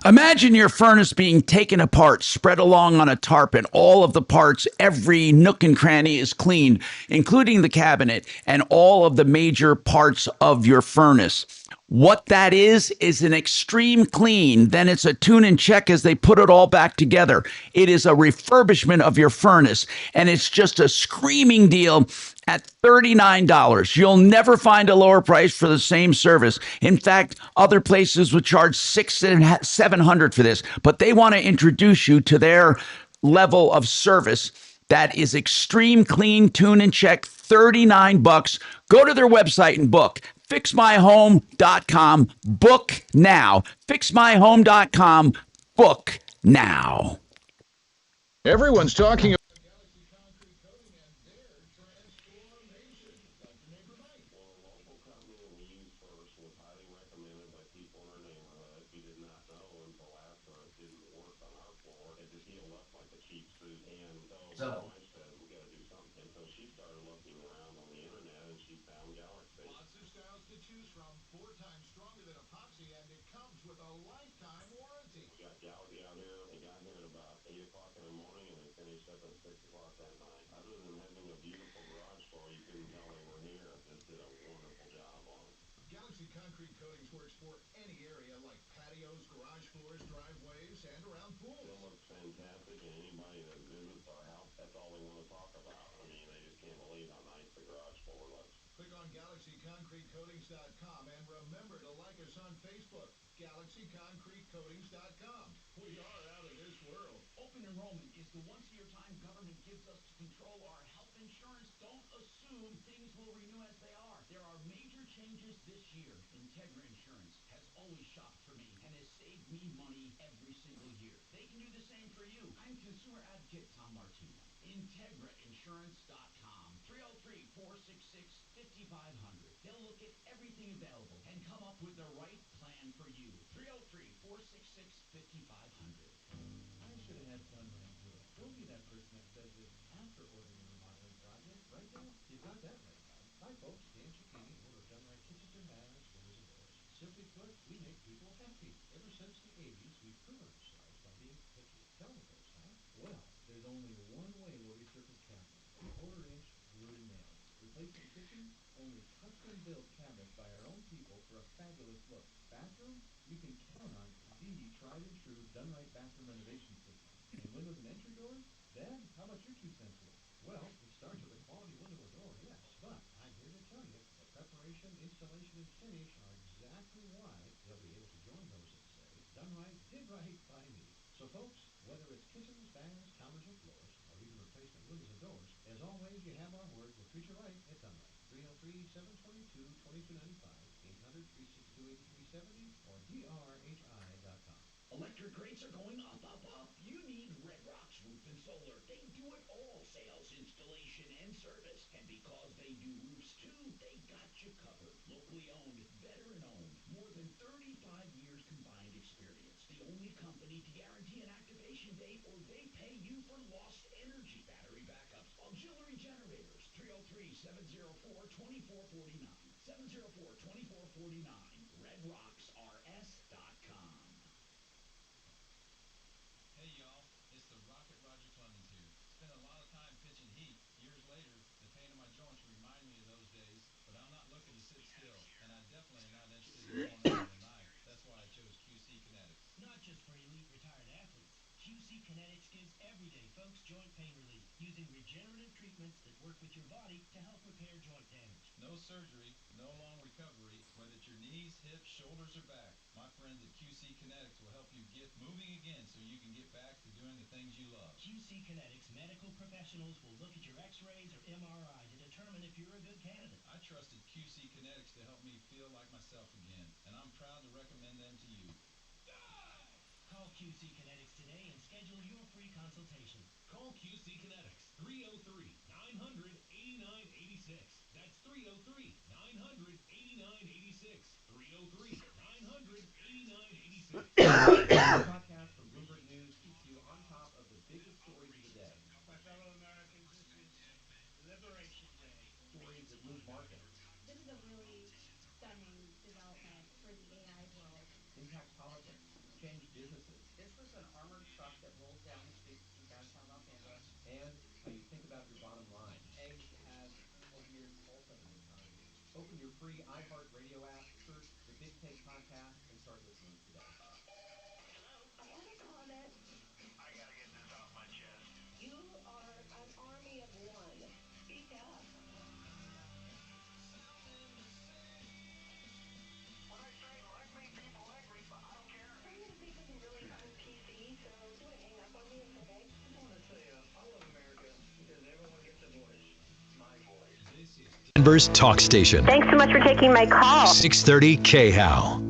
Imagine your furnace being taken apart, spread along on a tarp, and all of the parts, every nook and cranny is cleaned, including the cabinet and all of the major parts of your furnace. What that is an extreme clean. Then it's a tune and check as they put it all back together. It is a refurbishment of your furnace, and it's just a screaming deal at $39. You'll never find a lower price for the same service. In fact, other places would charge $600 and $700 for this, but they want to introduce you to their level of service. That is extreme clean tune and check, $39. Go to their website and book. FixMyHome.com. Book now. FixMyHome.com. Book now. Everyone's talking about So Lots of styles to choose from, 4 times stronger than epoxy, and it comes with a lifetime warranty. We got Galaxy out here. We got here at about 8 o'clock in the morning, and we finished up at 6 o'clock that night. Other than having a beautiful garage floor, you couldn't tell they were here. Just did a wonderful job on it. Galaxy Concrete Coatings works for any area like patios, garage floors, driveways, and around pools. It looks fantastic, and anybody that visits our house, that's all they want to talk about. I mean, they just can't believe how nice the garage floor looks. Click on GalaxyConcreteCoatings.com and remember to like us on Facebook, GalaxyConcreteCoatings.com. We are out of this world. Open enrollment is the once-a-year time government gives us to control our health insurance. Don't assume things will renew as they are. There are major changes this year. Integra Insurance has always shopped for me and has saved me money every single year. They can do the same for you. I'm consumer advocate Tom Martino. IntegraInsurance.com. 303-466-5500. They'll look at everything available and come up with the right plan for you. 303-466-5500. I should have had Done Right do it. Don't be that person that says it after ordering a remodeling project. Right, Dale? You've got that right, bud. Hi, folks. Dan Cicchini, owner of Done Right Kitchens and Baths, Windows and Doors. Simply put, we make people happy. Ever since the 80s, we've proven ourselves by being picky. Tell the folks, huh? Well, there's only one way to resurface cabinets. A quarter-inch glued and nailed. Replacing kitchens? Only custom-built cabinets by our own people for a fabulous look. Bathroom? You can count on the tried-and-true Done Right bathroom renovation system. And windows and entry doors? Dad, how about your 2 cents worth? Well, it starts with a quality window or door, yes. But I'm here to tell you that preparation, installation, and finish are exactly why they'll be able to join those that say, Done Right did right by me. So, folks, whether it's kitchens, baths, counters, or floors, or even replacement windows and doors, as always, you have our word. We'll treat you right at Done Right. 303-722-2295, 800-362-8370, or drhi.com. Electric rates are going up, up, up. You need Red Rocks Roof and Solar. They do it all, sales, installation, and service. And because they do roofs too, they got you covered. Locally owned, veteran-owned, more than 35 years combined experience. The only company to guarantee an activation date or they pay you for lost energy. Battery backups, auxiliary generators. 303-704-2449. 704-2449. RedRocksRS.com. Hey y'all, it's the Rocket Roger Clemens here. Spent a lot of time pitching heat. Years later, the pain in my joints remind me of those days, but I'm not looking to sit still, and I definitely am not interested in going under the knife. That's why I chose QC Kinetics. Not just for elite retired athletes. QC Kinetics gives everyday folks joint pain relief using regenerative treatments that work with your body to help repair joint damage. No surgery, no long recovery, whether it's your knees, hips, shoulders, or back. My friends at QC Kinetics will help you get moving again so you can get back to doing the things you love. QC Kinetics medical professionals will look at your x-rays or MRI to determine if you're a good candidate. I trusted QC Kinetics to help me feel like myself again, and I'm proud to recommend them to you. Call QC Kinetics today and schedule your free consultation. Call QC Kinetics, 303-900-8986. That's 303-900-8986. 303-900-8986. Broadcast from Bloomberg News keeps you on top of the biggest stories of the day. My fellow Americans, this is Liberation Day. Stories that move markets. This is a really stunning development for the AI world. Impact politics. Change businesses. This was an armored truck that rolled down the streets in downtown Los Angeles. And how you think about your bottom line. Eggs have a weird pulse of the economy. Open your free iHeartRadio app, search The Big Take podcast and start listening today. I have a comment. I gotta get this off my chest. You are an army of one. Speak up. When I say I make people angry, but I don't care. Some of the people can really un-PC, so you would hang up on me, it's okay. I just want to say I love America because everyone gets a voice. My voice. This is Denver's talk station. Thanks so much for taking my call. 630 KHOW.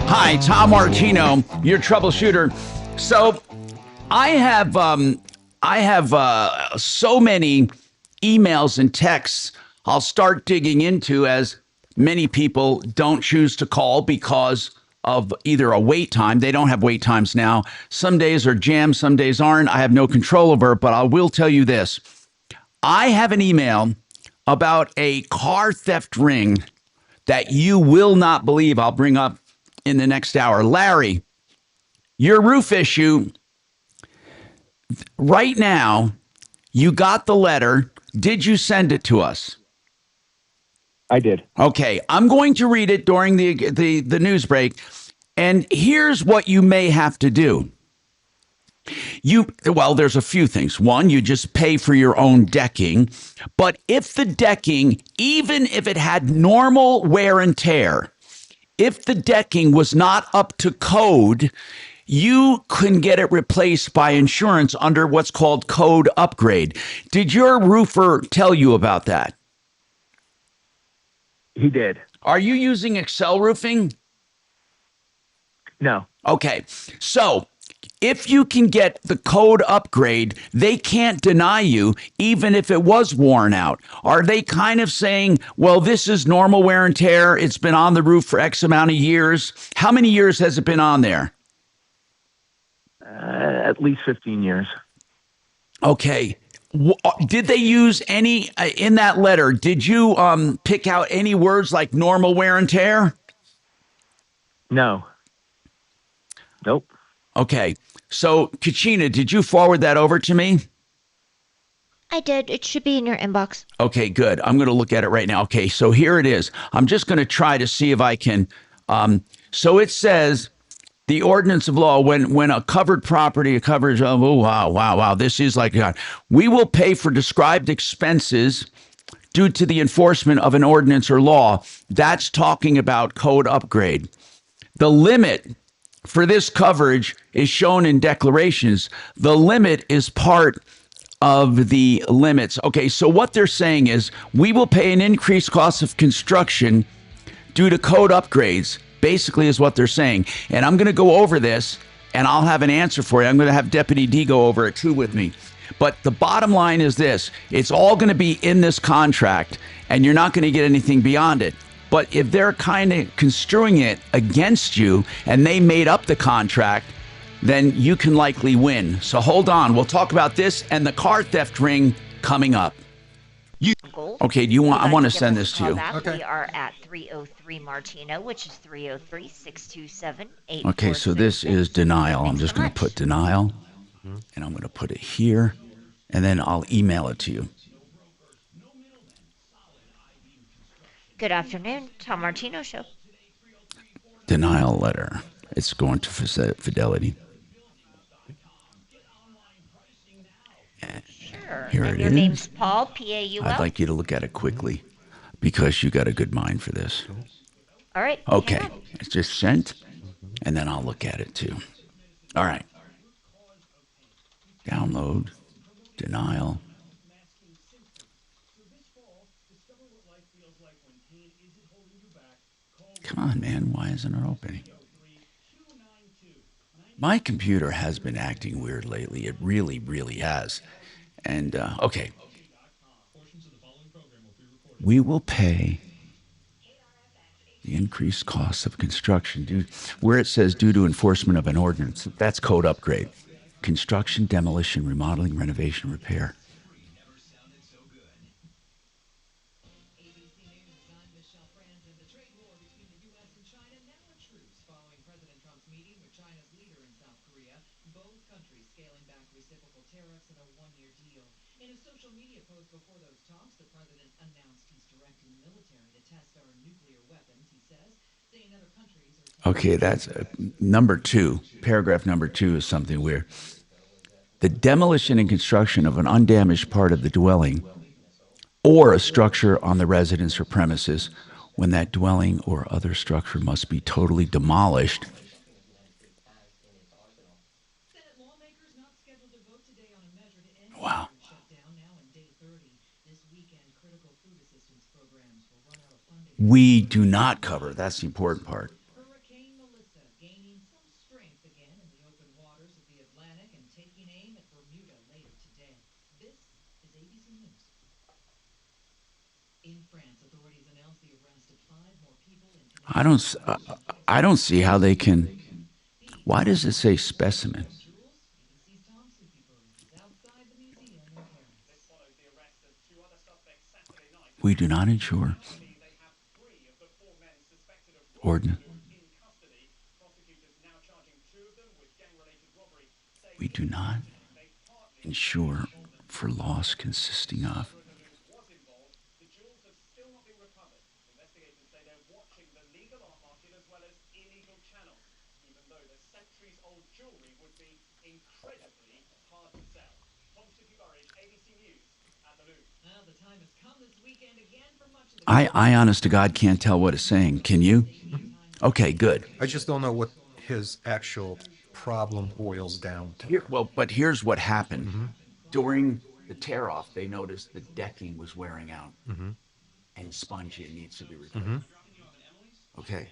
Hi, Tom Martino, your troubleshooter. So, I have so many emails and texts I'll start digging into, as many people don't choose to call because of either a wait time. They don't have wait times now. Some days are jammed, some days aren't. I have no control over it, but I will tell you this. I have an email about a car theft ring that you will not believe I'll bring up in the next hour. Larry, your roof issue right now, you got the letter. Did you send it to us? I did. Okay, I'm going to read it during the news break. And here's what you may have to do. Well, there's a few things. One, you just pay for your own decking. But if the decking, even if it had normal wear and tear, if the decking was not up to code, you can get it replaced by insurance under what's called code upgrade. Did your roofer tell you about that? He did. Are you using Excel roofing? No. Okay. So if you can get the code upgrade, they can't deny you, even if it was worn out. Are they kind of saying, well, this is normal wear and tear. It's been on the roof for X amount of years. How many years has it been on there? At least 15 years. Okay. Did they use any, in that letter, did you pick out any words like normal wear and tear? No. Nope. Okay. So, Kachina, did you forward that over to me? I did. It should be in your inbox. Okay, good. I'm going to look at it right now. Okay, so here it is. I'm just going to try to see if I can. So it says the ordinance of law, when a covered property, a coverage of, oh, wow. This is like, we will pay for described expenses due to the enforcement of an ordinance or law. That's talking about code upgrade. The limit for this coverage is shown in declarations. The limit is part of the limits. Okay, so what they're saying is we will pay an increased cost of construction due to code upgrades, basically is what they're saying. And I'm going to go over this and I'll have an answer for you. I'm going to have Deputy D go over it too with me. But the bottom line is this. It's all going to be in this contract and you're not going to get anything beyond it. But if they're kind of construing it against you and they made up the contract, then you can likely win. So hold on. We'll talk about this and the car theft ring coming up. Okay, I want to send this to you. Okay. We are at 303 Martino, which is 303-627-8466. Okay, so this is denial. I'm just going to put denial, and I'm going to put it here, and then I'll email it to you. Good afternoon, Tom Martino Show. Denial letter. It's going to Fidelity. Sure. Here and it your is. name's Paul, P-A-U-L? I'd like you to look at it quickly because you got a good mind for this. All right. Okay. It's just sent, and then I'll look at it too. All right. Download. Denial. Come on, man. Why isn't it opening? My computer has been acting weird lately. It really, really has. And, okay. We will pay the increased costs of construction where it says due to enforcement of an ordinance. That's code upgrade. Construction, demolition, remodeling, renovation, repair. In a social media post before those talks, the president announced he's directing the military to test our nuclear weapons, he says, saying other countries are... Okay, that's number 2. Paragraph number 2 is something weird. The demolition and construction of an undamaged part of the dwelling or a structure on the residence or premises when that dwelling or other structure must be totally demolished. Wow. We do not cover. That's the important part. Hurricane Melissa gaining some strength again in the open waters of the Atlantic and taking aim at Bermuda later today. This is ABC News. In France, authorities announced the arrest of 5 more people in... I don't see how they can. Why does it say specimen? ABC's Tom Martino is outside the museum in Paris. This follows the arrest of 2 other suspects Saturday night. We do not insure. They have 3 of the 4 men suspected of Ordnance. in custody. Prosecutors now charging 2 of them with gang-related robbery. We do not insure for loss consisting of. The jewels have still not been recovered. Investigators say they're watching the legal art market as well as illegal channels, even though the centuries-old jewelry would be incredibly hard to sell. Tom Martino, ABC News at the Louvre. Well, the time has come this weekend again for much of the... I honest to God can't tell what it's saying. Can you? Okay, good. I just don't know what his actual problem boils down to. But here's what happened. During the tear-off, they noticed the decking was wearing out and spongy and needs to be replaced. Okay.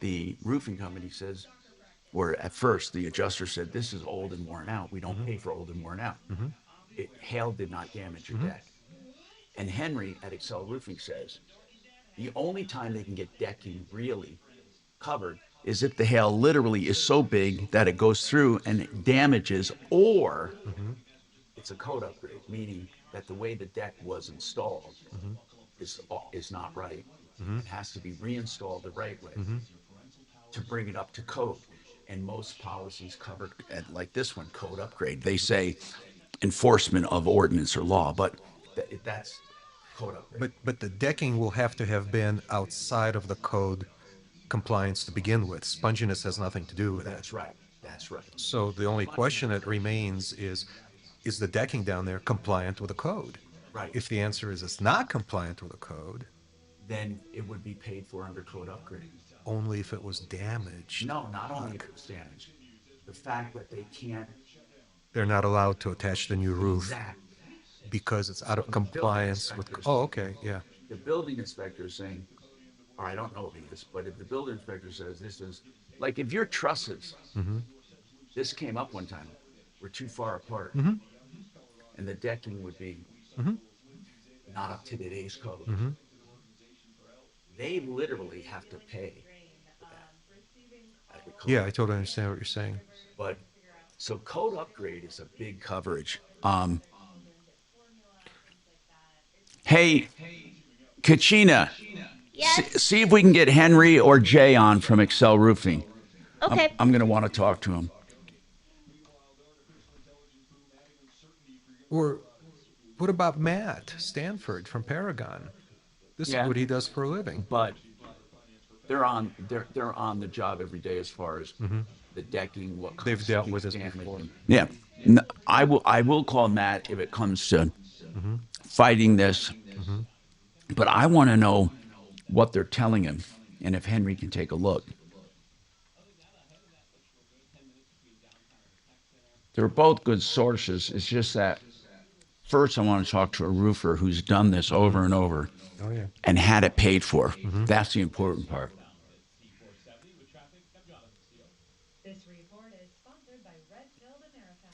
The roofing company says, or at first the adjuster said, this is old and worn out. We don't pay for old and worn out. Hail did not damage your deck. And Henry at Excel Roofing says, the only time they can get decking really covered is if the hail literally is so big that it goes through and it damages, or it's a code upgrade, meaning that the way the deck was installed is not right. It has to be reinstalled the right way to bring it up to code. And most policies cover, like this one, code upgrade. They say enforcement of ordinance or law, but that's code upgrade. But the decking will have to have been outside of the code compliance to begin with. Sponginess has nothing to do with it. That's right. That's right. So the only question that remains is the decking down there compliant with the code? Right. If the answer is it's not compliant with the code, then it would be paid for under code upgrade. Only if it was damaged. No, not only if it was damaged. The fact that they can't. They're not allowed to attach the new roof. Exactly. Because it's out of compliance with. Oh, okay, yeah. The building inspector is saying, or I don't know this, but if the building inspector says this is, like if your trusses, this came up one time, were too far apart, and the decking would be not up to today's code. They literally have to pay for that. Yeah, I totally understand what you're saying. But so code upgrade is a big coverage. Hey, Kachina, Yes? see if we can get Henry or Jay on from Excel Roofing. Okay. I'm going to want to talk to him. Or what about Matt Stanford from Paragon? This is what he does for a living. But they're on the job every day as far as the decking. What they've dealt with this before. Yeah, no, I will call Matt if it comes to fighting this. But I want to know what they're telling him, and if Henry can take a look. They're both good sources. It's just that first I want to talk to a roofer who's done this over and over and had it paid for. That's the important part. This report is sponsored by Red-Pilled America.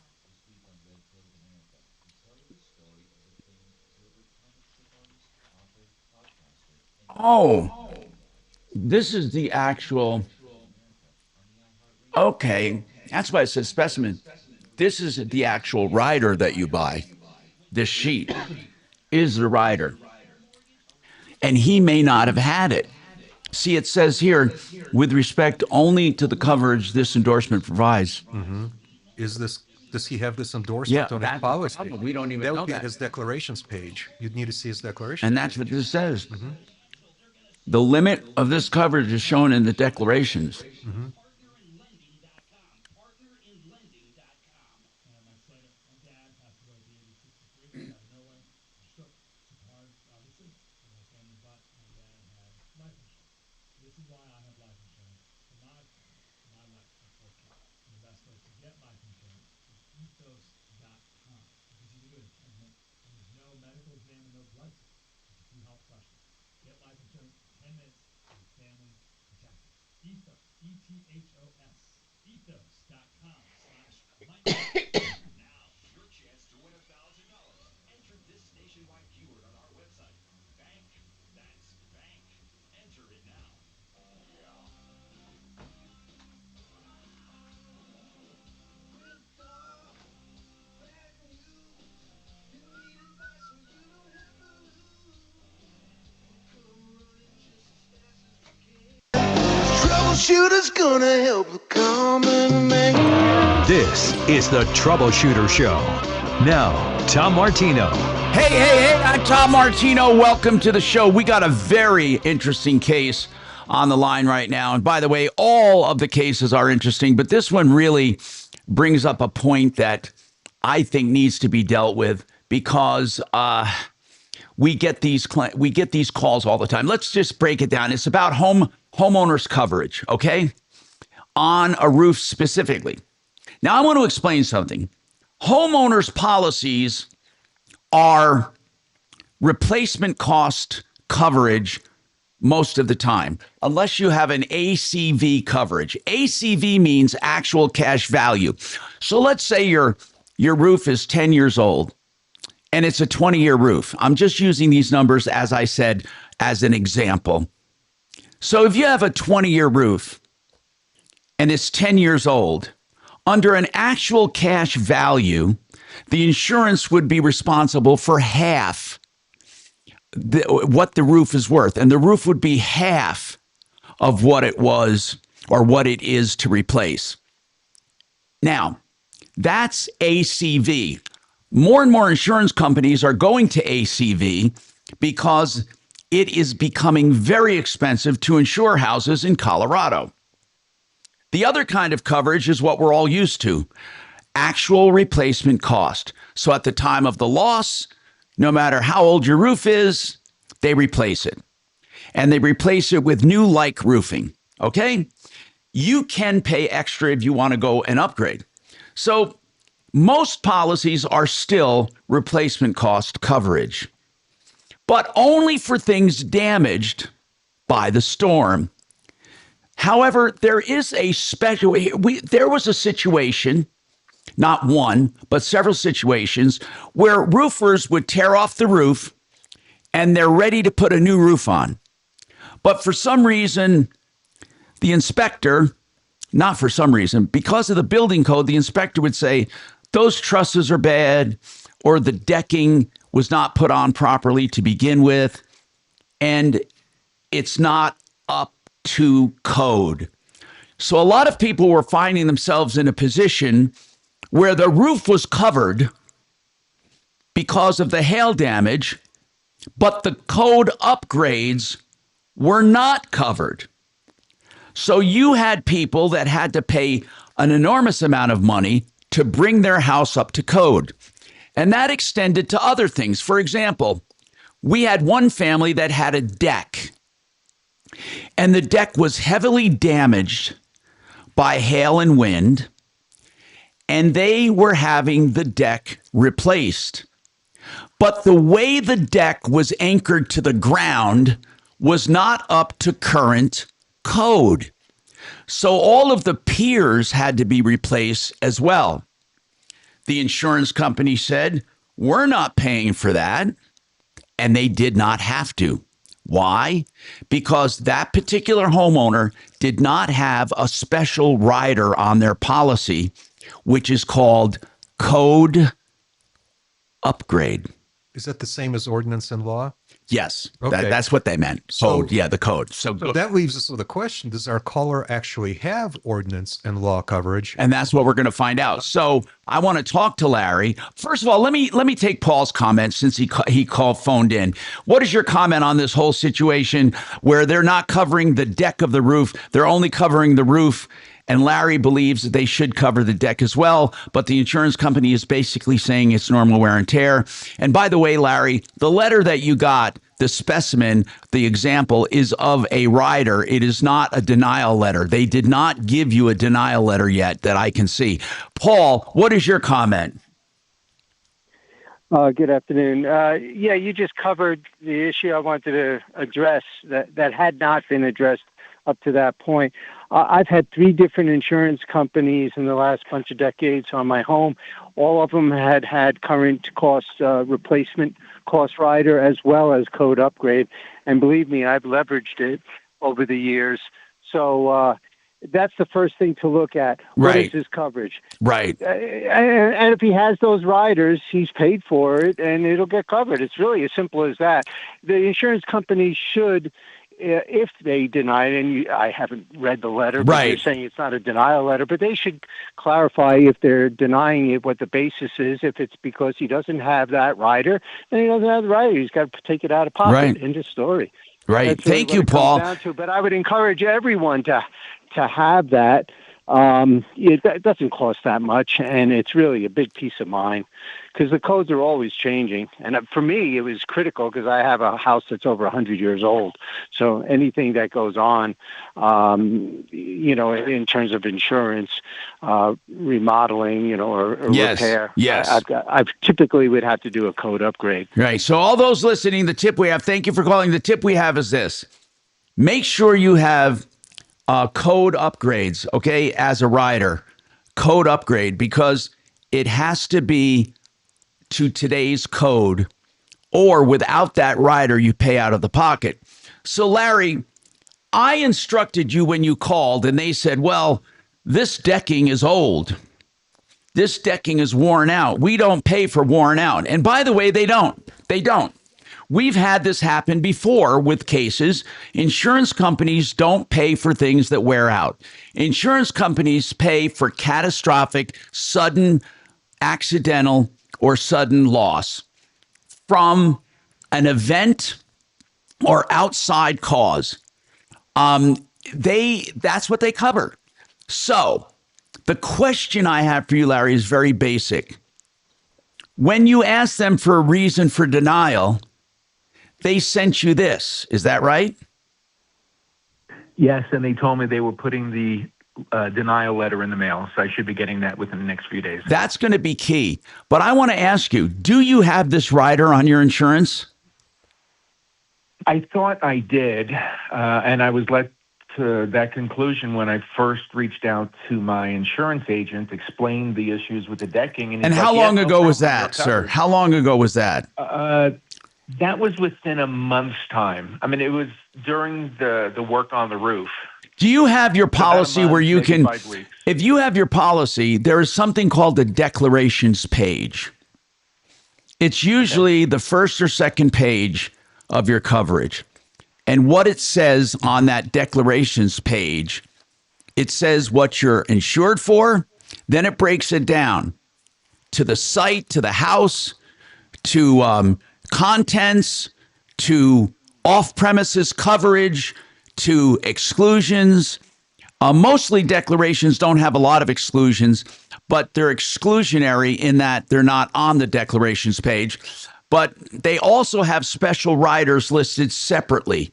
Oh, this is the actual. Okay, that's why it says specimen. This is the actual rider that you buy. This sheet is the rider. And he may not have had it. See, it says here, with respect only to the coverage this endorsement provides. Is this Does he have this endorsement Yeah, on that's his the policy? problem. We don't even That know would be that. his declarations page. You'd need to see his declaration. And that's what this says. Mm-hmm. The limit of this coverage is shown in the declarations. Mm-hmm. This is why I have life insurance for my wife and 4 kids. And the best place to get life insurance is ethos.com because you can do it in 10 minutes. And there's no medical exam and no blood test. Just a few health questions. Get life insurance in 10 minutes and your family protected. Ethos, E-T-H-O-S, ethos.com/life. Now, your chance to win $1,000. Enter this nationwide keyword on our website. Bank. That's bank. Enter it now. Troubleshooter's gonna help the common man. This is the Troubleshooter Show. Now, Tom Martino. Hey, I'm Tom Martino. Welcome to the show. We got a very interesting case on the line right now. And by the way, all of the cases are interesting, but this one really brings up a point that I think needs to be dealt with because we get these calls all the time. Let's just break it down. It's about homeowners coverage, okay? On a roof specifically. Now, I want to explain something. Homeowners policies are replacement cost coverage most of the time, unless you have an ACV coverage. ACV means actual cash value. So let's say your roof is 10 years old and it's a 20-year roof. I'm just using these numbers, as I said, as an example. So if you have a 20-year roof and it's 10 years old, under an actual cash value, the insurance would be responsible for half what the roof is worth. And the roof would be half of what it was or what it is to replace. Now, that's ACV. More and more insurance companies are going to ACV because it is becoming very expensive to insure houses in Colorado. The other kind of coverage is what we're all used to, actual replacement cost. So at the time of the loss, no matter how old your roof is, they replace it. And they replace it with new like roofing, okay? You can pay extra if you want to go and upgrade. So most policies are still replacement cost coverage, but only for things damaged by the storm. However, there is a special, there was a situation, not one, but several situations where roofers would tear off the roof and they're ready to put a new roof on. But for some reason, the inspector, not for some reason, because of the building code, the inspector would say, those trusses are bad, or the decking was not put on properly to begin with, and it's not up to code. So a lot of people were finding themselves in a position where the roof was covered because of the hail damage, but the code upgrades were not covered. So you had people that had to pay an enormous amount of money to bring their house up to code. And that extended to other things. For example, we had one family that had a deck, and the deck was heavily damaged by hail and wind, and they were having the deck replaced. But the way the deck was anchored to the ground was not up to current code. So all of the piers had to be replaced as well. The insurance company said, we're not paying for that. And they did not have to. Why? Because that particular homeowner did not have a special rider on their policy, which is called code upgrade. Is that the same as ordinance and law? Yes, Okay. that's what they meant. Code, So- yeah, the code. So that leaves us with a question: does our caller actually have ordinance and law coverage? and that's what we're going to find out. So I want to talk to Larry. First of all, let me take Paul's comment since he phoned in. What is your comment on this whole situation where they're not covering the deck of the roof? They're only covering the roof. And Larry believes that they should cover the deck as well, but the insurance company is basically saying it's normal wear and tear. And by the way, Larry, the letter that you got, the specimen, the example is of a rider. It is not a denial letter. They did not give you a denial letter yet that I can see. Paul, what is your comment? Good afternoon. Yeah, you just covered the issue I wanted to address that had not been addressed up to that point. I've had 3 different insurance companies in the last bunch of decades on my home. All of them had current cost replacement cost rider as well as code upgrade. And believe me, I've leveraged it over the years. So that's the first thing to look at. What Right. is his coverage? Right. And if he has those riders, he's paid for it and it'll get covered. It's really as simple as that. The insurance company should, if they deny it, and I haven't read the letter, but Right. you're saying it's not a denial letter, but they should clarify if they're denying it, what the basis is. If it's because he doesn't have that rider, then he doesn't have the rider. He's got to take it out of pocket. Right. End of story. Right. That's really Thank what you, it comes Paul. down to. But I would encourage everyone to have that. It doesn't cost that much, and it's really a big peace of mind because the codes are always changing. And for me, it was critical because I have a house that's over 100 years old. So anything that goes on, in terms of insurance, remodeling, or Yes, repair, yes. I've typically would have to do a code upgrade. Right. So all those listening, the tip we have, thank you for calling. The tip we have is this. Make sure you have code upgrades, okay, as a rider. Code upgrade, because it has to be to today's code, or without that rider, you pay out of the pocket. So, Larry, I instructed you when you called, and they said, well, this decking is old. This decking is worn out. We don't pay for worn out. And by the way, they don't. They don't. We've had this happen before with cases. Insurance companies don't pay for things that wear out. Insurance companies pay for catastrophic, sudden, accidental, or sudden loss from an event or outside cause. That's what they cover. So the question I have for you, Larry, is very basic. When you ask them for a reason for denial, they sent you this. Is that right? Yes, and they told me they were putting the denial letter in the mail, so I should be getting that within the next few days. That's going to be key. But I want to ask you, do you have this rider on your insurance? I thought I did, and I was led to that conclusion when I first reached out to my insurance agent, explained the issues with the decking. And he's how like, "Yeah, long no ago problem, was you're that, sir? covered." How long ago was that? That was within a month's time. I mean, it was during the work on the roof. Do you have your About a policy month, where you maybe can, 5 weeks. if you have your policy, there is something called the declarations page. It's usually the first or second page of your coverage. And what it says on that declarations page, it says what you're insured for. Then it breaks it down to the site, to the house, to contents, to off-premises coverage, to exclusions. Mostly declarations don't have a lot of exclusions, but they're exclusionary in that they're not on the declarations page. But they also have special riders listed separately.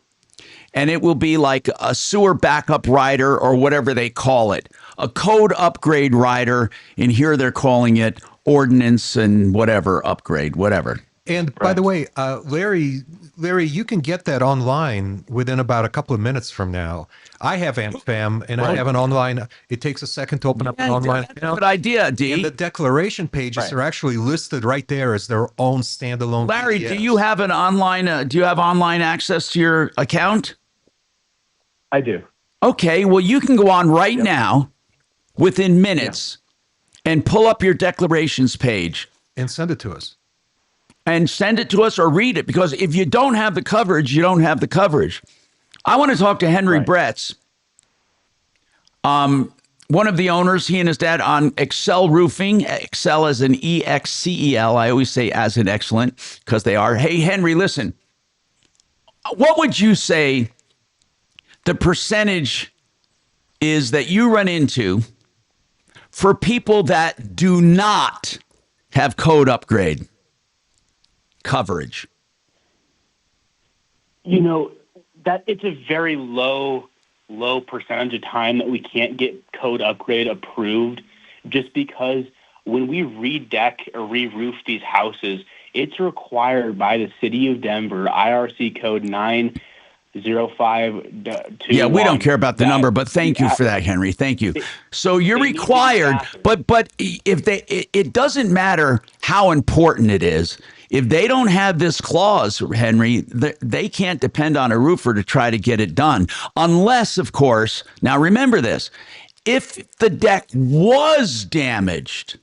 And it will be like a sewer backup rider or whatever they call it, a code upgrade rider. And here they're calling it ordinance and whatever upgrade, whatever. And by the way, Larry, you can get that online within about a couple of minutes from now. I have AmFam, and I have an online. It takes a second to open up an online account. Good idea, D. And the declaration pages are actually listed right there as their own standalone. Larry, PDFs. do you have an online? Do you have online access to your account? I do. Okay, well, you can go on right now, within minutes, and pull up your declarations page and send it to us. and send it to us or read it, because if you don't have the coverage, you don't have the coverage. I want to talk to Henry Bretz, one of the owners, he and his dad, on Excel Roofing. Excel as an EXCEL. I always say as an excellent, because they are. Hey, Henry, listen. What would you say the percentage is that you run into for people that do not have code upgrade coverage? You know, that it's a very low percentage of time that we can't get code upgrade approved, just because when we redeck or re-roof these houses, it's required by the city of Denver, IRC code 90521. Yeah, we don't care about the number, but thank you for that, Henry. Thank you. So you're required, but if it doesn't matter how important it is. If they don't have this clause, Henry, they can't depend on a roofer to try to get it done. Unless, of course, now remember this, if the deck was damaged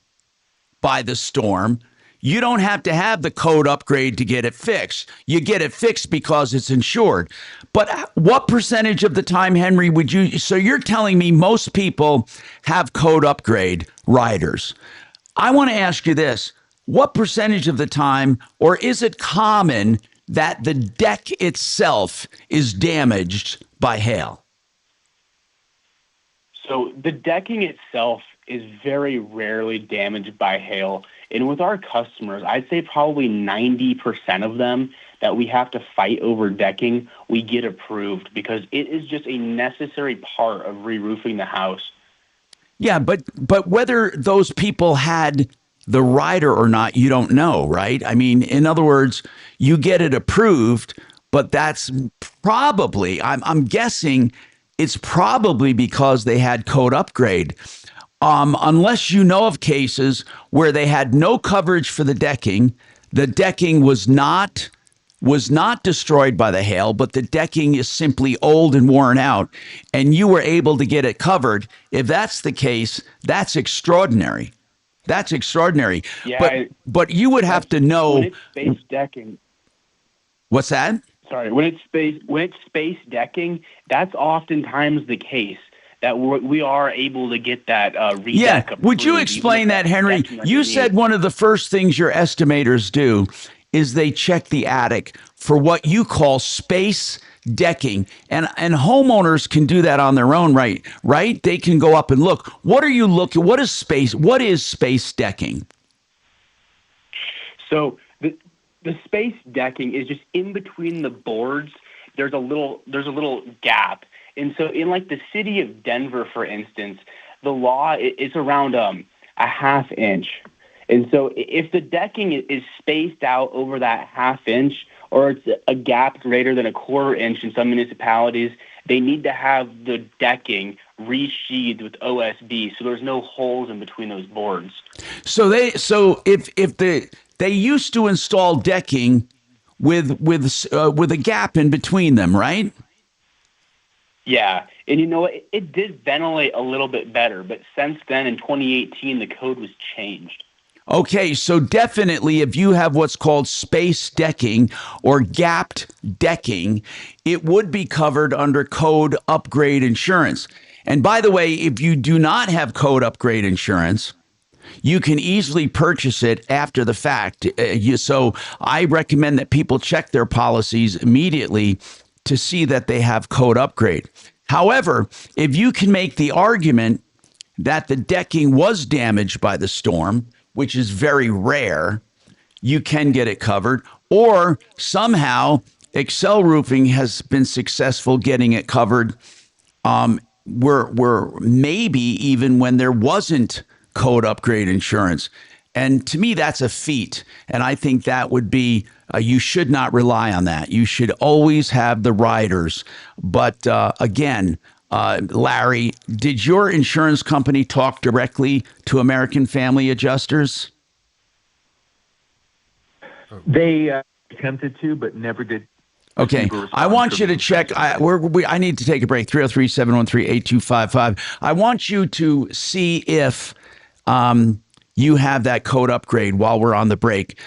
by the storm, you don't have to have the code upgrade to get it fixed. You get it fixed because it's insured. But what percentage of the time, Henry, would you... So you're telling me most people have code upgrade riders. I want to ask you this. What percentage of the time, or is it common that the deck itself is damaged by hail? So the decking itself is very rarely damaged by hail. And with our customers, I'd say probably 90% of them that we have to fight over decking, we get approved because it is just a necessary part of re-roofing the house. Yeah, but whether those people had the rider or not, you don't know, right? I mean, in other words, you get it approved, but that's probably, I'm guessing it's probably because they had code upgrade. Unless you know of cases where they had no coverage for the decking was not destroyed by the hail, but the decking is simply old and worn out, and you were able to get it covered. If that's the case, that's extraordinary. That's extraordinary. Yeah, but you would have to know. When it's space decking. What's that? Sorry, when it's space decking, that's oftentimes the case. That we are able to get that redeck. Yeah, would you explain that, Henry? You said one of the first things your estimators do is they check the attic for what you call space decking, and homeowners can do that on their own, right? They can go up and look. What are you looking? What is space decking? So the space decking is just in between the boards. There's a little gap. And so in like the city of Denver, for instance, the law is around a half inch. And so if the decking is spaced out over that half inch, or it's a gap greater than a quarter inch in some municipalities, they need to have the decking resheathed with OSB, so there's no holes in between those boards. So if they used to install decking with a gap in between them, right? Yeah, and you know what? It did ventilate a little bit better, but since then, in 2018, the code was changed. Okay, so definitely if you have what's called space decking or gapped decking, it would be covered under code upgrade insurance. And by the way, if you do not have code upgrade insurance, you can easily purchase it after the fact. So I recommend that people check their policies immediately to see that they have code upgrade. However, if you can make the argument that the decking was damaged by the storm, which is very rare, you can get it covered. Or somehow Excel Roofing has been successful getting it covered. Where maybe even when there wasn't code upgrade insurance. And to me, that's a feat. And I think that would be, you should not rely on that. You should always have the riders. But again, Larry, did your insurance company talk directly to American Family Adjusters? They attempted to, but never did. Okay, I want you to check. I need to take a break. 303-713-8255. I want you to see if you have that code upgrade while we're on the break.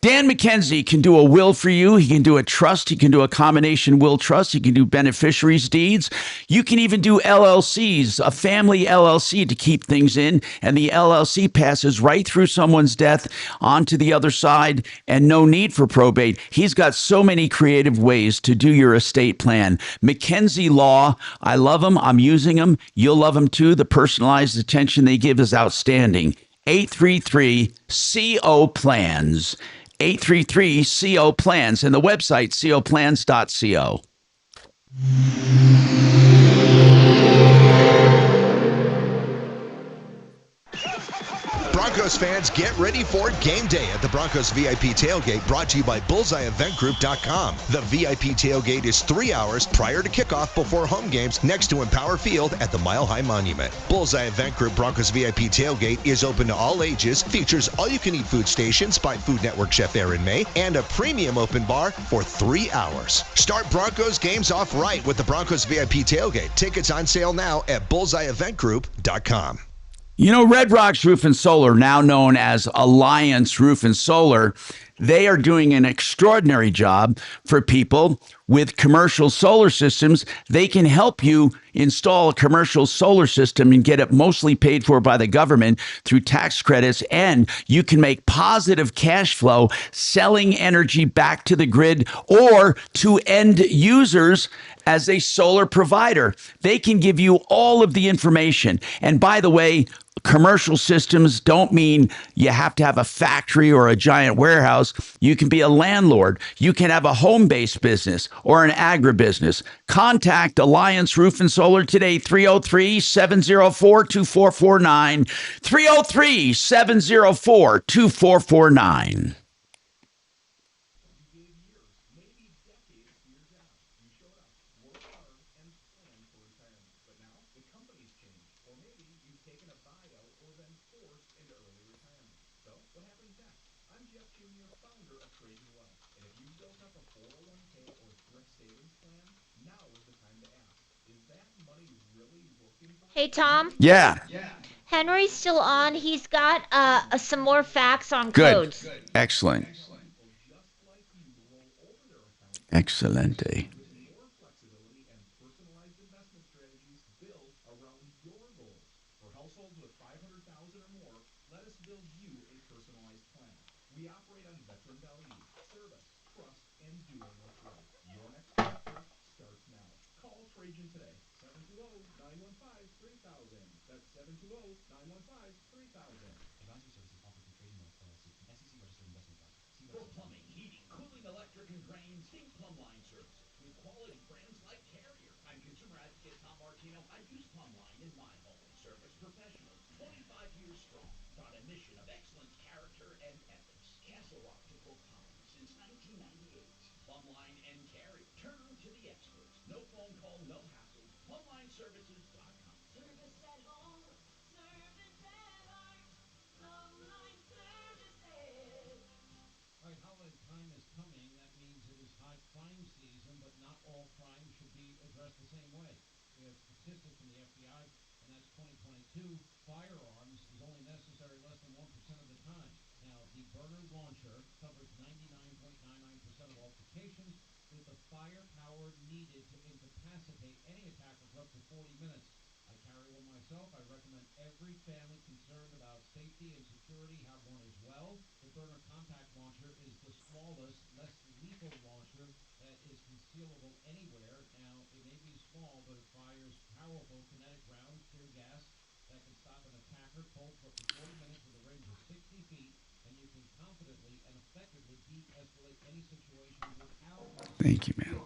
Dan McKenzie can do a will for you. He can do a trust. He can do a combination will trust. He can do beneficiaries deeds. You can even do LLCs, a family LLC to keep things in. And the LLC passes right through someone's death onto the other side and no need for probate. He's got so many creative ways to do your estate plan. McKenzie Law, I love him. I'm using him. You'll love him too. The personalized attention they give is outstanding. 833-CO-PLANS. 833-CO-PLANS. And the website, coplans.co. Broncos fans, get ready for game day at the Broncos VIP Tailgate, brought to you by BullseyeEventGroup.com. The VIP Tailgate is 3 hours prior to kickoff before home games next to Empower Field at the Mile High Monument. Bullseye Event Group Broncos VIP Tailgate is open to all ages, features all-you-can-eat food stations by Food Network chef Aaron May, and a premium open bar for 3 hours. Start Broncos games off right with the Broncos VIP Tailgate. Tickets on sale now at BullseyeEventGroup.com. You know, Red Rocks Roof and Solar, now known as Alliance Roof and Solar, they are doing an extraordinary job for people with commercial solar systems. They can help you install a commercial solar system and get it mostly paid for by the government through tax credits. And you can make positive cash flow selling energy back to the grid or to end users as a solar provider. They can give you all of the information. And by the way, commercial systems don't mean you have to have a factory or a giant warehouse. You can be a landlord. You can have a home-based business or an agribusiness. Contact Alliance Roof and Solar today, 303-704-2449, 303-704-2449. Hey, Tom. Yeah. Henry's still on. He's got some more facts on Good. codes. Excellent. Excelente. For plumbing, heating, cooling, electric, and drains, think Plumline Services with quality brands like Carrier. I'm consumer advocate Tom Martino. I use Plumline in my home. Service professionals, 25 years strong, on a mission of excellence, character, and ethics. Castle Rock to Cook Holland since 1998. Plumline and Carrier. Turn to the experts. No phone call, no hassles. PlumlineServices.com. Service at home, service at heart. Plumline Services. All right, holiday time is coming. That means it is high crime season, but not all crime should be addressed the same way. We have statistics from the FBI, and that's 2022. Firearms is only necessary less than 1% of the time. Now, the burner launcher covers 99.99% of altercations with the firepower needed to incapacitate any attacker for up to 40 minutes. I carry one myself. I recommend every family concerned about safety and security have one as well. The burner compact launcher is the smallest, less lethal launcher that is concealable anywhere. Now, it may be small, but it fires powerful kinetic rounds, tear gas, that can stop an attacker cold for up to 40 minutes with a range of 60 feet, and you can confidently and effectively de-escalate any situation without... Thank you, man.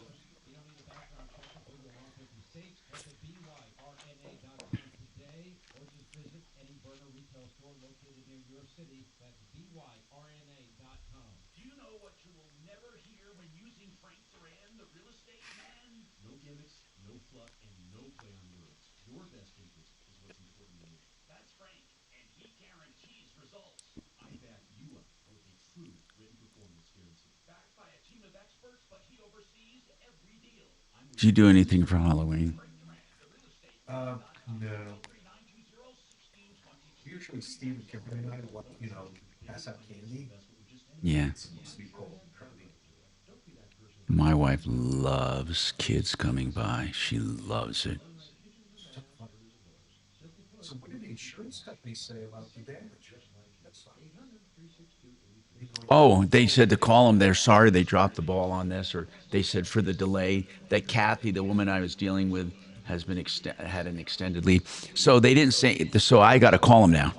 You don't need a background check to prove the law to be safe. Head to BYRNA.com today, or just visit any burner retail store located near your city. That's BYRNA.com. Do you know what you will never hear when using Frank Duran, the real estate man? No gimmicks, no fluff, and no play on words. Your best interest is what's important to me. That's Frank, and he guarantees results. I back you up with a true written performance guarantee. Backed by a team of experts, but he oversees every deal. Did you do anything for Halloween? No. Usually Steve and Kimberly and I, pass out candy. Yeah. My wife loves kids coming by. She loves it. So what did the insurance company say about the damage? Oh, they said to call them. They're sorry they dropped the ball on this, or they said for the delay that Kathy, the woman I was dealing with, has been had an extended leave. So they didn't say. So I got to call them now.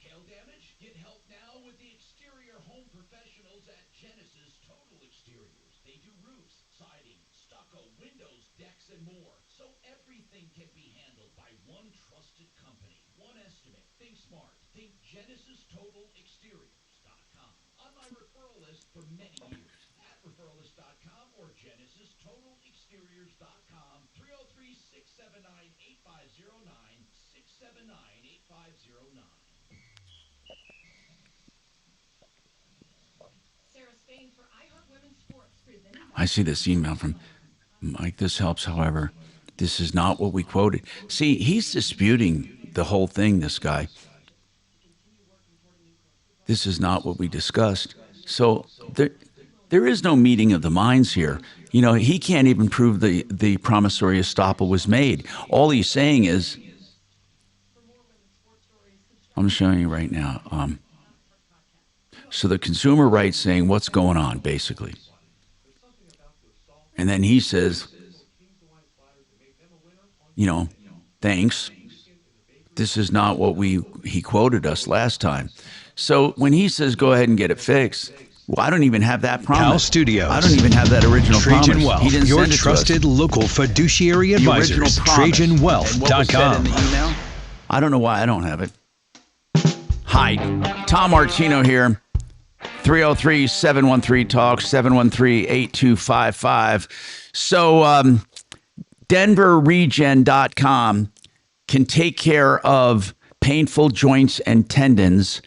Hail damage? Get help now with the exterior home professionals at Genesis Total Exteriors. They do roofs, siding, stucco, windows, decks, and more. So everything can be handled by one trusted company. One estimate. Think smart. Think GenesisTotalExteriors.com. On my referral list for many years. At referralist.com or GenesisTotalExteriors.com. 303-679-8509. 679-8509. Sarah Spain for iHeart Women's Sports presented by I see this email from Mike. This helps, however. This is not what we quoted. See, he's disputing the whole thing, this guy. This is not what we discussed. So there is no meeting of the minds here. You know, he can't even prove the promissory estoppel was made. All he's saying is, I'm showing you right now. So the consumer rights saying, what's going on, basically. And then he says, you know, thanks. This is not what he quoted us last time. So when he says, go ahead and get it fixed, well, I don't even have that promise. Pal Studios. I don't even have that original Trajan promise. Wealth, He didn't your send it trusted to us. local fiduciary The original advisors. promise. And what was said in TrajanWealth.com. the email? I don't know why I don't have it. Hi, Tom Martino here. 303-713-TALK, 713-8255. So DenverRegen.com can take care of painful joints and tendons,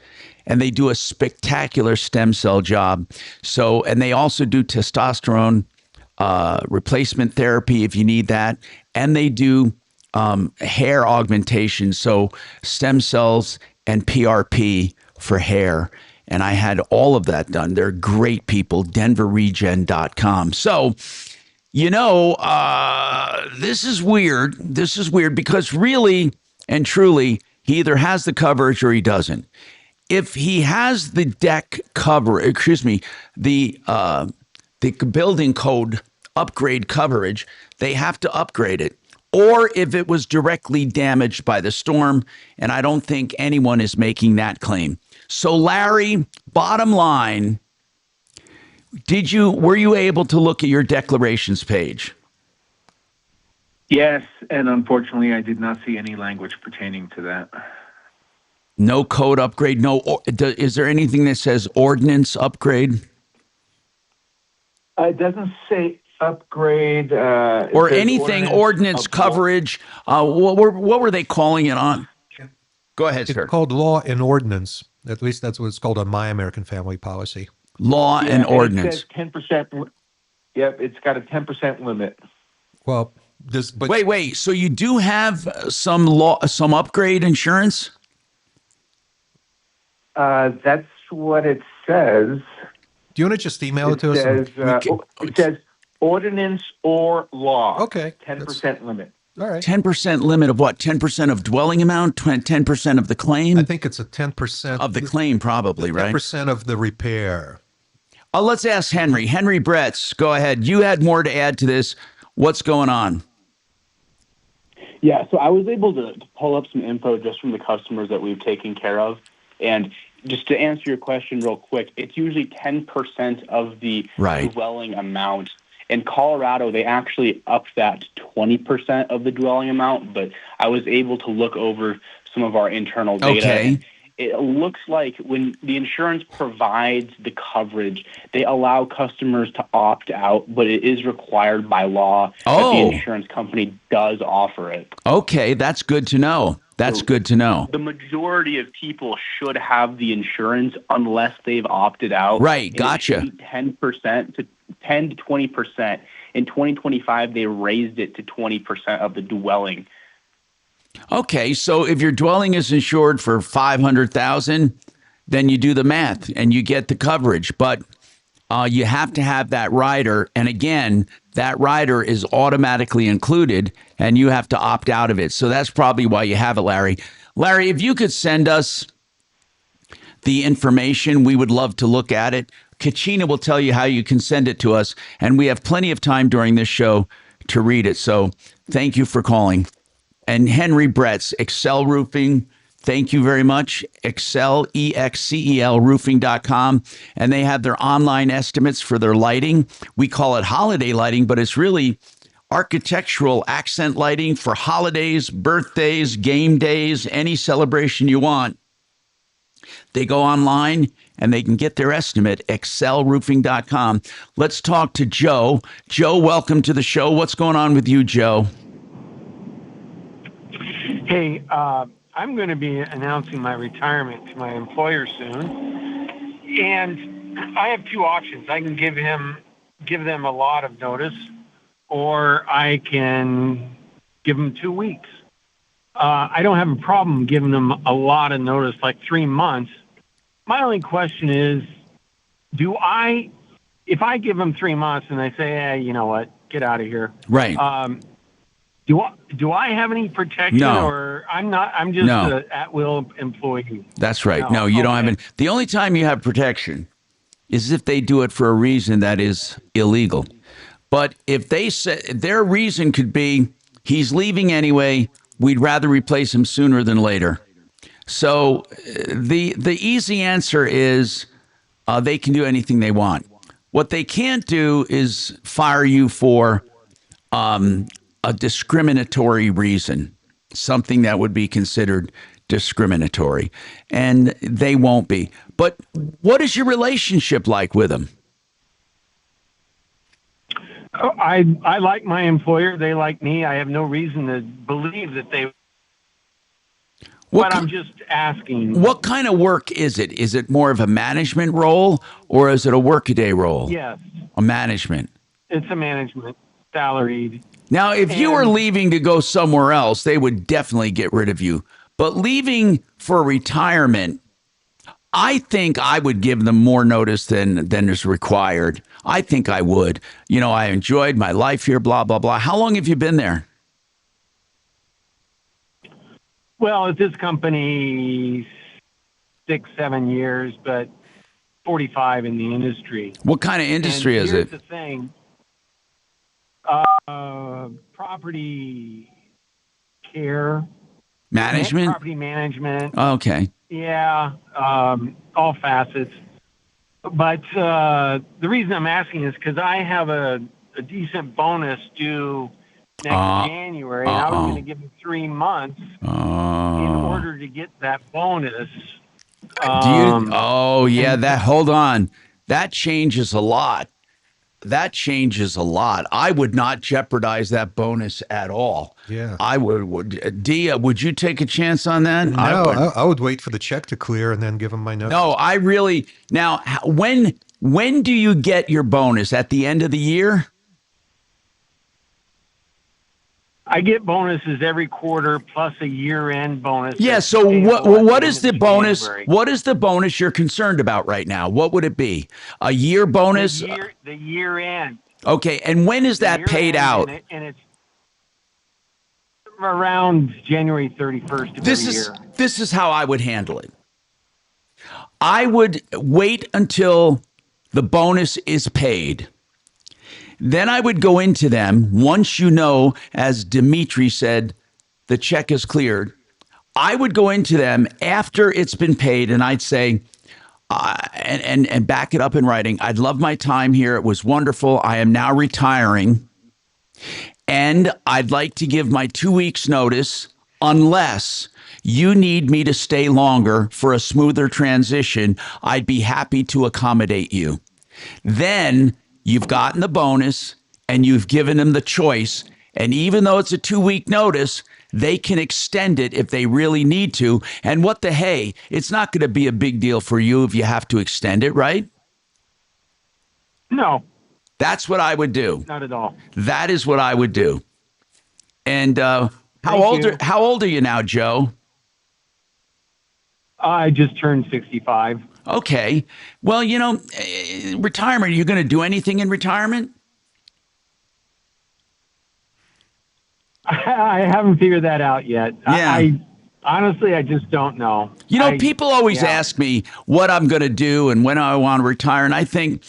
and they do a spectacular stem cell job. So, and they also do testosterone replacement therapy if you need that, and they do hair augmentation, so stem cells and PRP for hair. And I had all of that done. They're great people, DenverRegen.com. So, you know, this is weird. This is weird because really and truly, he either has the coverage or he doesn't. If he has the deck cover, the building code upgrade coverage, they have to upgrade it. Or if it was directly damaged by the storm, and I don't think anyone is making that claim. So, Larry, bottom line, were you able to look at your declarations page? Yes, and unfortunately, I did not see any language pertaining to that. No code upgrade. Is there anything that says ordinance upgrade? It doesn't say upgrade or anything ordinance coverage. What were they calling it on? Go ahead, sir. It's called law and ordinance. At least that's what it's called on my American Family policy. Law and ordinance. It says 10%. Yep, it's got a 10% limit. Well, wait. So you do have some upgrade insurance? That's what it says. Do you want to just email it to us? It says ordinance or law. Okay. 10% limit. All right. 10% limit of what? 10% of dwelling amount? 10% of the claim? I think it's a 10% of the claim, probably, right? 10% of the repair. Let's ask Henry. Henry Bretz, go ahead. You had more to add to this. What's going on? Yeah, so I was able to pull up some info just from the customers that we've taken care of. And just to answer your question real quick, it's usually 10% of the dwelling amount. In Colorado, they actually upped that to 20% of the dwelling amount, but I was able to look over some of our internal data. Okay. It looks like when the insurance provides the coverage, they allow customers to opt out, but it is required by law that the insurance company does offer it. Okay, that's good to know. That's good to know. The majority of people should have the insurance unless they've opted out. Right, gotcha. 10% to 10 to 20%. In 2025, they raised it to 20% of the dwelling. Okay, so if your dwelling is insured for $500,000 then you do the math and you get the coverage. But you have to have that rider. And again, that rider is automatically included and you have to opt out of it. So that's probably why you have it, Larry. Larry, if you could send us the information, we would love to look at it. Kachina will tell you how you can send it to us. And we have plenty of time during this show to read it. So thank you for calling. And Henry Bretz, Excel Roofing, thank you very much. Excel, E-X-C-E-L, roofing.com. And they have their online estimates for their lighting. We call it holiday lighting, but it's really architectural accent lighting for holidays, birthdays, game days, any celebration you want. They go online and they can get their estimate, excelroofing.com. Let's talk to Joe. Joe, welcome to the show. What's going on with you, Joe? Hey, I'm going to be announcing my retirement to my employer soon, and I have two options. I can give them a lot of notice, or I can give them 2 weeks. I don't have a problem giving them a lot of notice, like 3 months. My only question is, if I give them 3 months and they say, hey, you know what, get out of here. Right. Do I have any protection? No. Or I'm just No. an at-will employee? That's right. No, you don't have any. The only time you have protection is if they do it for a reason that is illegal. But if they say their reason could be he's leaving anyway, we'd rather replace him sooner than later. So the easy answer is they can do anything they want. What they can't do is fire you for a discriminatory reason, something that would be considered discriminatory, and they won't be. But what is your relationship like with them? I like my employer. They like me. I have no reason to believe that they. But I'm just asking. What kind of work is it? Is it more of a management role or is it a workaday role? Yes. A management. It's a management, salaried. Now, if you were leaving to go somewhere else, they would definitely get rid of you. But leaving for retirement, I think I would give them more notice than is required. I think I would. You know, I enjoyed my life here, blah, blah, blah. How long have you been there? Well, at this company, 6-7 years, but 45 in the industry. What kind of industry is it? Here's the thing. Property care. Management? Property management. Okay. Yeah, all facets. But the reason I'm asking is because I have a decent bonus due next January, and I was going to give them 3 months in order to get that bonus. Hold on. That changes a lot. I would not jeopardize that bonus at all. Yeah. I would. Dia, would you take a chance on that? No, I would wait for the check to clear and then give them my notice. No, I really. Now, when do you get your bonus? At the end of the year? I get bonuses every quarter plus a year-end bonus. Yeah. So what is the bonus? January. What is the bonus you're concerned about right now? What would it be? A year bonus? The year-end. Okay. And when is that paid out? And it's around January 31st of every year. This is how I would handle it. I would wait until the bonus is paid. Then I would go into them once as Dimitri said, the check is cleared. I would go into them after it's been paid and I'd say, and back it up in writing, I'd love my time here. It was wonderful. I am now retiring. And I'd like to give my 2 weeks notice unless you need me to stay longer for a smoother transition. I'd be happy to accommodate you. Then you've gotten the bonus and you've given them the choice. And even though it's a 2-week notice, they can extend it if they really need to. And what the hey, it's not going to be a big deal for you if you have to extend it, right? No. That's what I would do. Not at all. That is what I would do. And how old are you now, Joe? I just turned 65. Okay. Well, retirement, are you going to do anything in retirement? I haven't figured that out yet. Yeah. I honestly, I just don't know. People always ask me what I'm going to do and when I want to retire. And I think,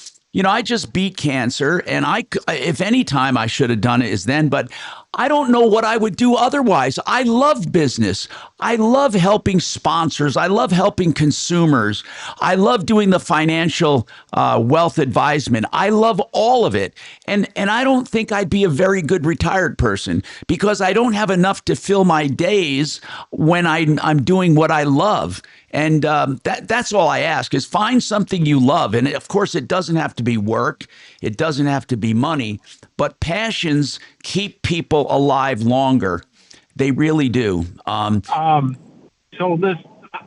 I just beat cancer, and if any time I should have done it is then, but I don't know what I would do otherwise. I love business. I love helping sponsors. I love helping consumers. I love doing the financial wealth advisement. I love all of it. And I don't think I'd be a very good retired person because I don't have enough to fill my days when I'm doing what I love. And that's all I ask is find something you love. And of course, it doesn't have to be work. It doesn't have to be money. But passions keep people alive longer. They really do. So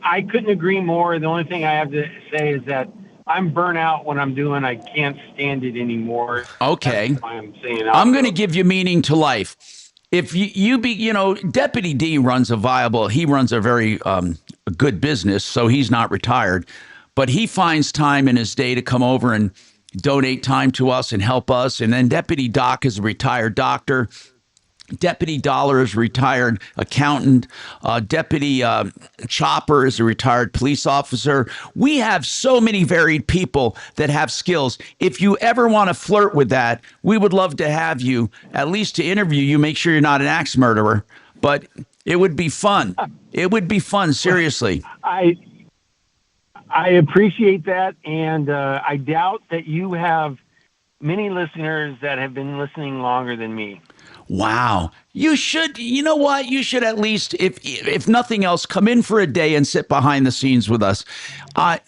I couldn't agree more. The only thing I have to say is that I'm burnt out when I'm doing. I can't stand it anymore. Okay. That's why I'm saying I'm going to give you meaning to life. If Deputy D runs a very good business, so he's not retired, but he finds time in his day to come over and donate time to us and help us. And then Deputy Doc is a retired doctor. Deputy Dollar is a retired accountant. Deputy Chopper is a retired police officer. We have so many varied people that have skills. If you ever want to flirt with that, we would love to have you, at least to interview you, make sure you're not an axe murderer. But it would be fun. It would be fun, seriously. I appreciate that, and I doubt that you have many listeners that have been listening longer than me. Wow. You should, you know what? You should at least, if nothing else, come in for a day and sit behind the scenes with us.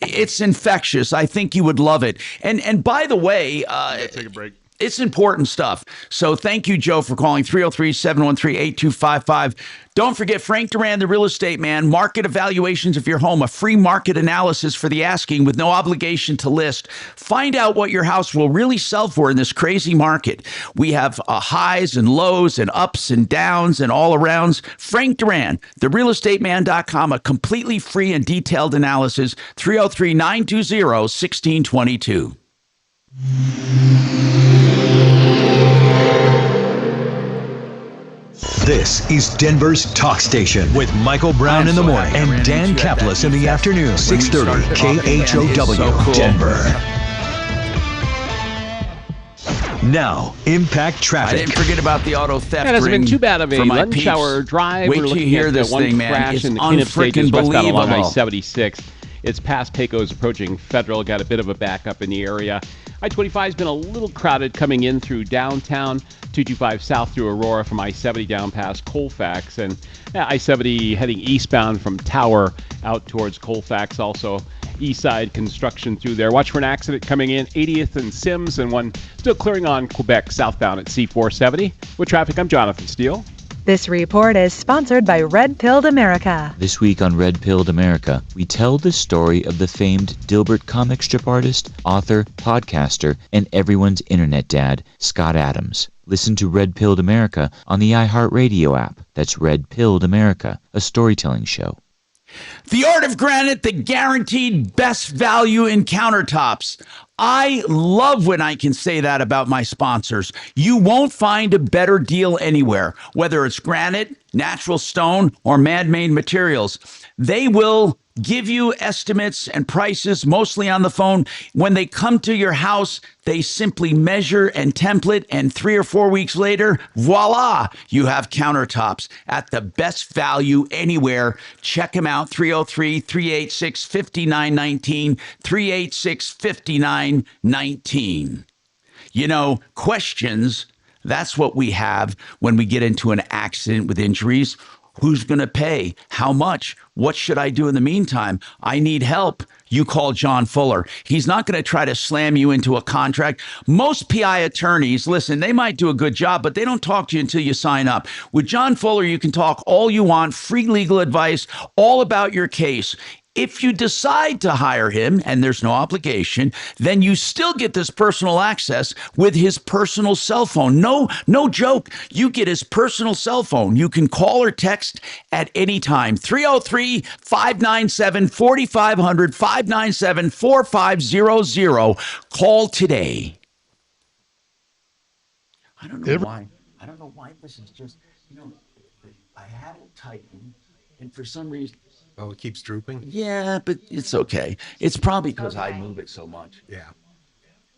It's infectious. I think you would love it. And by the way, take a break. It's important stuff. So thank you, Joe, for calling 303-713-8255. Don't forget Frank Duran, the real estate man, market evaluations of your home, a free market analysis for the asking with no obligation to list. Find out what your house will really sell for in this crazy market. We have highs and lows and ups and downs and all arounds. Frank Duran, therealestateman.com, a completely free and detailed analysis, 303-920-1622. This is Denver's talk station with Michael Brown in the morning and Dan Kaplis in the afternoon. 630 KHOW, Denver. Now, impact traffic. I didn't forget about the auto theft. It hasn't been too bad of a lunch hour drive. Wait till you hear this thing, man. It's unfreaking along believable. I-76. It's past Pecos, approaching Federal. Got a bit of a backup in the area. I-25 has been a little crowded coming in through downtown. 225 south through Aurora from I-70 down past Colfax. And I-70 heading eastbound from Tower out towards Colfax. Also, east side construction through there. Watch for an accident coming in 80th and Sims, and one still clearing on Quebec southbound at C470. With traffic, I'm Jonathan Steele. This report is sponsored by Red Pilled America. This week on Red Pilled America, we tell the story of the famed Dilbert comic strip artist, author, podcaster, and everyone's internet dad, Scott Adams. Listen to Red Pilled America on the iHeartRadio app. That's Red Pilled America, a storytelling show. The Art of Granite, the guaranteed best value in countertops. I love when I can say that about my sponsors. You won't find a better deal anywhere, whether it's granite, natural stone, or man-made materials. They will give you estimates and prices, mostly on the phone. When they come to your house, they simply measure and template, and 3 or 4 weeks later, voila, you have countertops at the best value anywhere. Check them out, 303-386-5919, 386-5919. You know, questions, that's what we have when we get into an accident with injuries. Who's going to pay? How much? What should I do in the meantime? I need help. You call John Fuller. He's not going to try to slam you into a contract. Most PI attorneys, listen, they might do a good job, but they don't talk to you until you sign up. With John Fuller, you can talk all you want, free legal advice, all about your case. If you decide to hire him and there's no obligation, then you still get this personal access with his personal cell phone. No joke. You get his personal cell phone. You can call or text at any time. 303-597-4500, 597-4500. Call today. I don't know why. I don't know why this is just, I had it tightened, and for some reason. Oh, it keeps drooping? Yeah, but it's okay. It's probably because I move it so much. Yeah.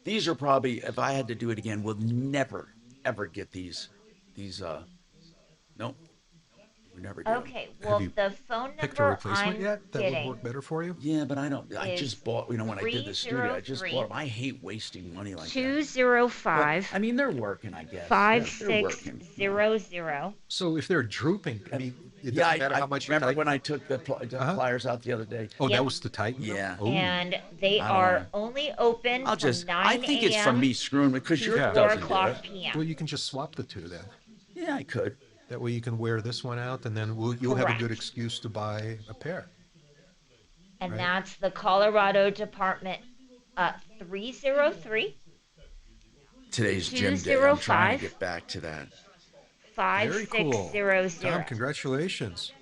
These are probably, if I had to do it again, we'll never, ever get these, nope. We never do. Okay, well, the phone Picked a number replacement I'm yet that would getting work better for you? Yeah, but I just bought, when I did the studio, I just 303 bought them. I hate wasting money like that. 205. I mean, they're working, I guess. 5600. So if they're drooping, I mean, it doesn't Yeah, matter I how much remember you when I took the pliers out the other day. Oh, Yep. that was to tighten? Yeah. And they I don't are wanna- only open I'll from just, 9 I think it's from a.m. me screwing because to yours 4 doesn't do o'clock it. p.m. Well, you can just swap the two then. Yeah, I could. That way you can wear this one out, and then you'll have a good Correct. excuse to buy a pair. And Right. that's the Colorado Department 303 Today's gym day. I'm trying to 205 get back to that. Very cool. 5600. Tom, congratulations.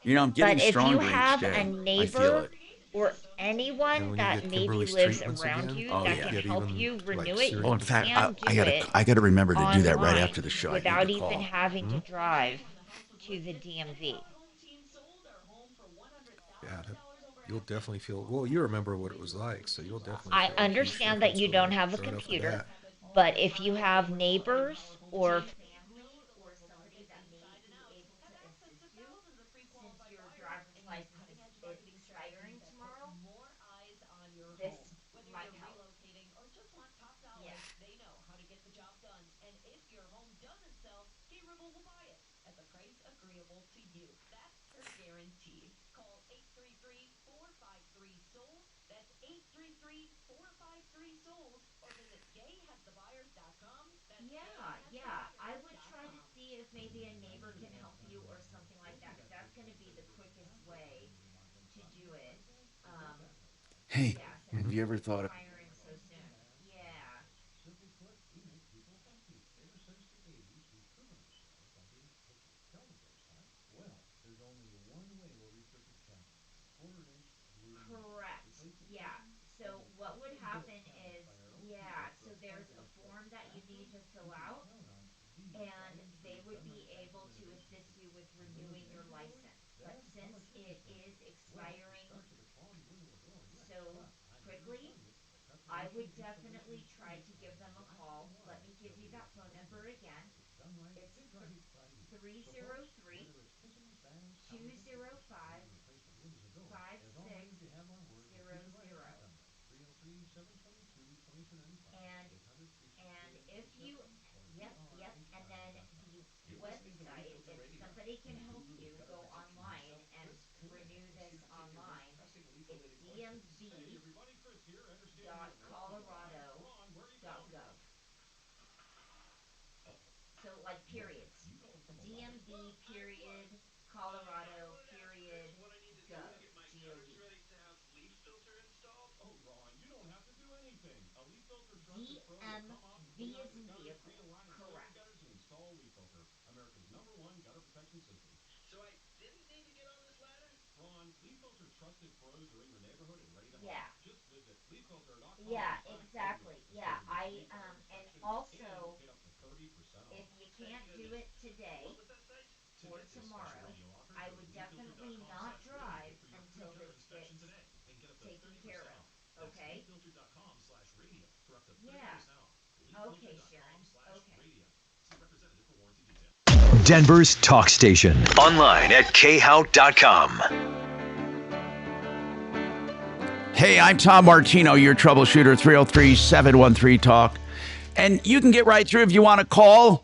I'm getting But if stronger you have each day. a I feel neighbor it. or And anyone when you that get maybe Kimberly's lives treatments around again, you Oh, that yeah. can get help even, you like, renew it, serious. you Oh, in fact, can I do gotta it I gotta remember to do that right online after the show. I need without to even call. having to drive to the DMV. Yeah, you'll definitely feel, well, you remember what it was like, so you'll definitely I feel a huge understand that you difference don't have a right off the computer, bat. but if you have neighbors or family or somebody that may be able to assist you, since your driver's license is expiring tomorrow, this might help. Yeah. Yeah, I would try to see if maybe a neighbor can help you or something like that, because that's going to be the quickest way to do it. Hey, Yeah, since have you ever it's thought of expiring so soon. Yeah. Simply put, we make people happy. Ever since the 80s, we've proven ourselves by being picky. Tell me, Ghost, huh? Well, there's only one way to repurchase cabinet. Quarter-inch glue. Correct. Yeah. So what would happen is, yeah, so there's a form that you need to fill out, and they would be able to assist you with renewing your license. But since it is expiring so quickly, I would definitely try to give them a call. Let me give you that phone number again. It's 303 205 5600. And if you, yep, and then the website, if somebody can help you go online and renew this online, it's dmv.colorado.gov. So like periods, DMV period Colorado period gov. Oh, Ron, you don't have to do anything. A leaf filter trusted pro will come off, DMV clean out is your in gutters, vehicle. clean your liner, seal your Correct. gutters, and install a leaf filter. America's #1 gutter protection system. So I didn't need to get on this ladder? Ron, leaf filter trusted pros are in your neighborhood and ready to help. Yeah. Just visit leaffilter.com. Yeah, exactly. Yeah, and also, get up to 30% off. if you can't do it today What was that site? To or get this special tomorrow, radio offer, I go to would definitely not leaffilter.com/radio drive for your free until gutter this inspection gets today and get up to taken 30% care of. off. That's Okay? leaffilter.com/radio for up to 30% Yeah. off. Okay, Sharon. Okay. Leaffilter.com/radio. See representative for warranty details. Denver's talk station. Online at khout.com. Hey, I'm Tom Martino, your troubleshooter, 303-713-TALK. And you can get right through if you want to call.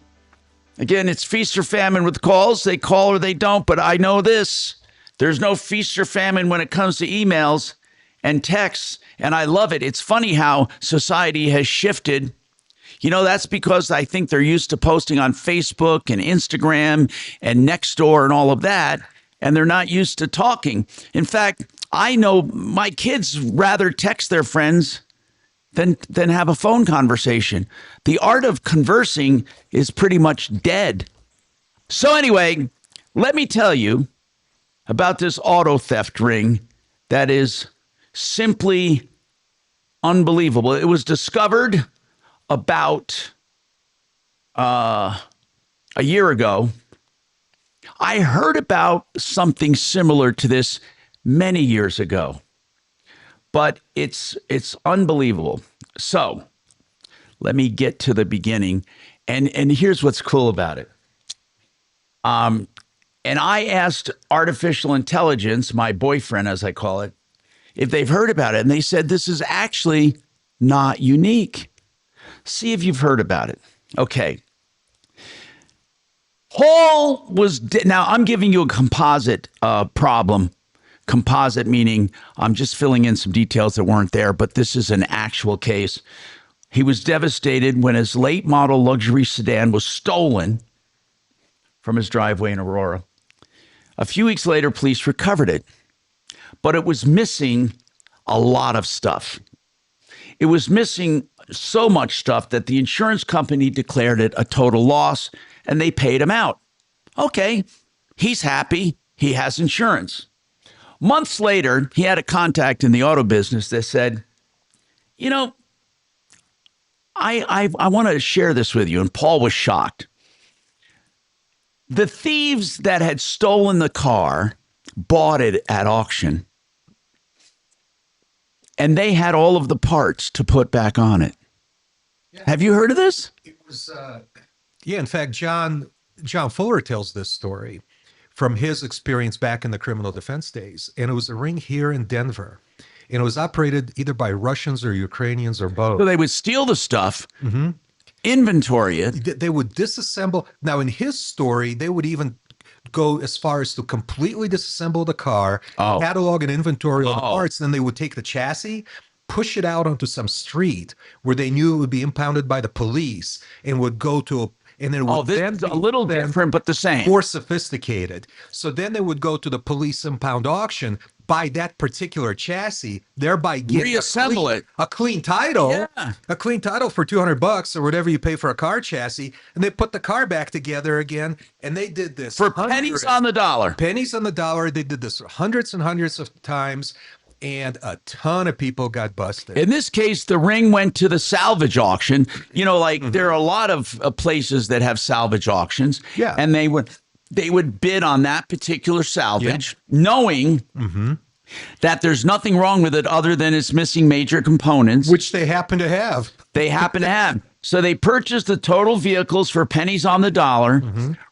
Again, it's feast or famine with calls. They call or they don't, but I know this. There's no feast or famine when it comes to emails and texts, and I love it. It's funny how society has shifted. That's because I think they're used to posting on Facebook and Instagram and Nextdoor and all of that, and they're not used to talking. In fact, I know my kids rather text their friends than have a phone conversation. The art of conversing is pretty much dead. So anyway, let me tell you about this auto theft ring that is simply unbelievable. It was discovered about a year ago. I heard about something similar to this many years ago, but it's unbelievable. So let me get to the beginning, and here's what's cool about it. And I asked artificial intelligence, my boyfriend, as I call it, if they've heard about it, and they said this is actually not unique. See if you've heard about it. Okay. Paul was now I'm giving you a composite problem. Composite meaning I'm just filling in some details that weren't there, but this is an actual case. He was devastated when his late model luxury sedan was stolen from his driveway in Aurora. A few weeks later, police recovered it, but it was missing a lot of stuff. It was missing so much stuff that the insurance company declared it a total loss, and they paid him out. Okay, he's happy. He has insurance. Months later, he had a contact in the auto business that said, you know, I want to share this with you. And Paul was shocked. The thieves that had stolen the car bought it at auction, and they had all of the parts to put back on it. Yeah. Have you heard of this? It was, in fact, John Fuller tells this story from his experience back in the criminal defense days. And it was a ring here in Denver. And it was operated either by Russians or Ukrainians or both. So they would steal the stuff, inventory it. They would disassemble. Now, in his story, they would even go as far as to completely disassemble the car, catalog and inventory all the parts. Then they would take the chassis, push it out onto some street where they knew it would be impounded by the police, and would go to a and then this is a little different, but the same. More sophisticated. So then they would go to the police impound auction, buy that particular chassis, thereby getting reassemble a clean title, a clean title for $200 or whatever you pay for a car chassis, and they put the car back together again. And they did this for pennies on the dollar. Pennies on the dollar. They did this hundreds and hundreds of times. And a ton of people got busted. In this case, the ring went to the salvage auction. You know, like there are a lot of places that have salvage auctions. Yeah. And they would bid on that particular salvage, knowing that there's nothing wrong with it other than it's missing major components. Which they happen to have. So they purchased the total vehicles for pennies on the dollar,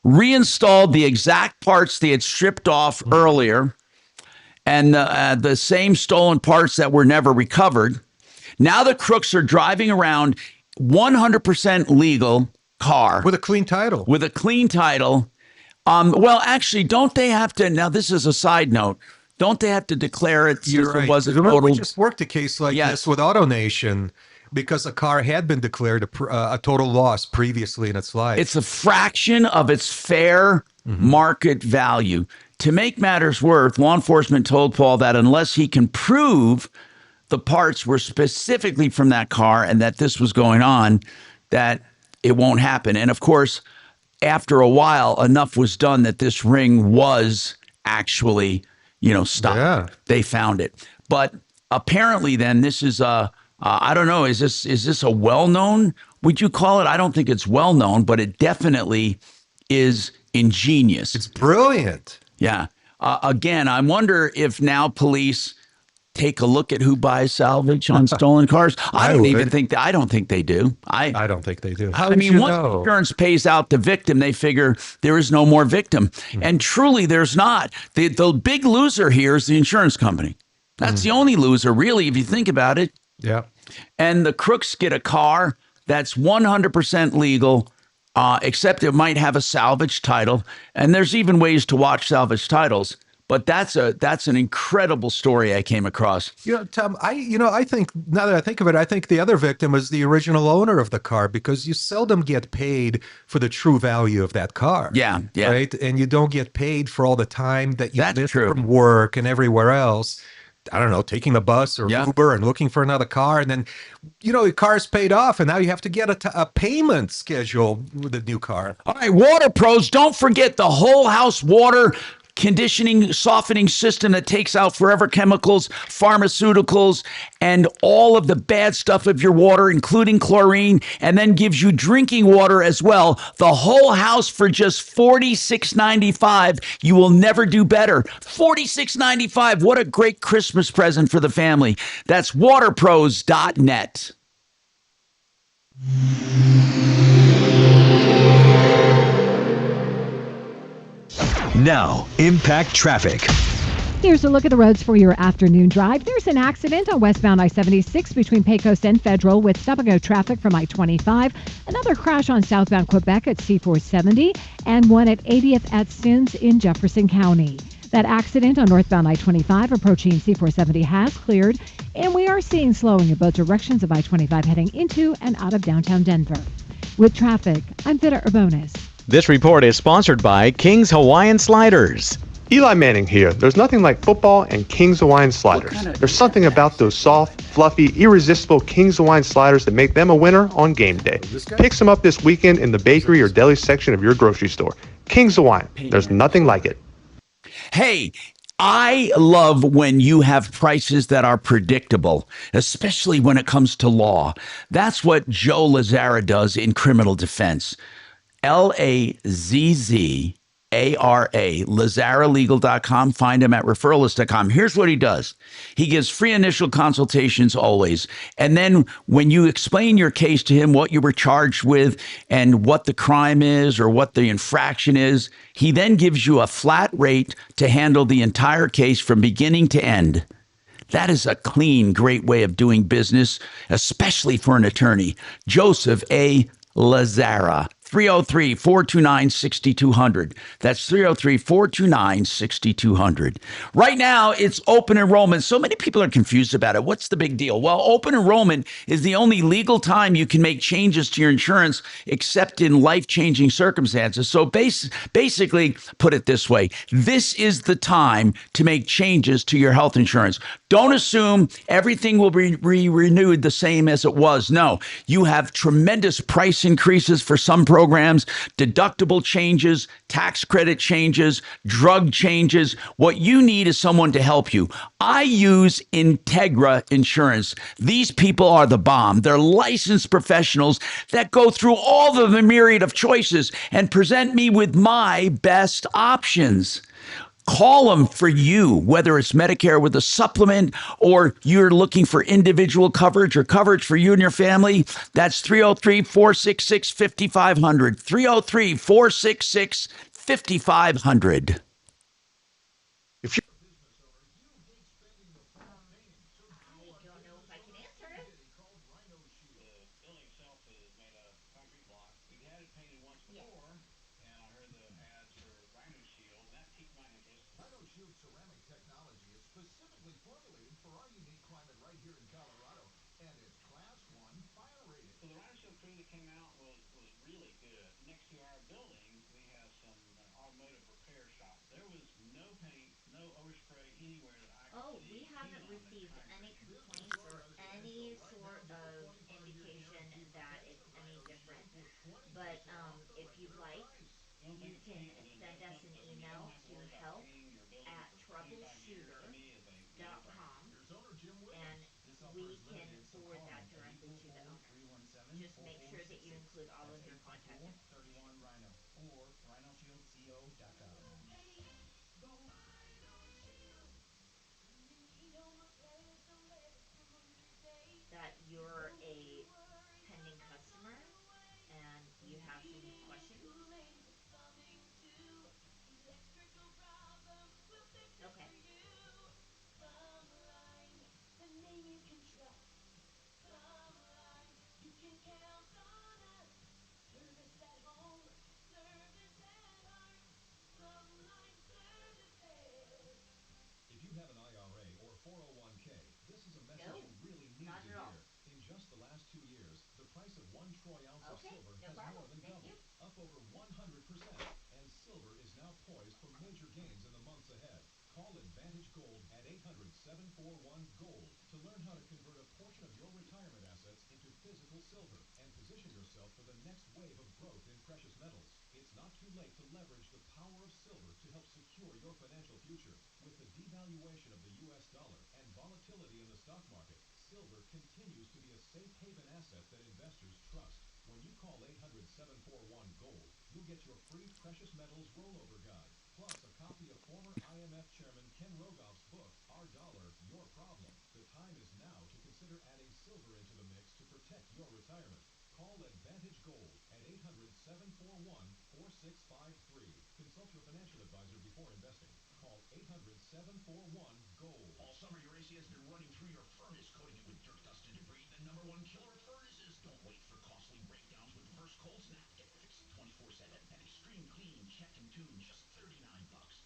reinstalled the exact parts they had stripped off earlier, and the same stolen parts that were never recovered. Now the crooks are driving around 100% legal car. With a clean title. Well, actually, don't they have to, now this is a side note, don't they have to declare it? You're right. Was a total, we just worked a case like this with AutoNation because a car had been declared a total loss previously in its life. It's a fraction of its fair market value. To make matters worse, law enforcement told Paul that unless he can prove the parts were specifically from that car and that this was going on, that it won't happen. And of course, after a while, enough was done that this ring was actually, stopped. Yeah. They found it. But apparently then this is I don't know, is this a well-known, would you call it? I don't think it's well-known, but it definitely is ingenious. It's brilliant. Yeah. Again, I wonder if now police take a look at who buys salvage on stolen cars. I don't think they do. I don't think they do. Once insurance pays out the victim, they figure there is no more victim. And truly there's not. The big loser here is the insurance company. That's the only loser, really, if you think about it. Yeah. And the crooks get a car that's 100% legal, except it might have a salvage title. And there's even ways to watch salvage titles. But that's an incredible story I came across. Tom, I think, now that I think of it, I think the other victim is the original owner of the car, because you seldom get paid for the true value of that car. Yeah. Right? And you don't get paid for all the time that you missed from work and everywhere else I don't know, taking the bus or Uber and looking for another car. And then, the car's paid off and now you have to get a payment schedule with a new car. All right, Water Pros, don't forget the whole house water conditioning, softening system that takes out forever chemicals, pharmaceuticals, and all of the bad stuff of your water, including chlorine, and then gives you drinking water as well. The whole house for just $46.95. You will never do better. $46.95. What a great Christmas present for the family. That's waterpros.net. Now, impact traffic. Here's a look at the roads for your afternoon drive. There's an accident on westbound I-76 between Pecos and Federal with stop-and-go traffic from I-25. Another crash on southbound Quebec at C-470 and one at 80th at Sins in Jefferson County. That accident on northbound I-25 approaching C-470 has cleared, and we are seeing slowing in both directions of I-25 heading into and out of downtown Denver. With traffic, I'm Vida Urbonis. This report is sponsored by King's Hawaiian Sliders. Eli Manning here. There's nothing like football and King's Hawaiian Sliders. There's something about those soft, fluffy, irresistible King's Hawaiian Sliders that make them a winner on game day. Pick some up this weekend in the bakery or deli section of your grocery store. King's Hawaiian. There's nothing like it. Hey, I love when you have prices that are predictable, especially when it comes to law. That's what Joe Lazzara does in criminal defense. Lazzara, LazzaraLegal.com. Find him at referralist.com. Here's what he does. He gives free initial consultations always. And then when you explain your case to him, what you were charged with and what the crime is or what the infraction is, he then gives you a flat rate to handle the entire case from beginning to end. That is a clean, great way of doing business, especially for an attorney. Joseph A. Lazzara, 303-429-6200. That's 303-429-6200. Right now, it's open enrollment. So many people are confused about it. What's the big deal? Well, open enrollment is the only legal time you can make changes to your insurance except in life-changing circumstances. So basically, put it this way, this is the time to make changes to your health insurance. Don't assume everything will be renewed the same as it was. No, you have tremendous price increases for some programs, deductible changes, tax credit changes, drug changes. What you need is someone to help you. I use Integra Insurance. These people are the bomb. They're licensed professionals that go through all of the myriad of choices and present me with my best options. Call them for you, whether it's Medicare with a supplement or you're looking for individual coverage or coverage for you and your family. That's 303-466-5500. 303-466-5500. Oh, we haven't received any complaints or any sort of indication that it's any different. But if you'd like, you can send us an email to help@troubleshooter.com and we can forward that directly to the owner. Just make sure that you include all of your contact information. That you're a pending customer and you have some questions. Okay. If you have an IRA or 401k, this is a message you really need to hear. In just the last 2 years, the price of 1 troy ounce of silver has more than doubled, up over 100%, and silver is now poised for major gains in the months ahead. Call Advantage Gold at 800-741-GOLD to learn how to convert a portion of your retirement assets into physical silver and position yourself for the next wave of growth in precious metals. It's not too late to leverage the power of silver to help secure your financial future. With the devaluation of the U.S. dollar and volatility in the stock market, silver continues to be a safe haven asset that investors trust. When you call 800-741-GOLD, you'll get your free precious metals rollover guide, plus a copy of former IMF Chairman Ken Rogoff's book, Our Dollar, Your Problem. The time is now to consider adding silver into the mix to protect your retirement. Call Advantage Gold at 800-741-4653. Consult your financial advisor before investing. Call 800-741-GOLD. All summer, your AC has been running through your furnace, coating it with dirt, dust, and debris. The number one killer of furnaces. Don't wait for costly breakdowns with First Cold Snap. Get Fix It 24/7. An extreme clean, check and tune, just $39.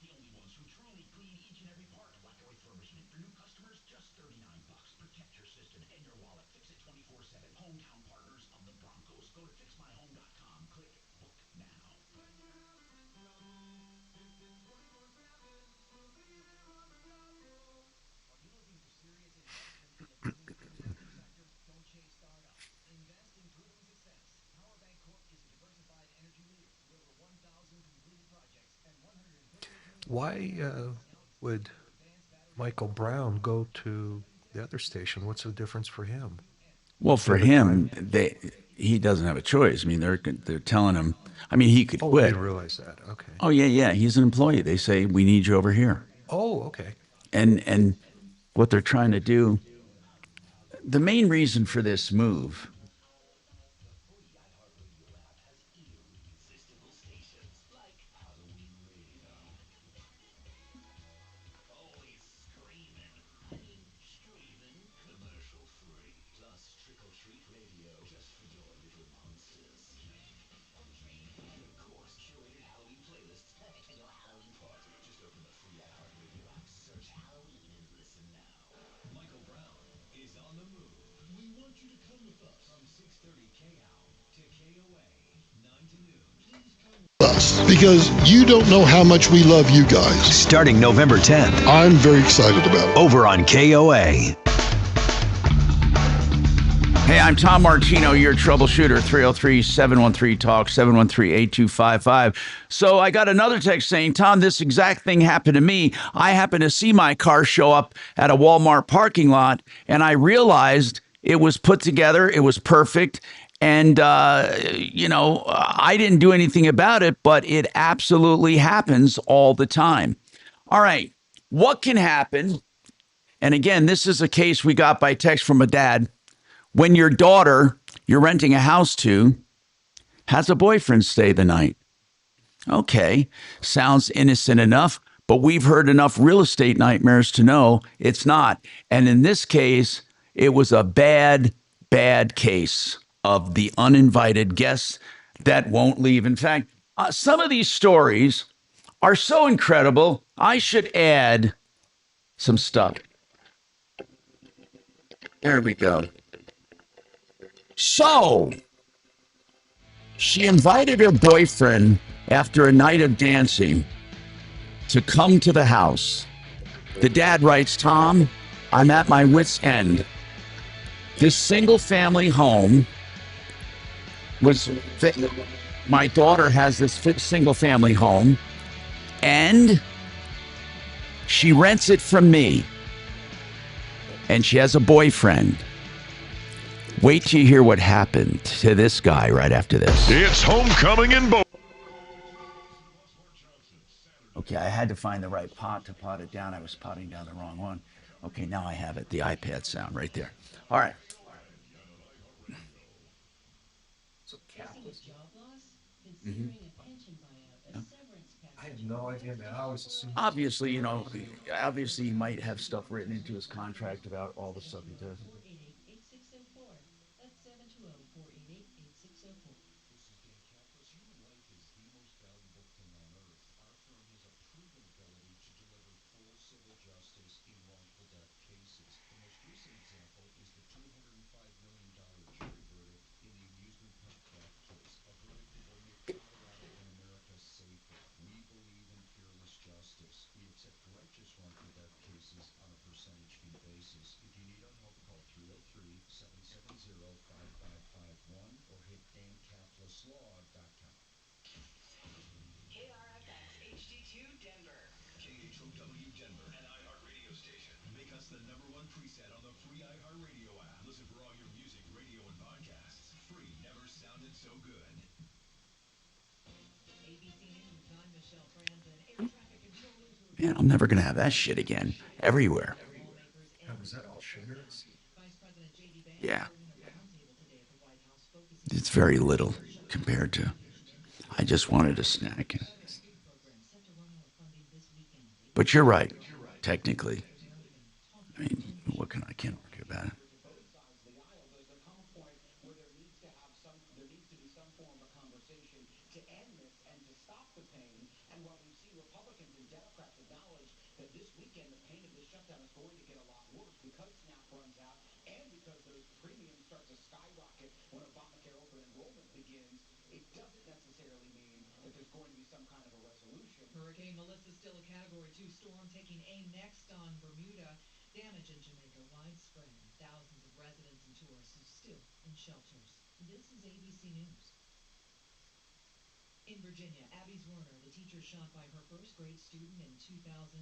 The only ones who truly clean each and every part, like a refurbishment. For new customers, just $39. Protect your system and your wallet. Fix It 24/7. Hometown partners of the Broncos. Go to fixmyhome.com. Click book now. Are you looking for serious investment in the clean energy sector? Don't chase startups. Invest in proven success. PowerBank Corp is a diversified energy leader with over 1,000 completed projects and $158 million. Why would Michael Brown go to the other station? What's the difference for him? Well, for him, he doesn't have a choice. I mean, they're telling him. I mean, he could quit. I didn't realize that. Okay. Oh yeah. He's an employee. They say we need you over here. Oh, okay. And what they're trying to do. The main reason for this move. Michael Brown is on the move. We want you to come with us from 6:30 KHOW to KOA, 9 to noon. Please come us because you don't know how much we love you guys. Starting November 10th. I'm very excited about it. Over on KOA. Hey, I'm Tom Martino, your troubleshooter, 303-713-TALK, 713-8255. So I got another text saying, Tom, this exact thing happened to me. I happened to see my car show up at a Walmart parking lot, and I realized it was put together. It was perfect. And, I didn't do anything about it, but it absolutely happens all the time. All right, what can happen? And again, this is a case we got by text from a dad. When your daughter you're renting a house to has a boyfriend stay the night. Okay, sounds innocent enough, but we've heard enough real estate nightmares to know it's not. And in this case, it was a bad case of the uninvited guests that won't leave. In fact, some of these stories are so incredible, I should add some stuff. There we go. So, she invited her boyfriend after a night of dancing to come to the house. The dad writes, Tom, I'm at my wit's end. This single-family home my daughter has this single-family home, and she rents it from me, and she has a boyfriend. Wait till you hear what happened to this guy right after this. It's homecoming in Bo. Okay, I had to find the right pot to pot it down. I was potting down the wrong one. Okay, now I have it. The iPad sound right there. All right. Mm-hmm. I have no idea, man. I always assume. Obviously, he might have stuff written into his contract about all the stuff he does. That's 720-488-8604. This is Dan Campos. Human life is the most valuable thing on earth. Our firm has a proven ability to deliver full civil justice in wrongful death cases. The most recent example is the $205 million jury verdict in the amusement park theft case, a verdict that will make Colorado and America safer. We believe in fearless justice. We accept righteous the #1 preset on the free iHeartRadio app. Listen for all your music, radio, and podcasts. Free never sounded so good. ABC News, I'm Michelle Franzen. Air traffic controllers who Man, I'm never gonna have that shit again. Everywhere. lawmakers Oh, end is that all shutdown. sugars? Vice President J.D. Vance Yeah. holding a roundtable today at the White House focusing It's very little compared to. I just wanted a snack. federal food program set to run out of funding this weekend. But you're right. Technically, I mean, what can I can't argue about it. Both sides of the aisle, does there come a point where there needs to be some form of a conversation to end this and to stop the pain? And while we've seen Republicans and Democrats acknowledge that this weekend the pain of this shutdown is going to get a lot worse because SNAP runs out and because those premiums start to skyrocket when Obamacare open enrollment begins, it doesn't necessarily mean that there's going to be some kind of a resolution. Hurricane Melissa still a Category 2 storm taking aim next on Bermuda. Damage in Jamaica widespread, and thousands of residents and tourists still in shelters. This is ABC News. In Virginia, Abby Zwerner, the teacher shot by her first grade student in 2023,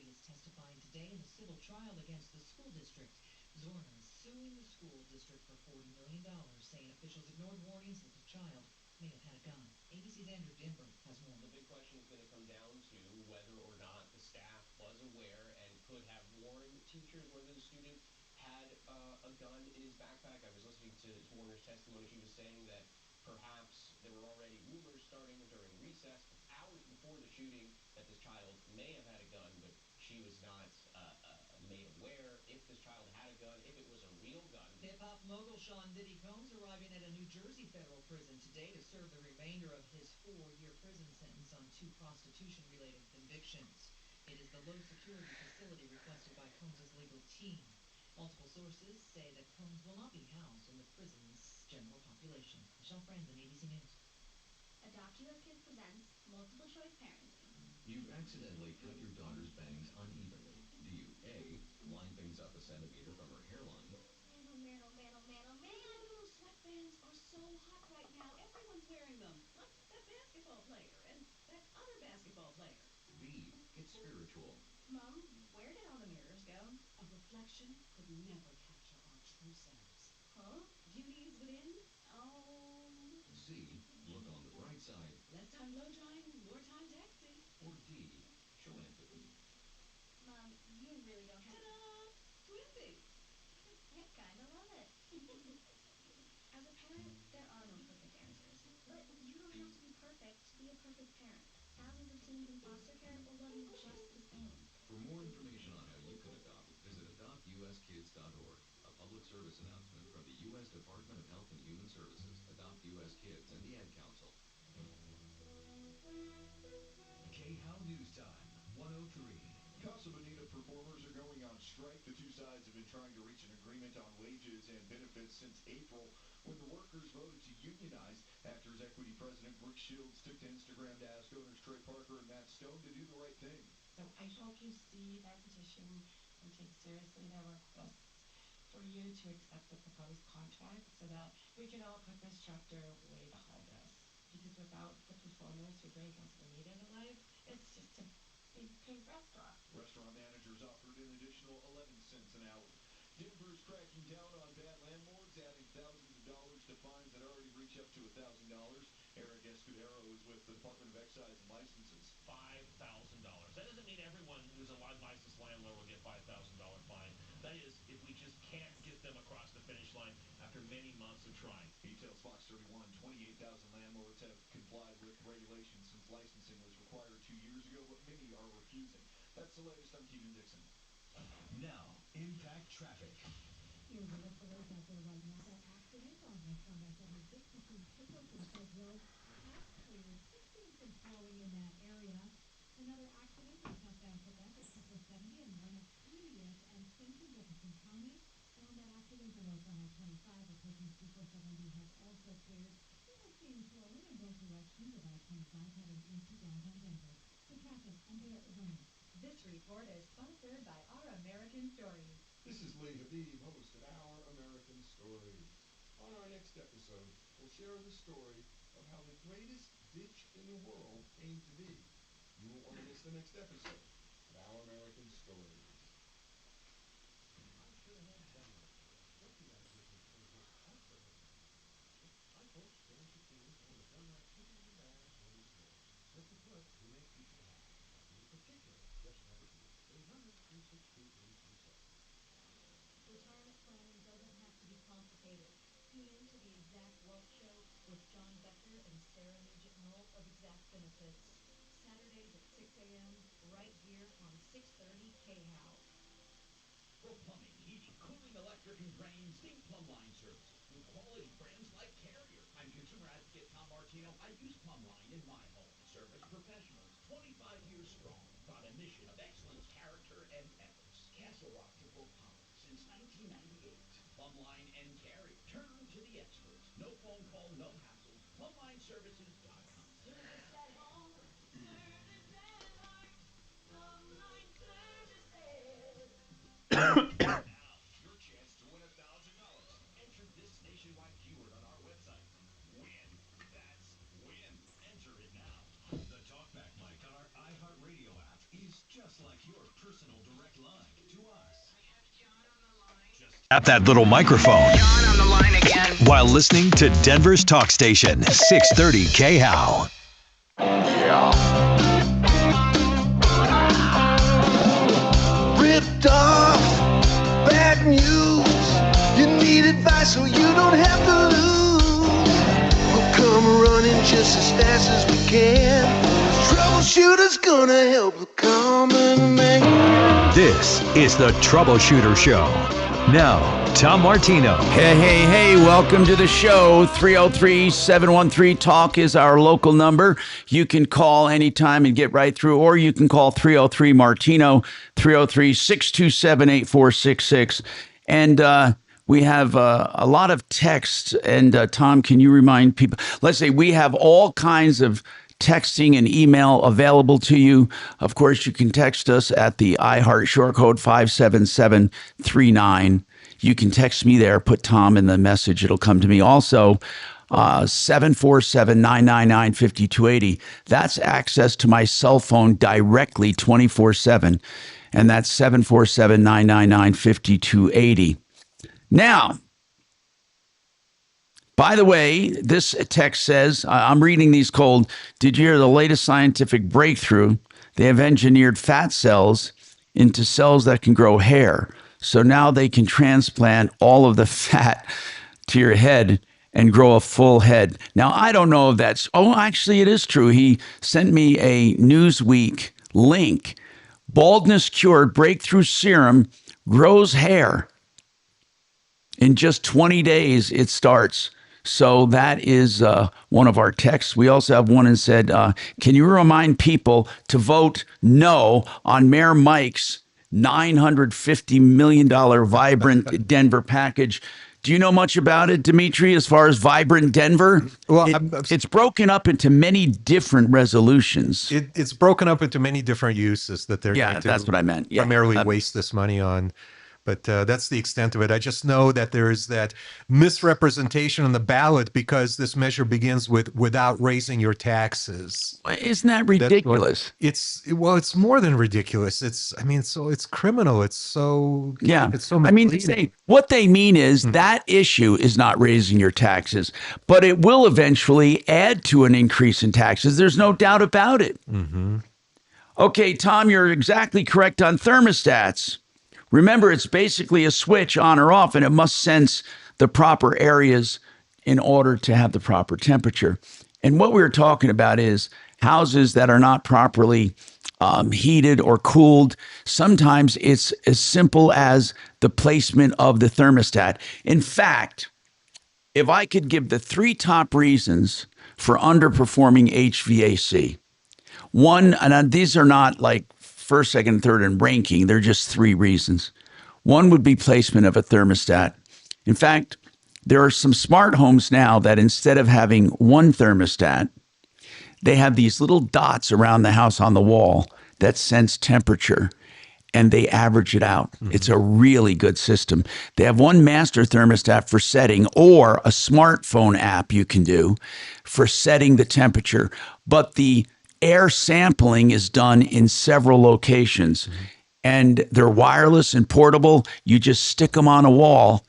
is testifying today in a civil trial against the school district. Zwerner is suing the school district for $40 million, saying officials ignored warnings that the child may have had a gun. ABC's Andrew Dimber has more. The big question is going to come down to whether or not the staff was aware and could have warned teachers whether the student had a gun in his backpack. I was listening to Warner's testimony. She was saying that perhaps there were already rumors starting during recess, hours before the shooting, that this child may have had a gun, but she was not made aware if this child had a gun, if it was a real gun. Hip-hop mogul Sean Diddy Combs arriving at a New Jersey federal prison today to serve the remainder of his 4-year prison sentence on 2 prostitution-related convictions. It is the low-security facility requested by Combs' legal team. Multiple sources say that Combs will not be housed in the prison's general population. Michelle Franzen, ABC News. Adopt US Kids presents multiple choice parenting. You've accidentally cut your daughter's bangs unevenly. Do you A, line things up a centimeter from her hairline? Man, oh man, oh man, oh man, oh man. Those sweatbands are so hot right now. Everyone's wearing them. Like that basketball player and that other basketball player. B, get spiritual. Mom, where did all the mirrors go? A reflection could never capture our true selves. Huh? Beauty is within. Oh. C, look on the bright side. Less time blow drying, more time texting. Or D, show empathy. Mom, you really don't have Ta-da! Twinsies! I kinda love it. As a parent, there are no perfect answers. But you don't have to be perfect to be a perfect parent. Thousands of teens in foster care will love you just the same. For more information on how you can adopt, visit adoptuskids.org. A public service announcement from the U.S. Department of Health and Human Services, Adopt U.S. Kids, and the Ad Council. K-How News Time, 103. Casa Bonita performers are going on strike. The two sides have been trying to reach an agreement on wages and benefits since April, when the workers voted to unionize. Actors Equity President Brooke Shields took to Instagram to ask owners Trey Parker and Matt Stone to do the right thing. So I hope you see that petition and take seriously their requests for you to accept the proposed contract so that we can all put this chapter way behind us. Because without the performers who bring Casa Bonita to life, it's just a big pink restaurant. Restaurant managers offered an additional 11 cents an hour. Denver's cracking down on bad landlords, adding thousands of dollars to fines that already reach up to $1,000. Eric Escudero is with the Department of Excise and Licenses. $5,000. That doesn't mean everyone who's a licensed landlord will get $5,000 fine. That is, if we just can't get them across the finish line after many months of trying. He tells Fox 31 28,000 landlords have complied with regulations since licensing was required 2 years ago, but many are refusing. That's the latest. I'm Keegan Dixon. Now, impact traffic. Here's a look for those out there right now. That accident on westbound I-76 between Pecos and Federal has cleared. 16's been slowing in that area. Another accident on southbound Quebec at C470 and 1 at 30th and Clinton, Jefferson County. And on that accident on northbound I-25 approaching C470 has also cleared. Still seeing slowing in both directions of I-25 heading into downtown Denver. For traffic, I'm Bear Vernon. This report is sponsored by Our American Stories. This is Lee Habib, host of Our American Stories. On our next episode, we'll share the story of how the greatest ditch in the world came to be. You won't want to miss the next episode of Our American Stories. with John Becker and Sarah Nugent-Knoll of Exact Benefits. Saturdays at 6 a.m. right here on 630 KHOW. For plumbing, heating, cooling, electric, and drains, think Plumline Services with quality brands like Carrier. I'm consumer advocate Tom Martino. I use Plumline in my home. Service professionals, 25 years strong, on a mission of excellence, character, and ethics. Castle Rock to Brook Pond since 1998. Plumline and Carrier. Turn to the experts. No phone call, no hassles. PlumlineServices.com. Service at home, service at heart, Plumline Services. Now, your chance to win $1,000. Enter this nationwide keyword on our website. Win. That's win. Enter it now. The talkback mic on our iHeartRadio app is just like your personal direct line to us. At that little microphone. John on the line again. While listening to Denver's talk station, 630 KHOW. Ripped off, bad news. You need advice so you don't have to lose. We'll come running just as fast as we can. Troubleshooter's gonna help the common man. This is the Troubleshooter Show. Now, Tom Martino. Hey, welcome to the show. 303-713-TALK is our local number. You can call anytime and get right through, or you can call 303-MARTINO, 303-627-8466. And we have a lot of texts. And Tom, can you remind people? Let's say we have all kinds of texting and email available to you. Of course, you can text us at the iHeart short code 57739. You can text me there, put Tom in the message. It'll come to me. Also, 747-999-5280. That's access to my cell phone directly 24/7. And that's 747-999-5280. Now, by the way, this text says, I'm reading these cold. Did you hear the latest scientific breakthrough? They have engineered fat cells into cells that can grow hair. So now they can transplant all of the fat to your head and grow a full head. Now, I don't know if that's, actually it is true. He sent me a Newsweek link. Baldness cured breakthrough serum grows hair. In just 20 days, it starts. So that is one of our texts. We also have one and said, can you remind people to vote no on Mayor Mike's $950 million Vibrant Denver package? Do you know much about it, Dimitri, as far as Vibrant Denver? Well, it's broken up into many different resolutions. It's broken up into many different uses that they're going to that's what I meant. primarily waste this money on. But that's the extent of it. I just know that there is that misrepresentation on the ballot because this measure begins with without raising your taxes. Isn't that ridiculous? It's more than ridiculous. It's criminal. It's so It's so what they mean is that issue is not raising your taxes, but it will eventually add to an increase in taxes. There's no doubt about it. Mm-hmm. Okay, Tom, you're exactly correct on thermostats. Remember, it's basically a switch on or off, and it must sense the proper areas in order to have the proper temperature. And what we're talking about is houses that are not properly heated or cooled. Sometimes it's as simple as the placement of the thermostat. In fact, if I could give the 3 top reasons for underperforming HVAC, one, and these are not like first, second, third in ranking. They're just 3 reasons. One would be placement of a thermostat. In fact, there are some smart homes now that instead of having one thermostat, they have these little dots around the house on the wall that sense temperature, and they average it out. Mm-hmm. It's a really good system. They have one master thermostat for setting, or a smartphone app you can do for setting the temperature. But the air sampling is done in several locations, and they're wireless and portable. You just stick them on a wall.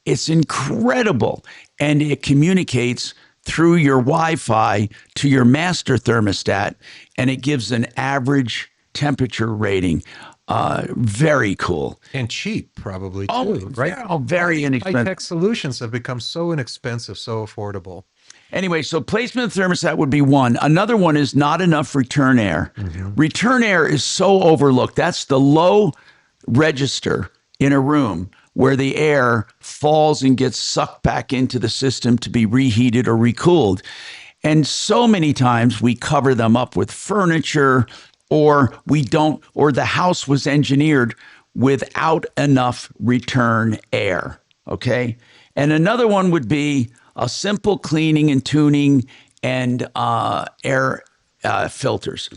It's incredible, and it communicates through your Wi-Fi to your master thermostat, and it gives an average temperature rating. Very cool. And cheap, probably, too, right? Very inexpensive. High-tech solutions have become so inexpensive, so affordable. Anyway, so placement of the thermostat would be one. Another one is not enough return air. Return air is so overlooked. That's the low register in a room where the air falls and gets sucked back into the system to be reheated or recooled. And so many times we cover them up with furniture, or we don't, or the house was engineered without enough return air. Okay. And another one would be a simple cleaning and tuning and air filters.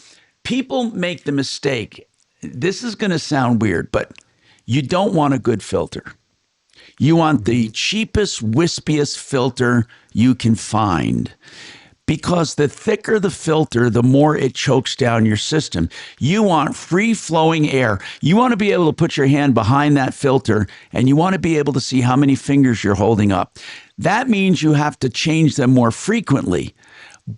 People make the mistake. This is going to sound weird, but you don't want a good filter. You want the cheapest, wispiest filter you can find, because the thicker the filter, the more it chokes down your system. You want free-flowing air. You want to be able to put your hand behind that filter, and you want to be able to see how many fingers you're holding up. That means you have to change them more frequently,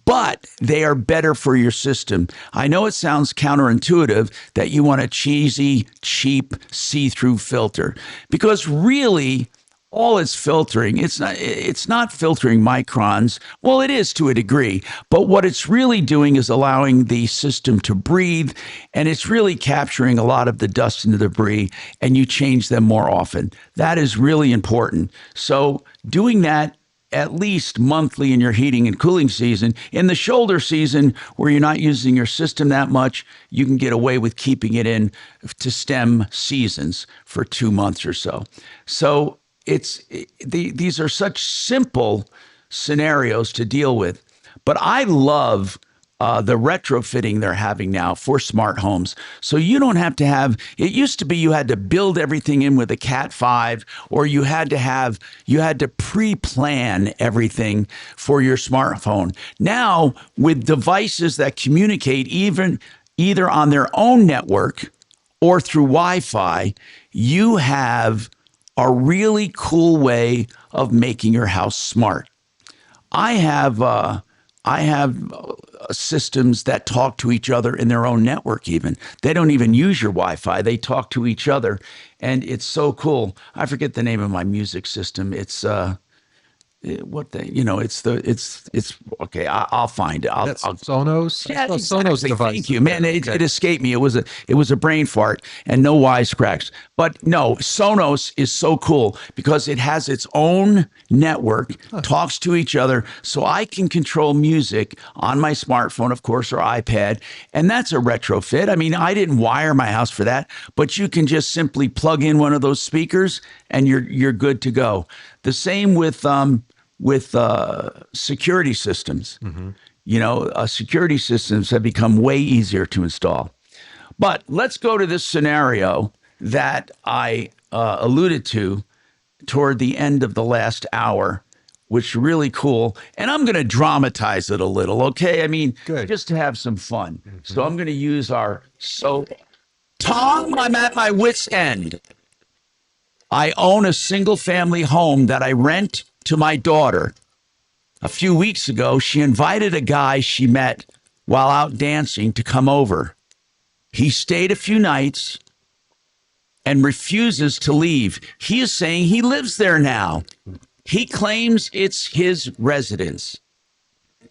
but they are better for your system. I know it sounds counterintuitive that you want a cheesy, cheap, see-through filter, because really all it's filtering, it's not filtering microns. Well, it is to a degree, but what it's really doing is allowing the system to breathe, and it's really capturing a lot of the dust and the debris, and you change them more often. That is really important. So doing that at least monthly in your heating and cooling season. In the shoulder season, where you're not using your system that much, you can get away with keeping it in to stem seasons for 2 months or so. So these are such simple scenarios to deal with. But I love the retrofitting they're having now for smart homes. So you don't have to have, it used to be you had to build everything in with a Cat 5, or you had to pre-plan everything for your smartphone. Now, with devices that communicate either on their own network or through Wi-Fi, you have a really cool way of making your house smart. I have systems that talk to each other in their own network. Even they don't even use your Wi-Fi; they talk to each other, and it's so cool. I forget the name of my music system. It's it's okay. I'll find it. That's Sonos. Yeah, Sonos exactly. device. Thank you, man. It escaped me. It was a brain fart and no wisecracks. But no, Sonos is so cool because it has its own network, talks to each other, so I can control music on my smartphone, of course, or iPad, and that's a retrofit. I mean, I didn't wire my house for that, but you can just simply plug in one of those speakers and you're good to go. The same with security systems. Security systems have become way easier to install. But let's go to this scenario that I alluded to toward the end of the last hour, which is really cool. And I'm going to dramatize it a little, okay? I mean, just to have some fun. So I'm going to use Tom, I'm at my wit's end. I own a single-family home that I rent to my daughter. A few weeks ago, she invited a guy she met while out dancing to come over. He stayed a few nights and refuses to leave. He is saying he lives there now. He claims it's his residence.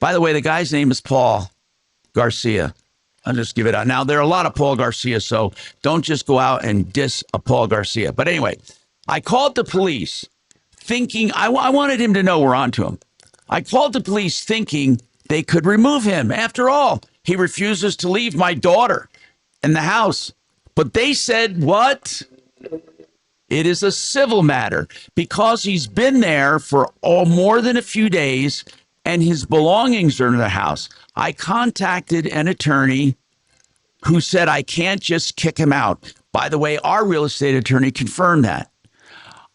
By the way, the guy's name is Paul Garcia. I'll just give it out. Now, there are a lot of Paul Garcia, so don't just go out and diss a Paul Garcia. But anyway, I called the police thinking, I wanted him to know we're onto him. I called the police thinking they could remove him. After all, he refuses to leave my daughter in the house. But they said, what? It is a civil matter because he's been there for more than a few days and his belongings are in the house. I contacted an attorney who said I can't just kick him out. By the way, our real estate attorney confirmed that.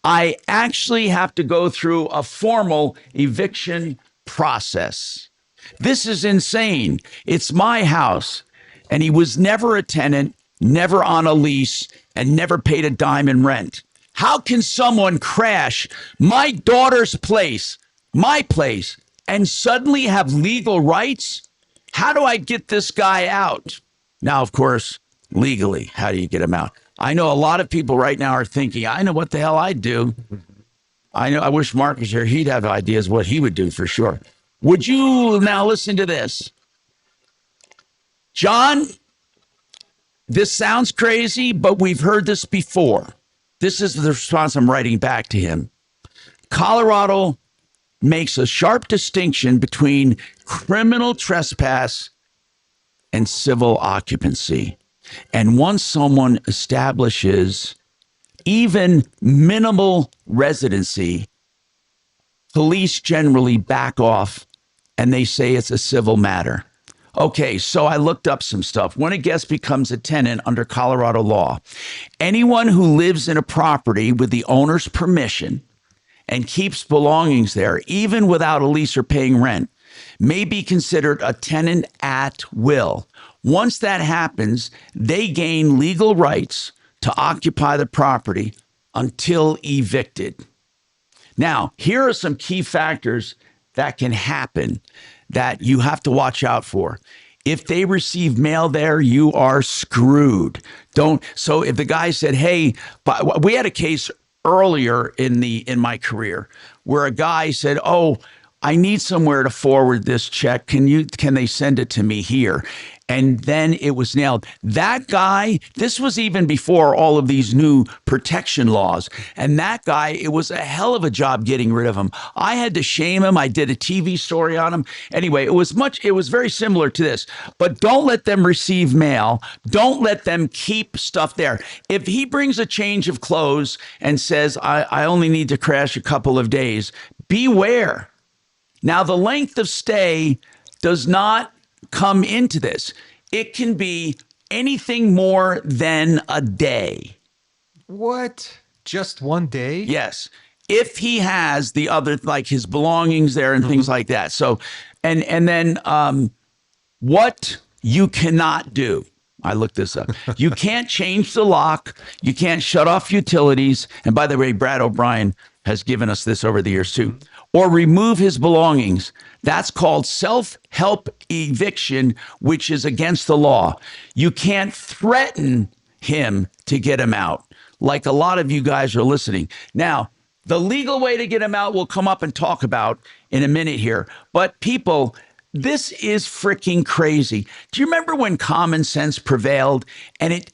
I actually have to go through a formal eviction process. This is insane. It's my house, and he was never a tenant, never on a lease, and never paid a dime in rent. How can someone crash my daughter's place, my place, and suddenly have legal rights? How do I get this guy out? Now, of course, legally, how do you get him out? I know a lot of people right now are thinking, I know what the hell I'd do. I wish Marc was here. He'd have ideas what he would do for sure. Would you now listen to this? John, this sounds crazy, but we've heard this before. This is the response I'm writing back to him. Colorado makes a sharp distinction between criminal trespass and civil occupancy. And once someone establishes even minimal residency, police generally back off and they say it's a civil matter. Okay, so I looked up some stuff. When a guest becomes a tenant under Colorado law, anyone who lives in a property with the owner's permission and keeps belongings there, even without a lease or paying rent, may be considered a tenant at will. Once that happens, they gain legal rights to occupy the property until evicted. Now, here are some key factors that can happen that you have to watch out for. If they receive mail there, you are screwed. So if the guy said, hey, we had a case earlier in my career where a guy said, oh, I need somewhere to forward this check. Can they send it to me here? And then it was nailed. That guy, this was even before all of these new protection laws. And that guy, it was a hell of a job getting rid of him. I had to shame him. I did a TV story on him. Anyway, it was very similar to this. But don't let them receive mail. Don't let them keep stuff there. If he brings a change of clothes and says, I only need to crash a couple of days, beware. Now, the length of stay does not come into this. It can be anything more than a day. What? Just one day? Yes. If he has the other, like his belongings there and things like that. So, and then what you cannot do. I looked this up. You can't change the lock. You can't shut off utilities. And by the way, Brad O'Brien has given us this over the years too. Or remove his belongings. That's called self-help eviction, which is against the law. You can't threaten him to get him out, like a lot of you guys are listening. Now, the legal way to get him out we'll come up and talk about in a minute here. But people, this is freaking crazy. Do you remember when common sense prevailed and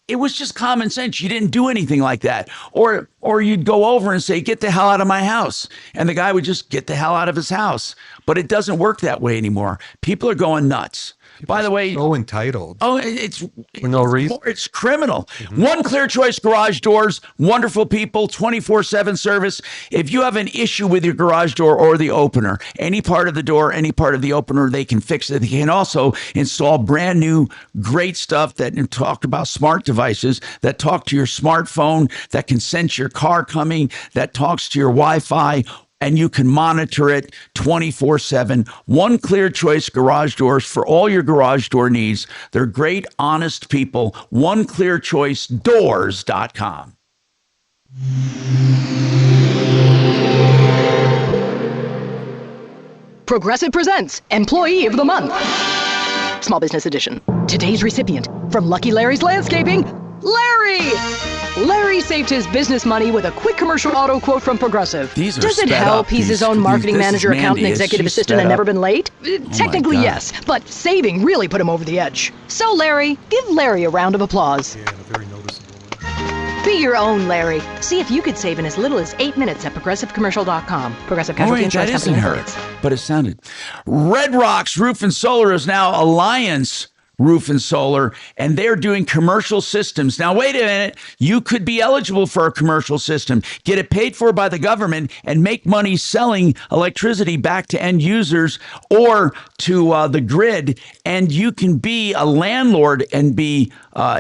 it was just common sense? You didn't do anything like that. Or you'd go over and say, get the hell out of my house. And the guy would just get the hell out of his house. But it doesn't work that way anymore. People are going nuts. By the way, so entitled. Oh, it's for no reason. It's criminal. One Clear Choice Garage Doors, wonderful people, 24/7 service. If you have an issue with your garage door or the opener, any part of the door, any part of the opener, they can fix it. They can also install brand new, great stuff that talk about smart devices that talk to your smartphone, that can sense your car coming, that talks to your Wi-Fi. And you can monitor it 24/7. One Clear Choice Garage Doors for all your garage door needs. They're great, honest people. OneClearChoiceDoors.com. Progressive presents Employee of the Month. Small Business Edition. Today's recipient from Lucky Larry's Landscaping, Larry! Larry saved his business money with a quick commercial auto quote from Progressive. These are Does it sped help? up. He's his own marketing manager, accountant, executive assistant, and never been late? Technically, yes, but saving really put him over the edge. So, Larry, give Larry a round of applause. Yeah, very noticeable. Be your own Larry. See if you could save in as little as 8 minutes at progressivecommercial.com. Progressive Casualty Insurance that Company. isn't her, but it sounded. Red Rocks Roof and Solar is now Alliance Roof and Solar, and they're doing commercial systems. Now, wait a minute. You could be eligible for a commercial system, get it paid for by the government, and make money selling electricity back to end users or to the grid. And you can be a landlord and be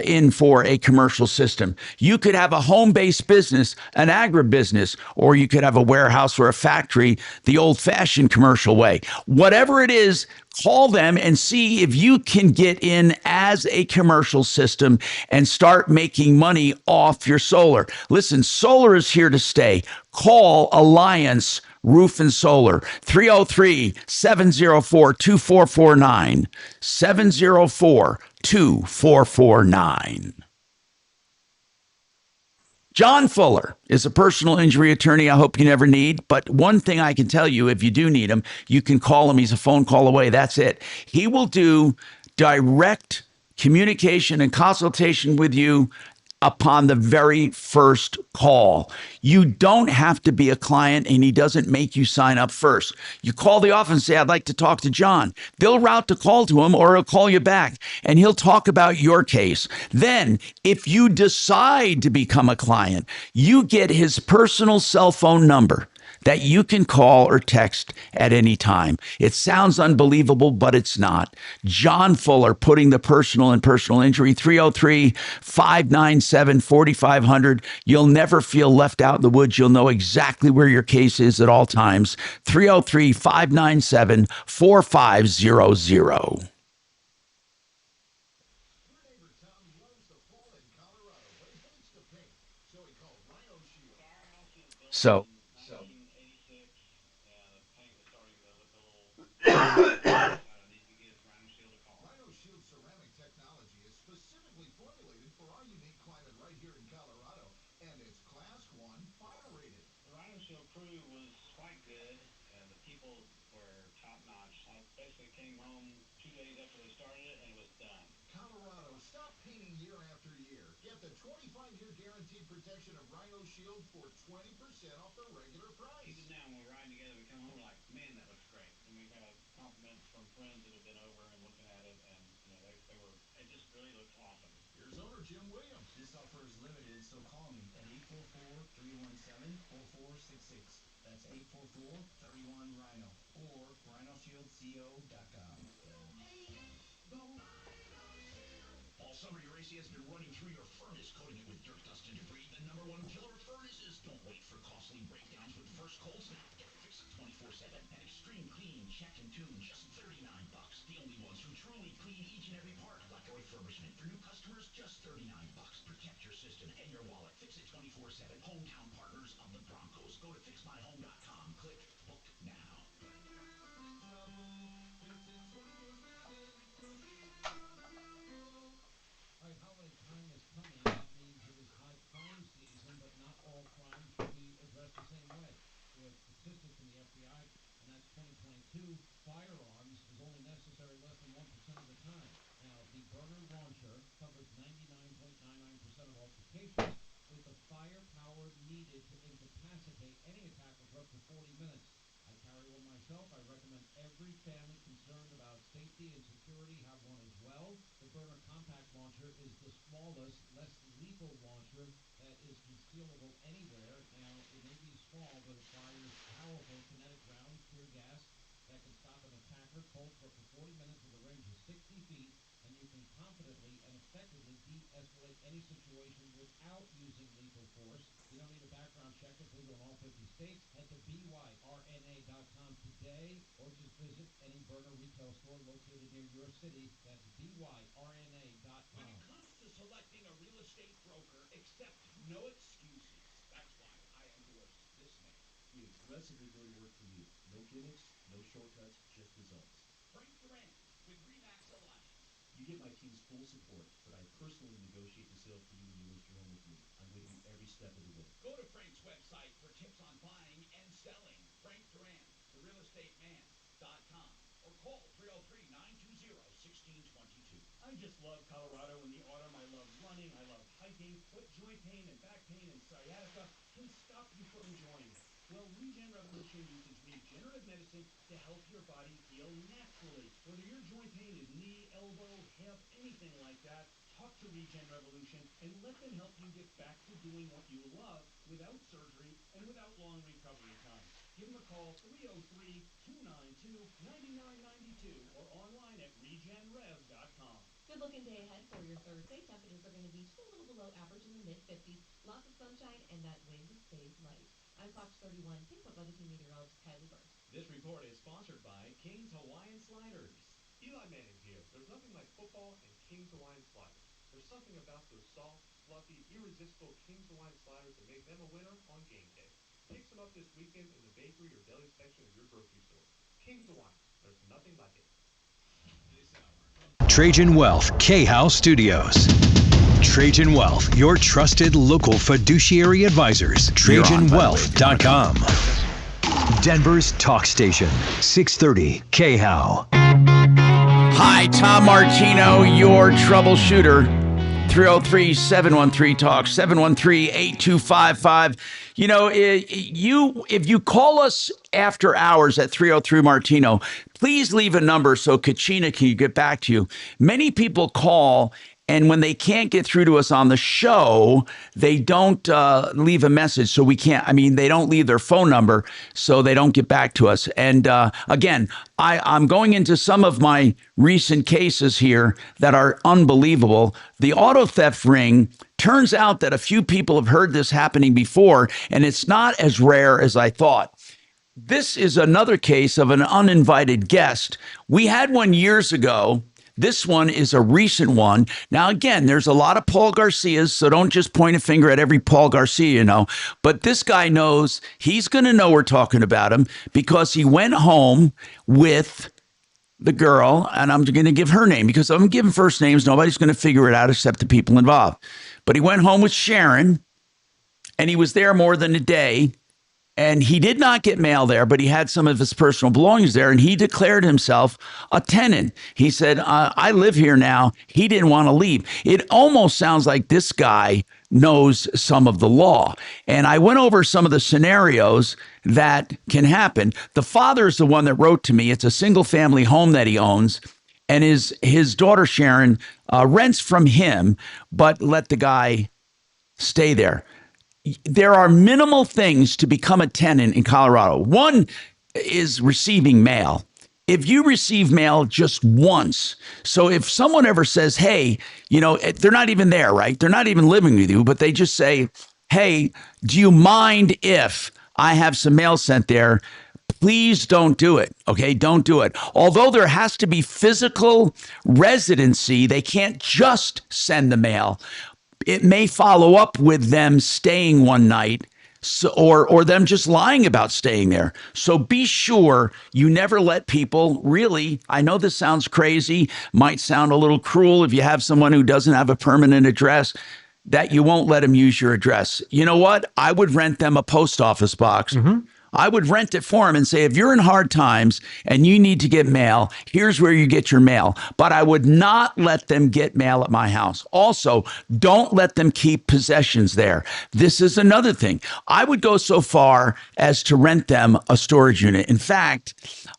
in for a commercial system. You could have a home-based business, an agribusiness, or you could have a warehouse or a factory the old-fashioned commercial way. Whatever it is, call them and see if you can get in as a commercial system and start making money off your solar. Listen, solar is here to stay. Call Alliance Roof and Solar, 303-704-2449, 704-2449. John Fuller is a personal injury attorney I hope you never need. But one thing I can tell you, if you do need him, you can call him. He's a phone call away. That's it. He will do direct communication and consultation with you upon the very first call. You don't have to be a client, and he doesn't make you sign up first. You call the office and say, I'd like to talk to John. They'll route the call to him, or he'll call you back and he'll talk about your case. Then, if you decide to become a client, you get his personal cell phone number that you can call or text at any time. It sounds unbelievable, but it's not. John Fuller, putting the personal in personal injury, 303-597-4500. You'll never feel left out in the woods. You'll know exactly where your case is at all times. 303-597-4500. So, Rhino Shield ceramic technology is specifically formulated for our unique climate right here in Colorado, and it's Class 1 fire rated. The Rhino Shield crew was quite good, and the people were top notch. I basically came home 2 days after they started it, and it was done. Colorado, stop painting year after year. Get the 25-year guaranteed protection of Rhino Shield for 20% off the regular price. Even now, when we're riding together, we come home, we're like, man, that looks great. And we've had compliments from friends that have been over and looking at it, and it just really looks awesome. Here's owner Jim Williams. This offer is limited, so call me at 844-317-4466. That's 844-31-RHINO or rhinoshieldco.com. All summer, your AC has been running through your furnace, coating it with dirt, dust, and debris. The number one killer of furnaces. Don't wait for costly breakdowns with first cold snap. Get Fix It 24/7. An extreme clean, check and tune, just $39. The only ones who truly clean each and every part. Like a refurbishment for new customers, just $39. Protect your system and your wallet. Fix It 24/7. Hometown partners of the Broncos. Go to fixmyhome.com. Click book now. All right, holiday time is coming. That means it is high crime season, but not all crime should be addressed the same way. We have statistics from the FBI, and that's 2022. Firearms is only necessary less than 1% of the time. Now, the burner launcher covers 99.99% of altercations with the firepower needed to incapacitate any attacker for up to 40 minutes. I carry one myself. I recommend every family concerned about safety and security have one as well. The Burner Compact Launcher is the smallest, less lethal launcher that is concealable anywhere. Now, it may be small, but it fires powerful kinetic rounds, tear gas, that can stop an attacker cold for up to 40 minutes with a range of 60 feet, and you can confidently and effectively de-escalate any situation without using lethal force. You don't need a background check. It's legal in all 50 states. Head to byrna.com today or just visit any burner retail store located near your city. That's byrna.com. When it comes to selecting a real estate broker, accept no excuses. That's why I endorse this man. We aggressively go to work for you. No gimmicks, no shortcuts, just results. Frank Duran with Remax Alliance. You get my team's full support, but I personally negotiate the sale for you when you list your home with me. I'm with you every step of the way. Go to Frank's website for tips on buying and selling. Frank Duran, therealestateman.com, or call 303-920-1622. I just love Colorado in the autumn. I love running. I love hiking. What joint pain and back pain and sciatica can stop you from enjoying it? Well, Regen Revolution uses regenerative medicine to help your body heal naturally. Whether your joint pain is knee, elbow, hip, anything like that, talk to Regen Revolution and let them help you get back to doing what you love without surgery and without long recovery time. Give them a call, 303-292-9992, or online at regenrev.com. Good looking day ahead for your Thursday. Temperatures are going to be just a little below average in the mid-50s. Lots of sunshine, and that wind stays light. I'm Fox 31 Pinpoint Weather Team meteorologist Kylie Burns. This report is sponsored by King's Hawaiian Sliders. Eli Manning here. There's nothing like football and King's Hawaiian sliders. There's something about those soft, fluffy, irresistible King's Hawaiian sliders that make them a winner on game day. Pick some up this weekend in the bakery or deli section of your grocery store. King's Hawaiian. There's nothing like it. This hour Trajan Wealth, K-House Studios. Trajan Wealth, your trusted local fiduciary advisors. TrajanWealth.com. Denver's talk station, 630 KHOW. Hi, Tom Martino, your troubleshooter. 303-713-TALK, 713-8255. You know, if you call us after hours at 303 Martino, please leave a number so Kachina can get back to you. Many people call, and when they can't get through to us on the show, they don't leave a message. So we can't, they don't leave their phone number, so they don't get back to us. And again, I'm going into some of my recent cases here that are unbelievable. The auto theft ring, turns out that a few people have heard this happening before, and it's not as rare as I thought. This is another case of an uninvited guest. We had one years ago. This one is a recent one. Now, again, there's a lot of Paul Garcias, so don't just point a finger at every Paul Garcia, you know. But this guy knows, he's going to know we're talking about him because he went home with the girl, and I'm going to give her name because I'm giving first names. Nobody's going to figure it out except the people involved. But he went home with Sharon, and he was there more than a day. And he did not get mail there, but he had some of his personal belongings there, and he declared himself a tenant. He said, I live here now. He didn't want to leave. It almost sounds like this guy knows some of the law. And I went over some of the scenarios that can happen. The father is the one that wrote to me. It's a single-family home that he owns, and his daughter, Sharon, rents from him, but let the guy stay there. There are minimal things to become a tenant in Colorado. One is receiving mail. If you receive mail just once, so if someone ever says, hey, you know, they're not even there, right? They're not even living with you, but they just say, hey, do you mind if I have some mail sent there? Please don't do it. Okay, don't do it. Although there has to be physical residency, they can't just send the mail. It may follow up with them staying one night, or them just lying about staying there. So be sure you never let people really, I know this sounds crazy, might sound a little cruel if you have someone who doesn't have a permanent address, that you won't let them use your address. You know what? I would rent them a post office box. I would rent it for them and say, if you're in hard times and you need to get mail, here's where you get your mail. But I would not let them get mail at my house. Also, don't let them keep possessions there. This is another thing. I would go so far as to rent them a storage unit. In fact,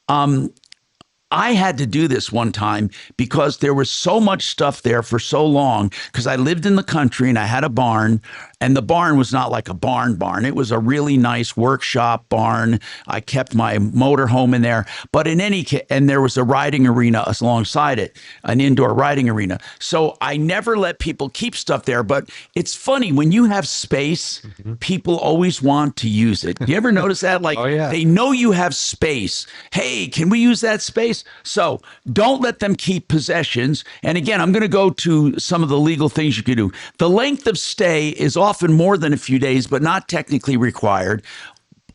I had to do this one time because there was so much stuff there for so long, because I lived in the country and I had a barn, and the barn was not like a barn. It was a really nice workshop barn. I kept my motor home in there, but in any case, and there was a riding arena alongside it, an indoor riding arena. So I never let people keep stuff there, but it's funny when you have space, people always want to use it. You ever notice that? Like, they know you have space. Hey, can we use that space? So don't let them keep possessions. And again, I'm going to go to some of the legal things you can do. The length of stay is often more than a few days, but not technically required.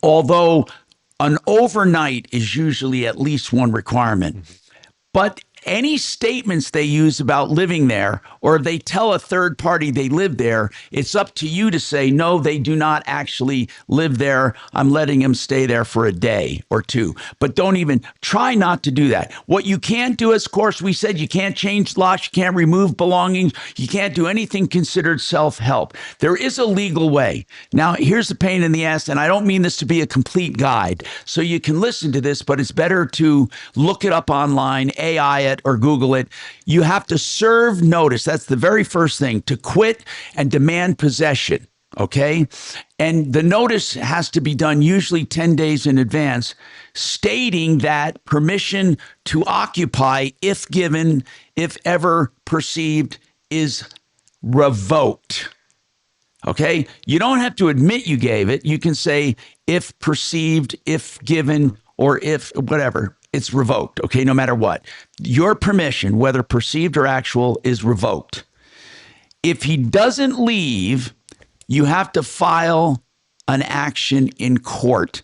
Although an overnight is usually at least one requirement. But any statements they use about living there, or they tell a third party they live there, it's up to you to say, no, they do not actually live there. I'm letting them stay there for a day or two. But don't even try not to do that. What you can't do is, of course, we said you can't change locks, you can't remove belongings, you can't do anything considered self-help. There is a legal way. Now, here's the pain in the ass, and I don't mean this to be a complete guide. So you can listen to this, but it's better to look it up online, AI it, or Google it. You have to serve notice. That's the very first thing, to quit and demand possession. Okay. And the notice has to be done usually 10 days in advance, stating that permission to occupy, if given, if ever perceived, is revoked. Okay. You don't have to admit you gave it. You can say, if perceived, if given, or if whatever. It's revoked, okay, no matter what. Your permission, whether perceived or actual, is revoked. If he doesn't leave, you have to file an action in court.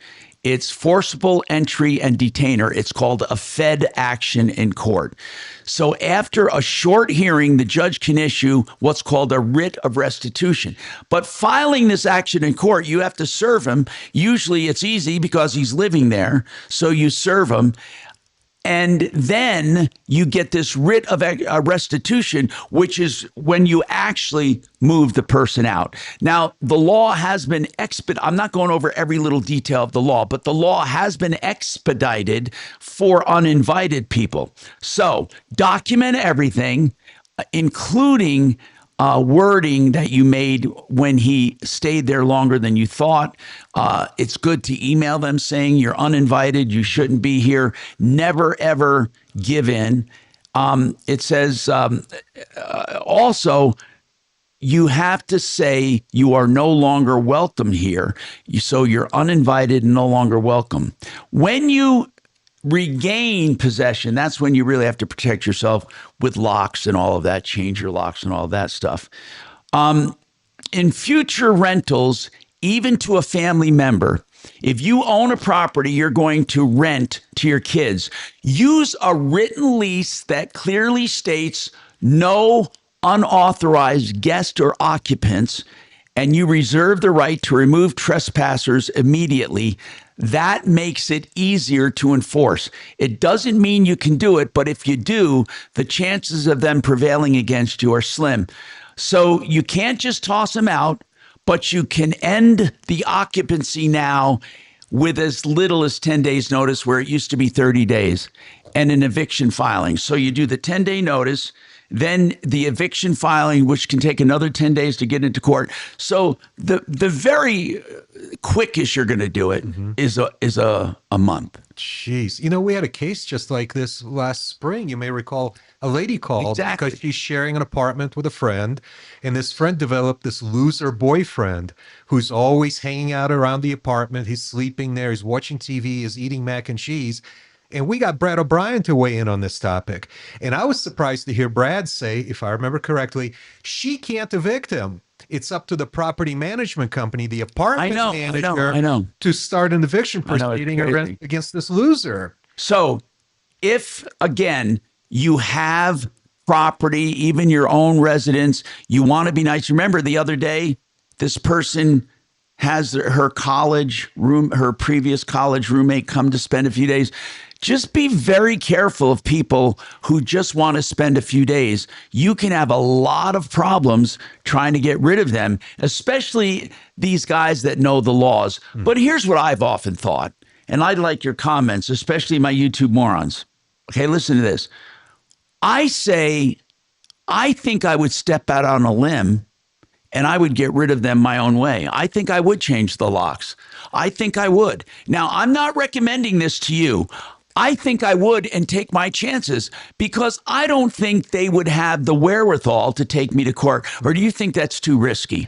It's forcible entry and detainer. It's called a Fed action in court. So after a short hearing, the judge can issue what's called a writ of restitution. But filing this action in court, you have to serve him. Usually it's easy because he's living there. So you serve him. And then you get this writ of restitution, which is when you actually move the person out. Now, the law has been I'm not going over every little detail of the law, but the law has been expedited for uninvited people. So document everything, including wording that you made when he stayed there longer than you thought. It's good to email them saying you're uninvited, you shouldn't be here. Never, ever give in. It says also, you have to say you are no longer welcome here. So you're uninvited and no longer welcome. When you regain possession, that's when you really have to protect yourself with locks and all of that, change your locks and all of that stuff. In future rentals, even to a family member, if you own a property you're going to rent to your kids, use a written lease that clearly states no unauthorized guests or occupants, and you reserve the right to remove trespassers immediately. That makes it easier to enforce. It doesn't mean you can do it, but if you do, the chances of them prevailing against you are slim. So you can't just toss them out, but you can end the occupancy now with as little as 10 days notice, where it used to be 30 days, and an eviction filing. So you do the 10-day notice, then the eviction filing, which can take another 10 days to get into court. So the very quickest you're going to do it is a month. Jeez. You know, we had a case just like this last spring. You may recall a lady called because she's sharing an apartment with a friend, and this friend developed this loser boyfriend who's always hanging out around the apartment. He's sleeping there. He's watching TV. He's eating mac and cheese. And we got Brad O'Brien to weigh in on this topic. And I was surprised to hear Brad say, if I remember correctly, she can't evict him. It's up to the property management company, the apartment manager, to start an eviction proceeding against this loser. So if, again, you have property, even your own residence, you want to be nice. Remember the other day, this person has her previous college roommate come to spend a few days. Just be very careful of people who just want to spend a few days. You can have a lot of problems trying to get rid of them, especially these guys that know the laws. But here's what I've often thought, and I'd like your comments, especially my YouTube morons. Okay, listen to this. I think I would step out on a limb and I would get rid of them my own way. I think I would change the locks. I think I would. Now, I'm not recommending this to you. I think I would and take my chances because I don't think they would have the wherewithal to take me to court. Or do you think that's too risky?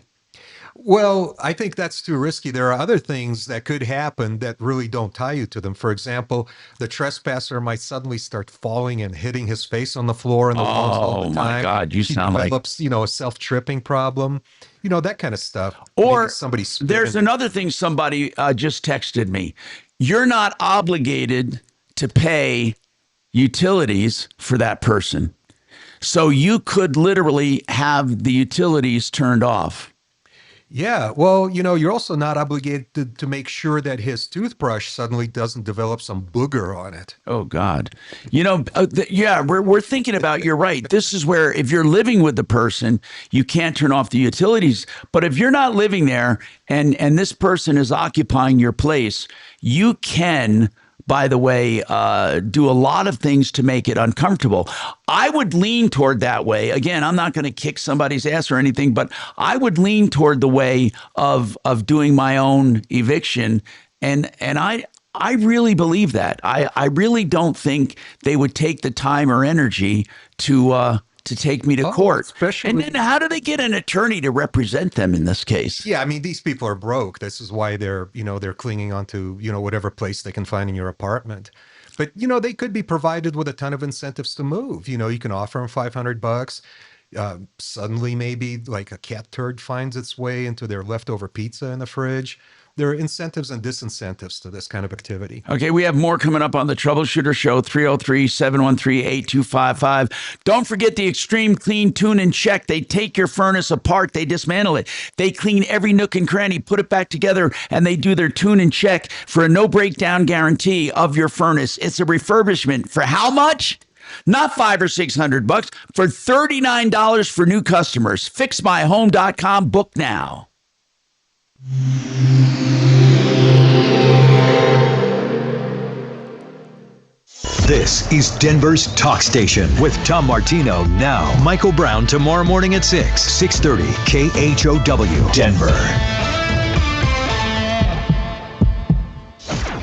Well, I think that's too risky. There are other things that could happen that really don't tie you to them. For example, the trespasser might suddenly start falling and hitting his face on the floor and the walls all the time. Oh my God, you sound like... He develops, a self-tripping problem, that kind of stuff. Or maybe somebody there's another thing somebody just texted me. You're not obligated to pay utilities for that person. So you could literally have the utilities turned off. Yeah, well, you're also not obligated to make sure that his toothbrush suddenly doesn't develop some booger on it. Oh, God. We're thinking about, you're right. This is where if you're living with the person, you can't turn off the utilities. But if you're not living there and this person is occupying your place, you can, by the way, do a lot of things to make it uncomfortable. I would lean toward that way. Again, I'm not going to kick somebody's ass or anything, but I would lean toward the way of doing my own eviction. And I really believe that. I really don't think they would take the time or energy to take me to court. Especially, and then how do they get an attorney to represent them in this case? Yeah, I mean, these people are broke. This is why they're clinging on to, whatever place they can find in your apartment. But, they could be provided with a ton of incentives to move. You can offer them $500. Suddenly maybe like a cat turd finds its way into their leftover pizza in the fridge. there are incentives and disincentives to this kind of activity. Okay, we have more coming up on the Troubleshooter Show, 303-713-8255. Don't forget the Extreme Clean Tune and Check. They take your furnace apart, they dismantle it. They clean every nook and cranny, put it back together, and they do their tune and check for a no breakdown guarantee of your furnace. It's a refurbishment for how much? Not $500 or $600, for $39 for new customers. FixMyHome.com. Book now. This is Denver's Talk Station with Tom Martino now. Michael Brown tomorrow morning at 6:30 KHOW Denver.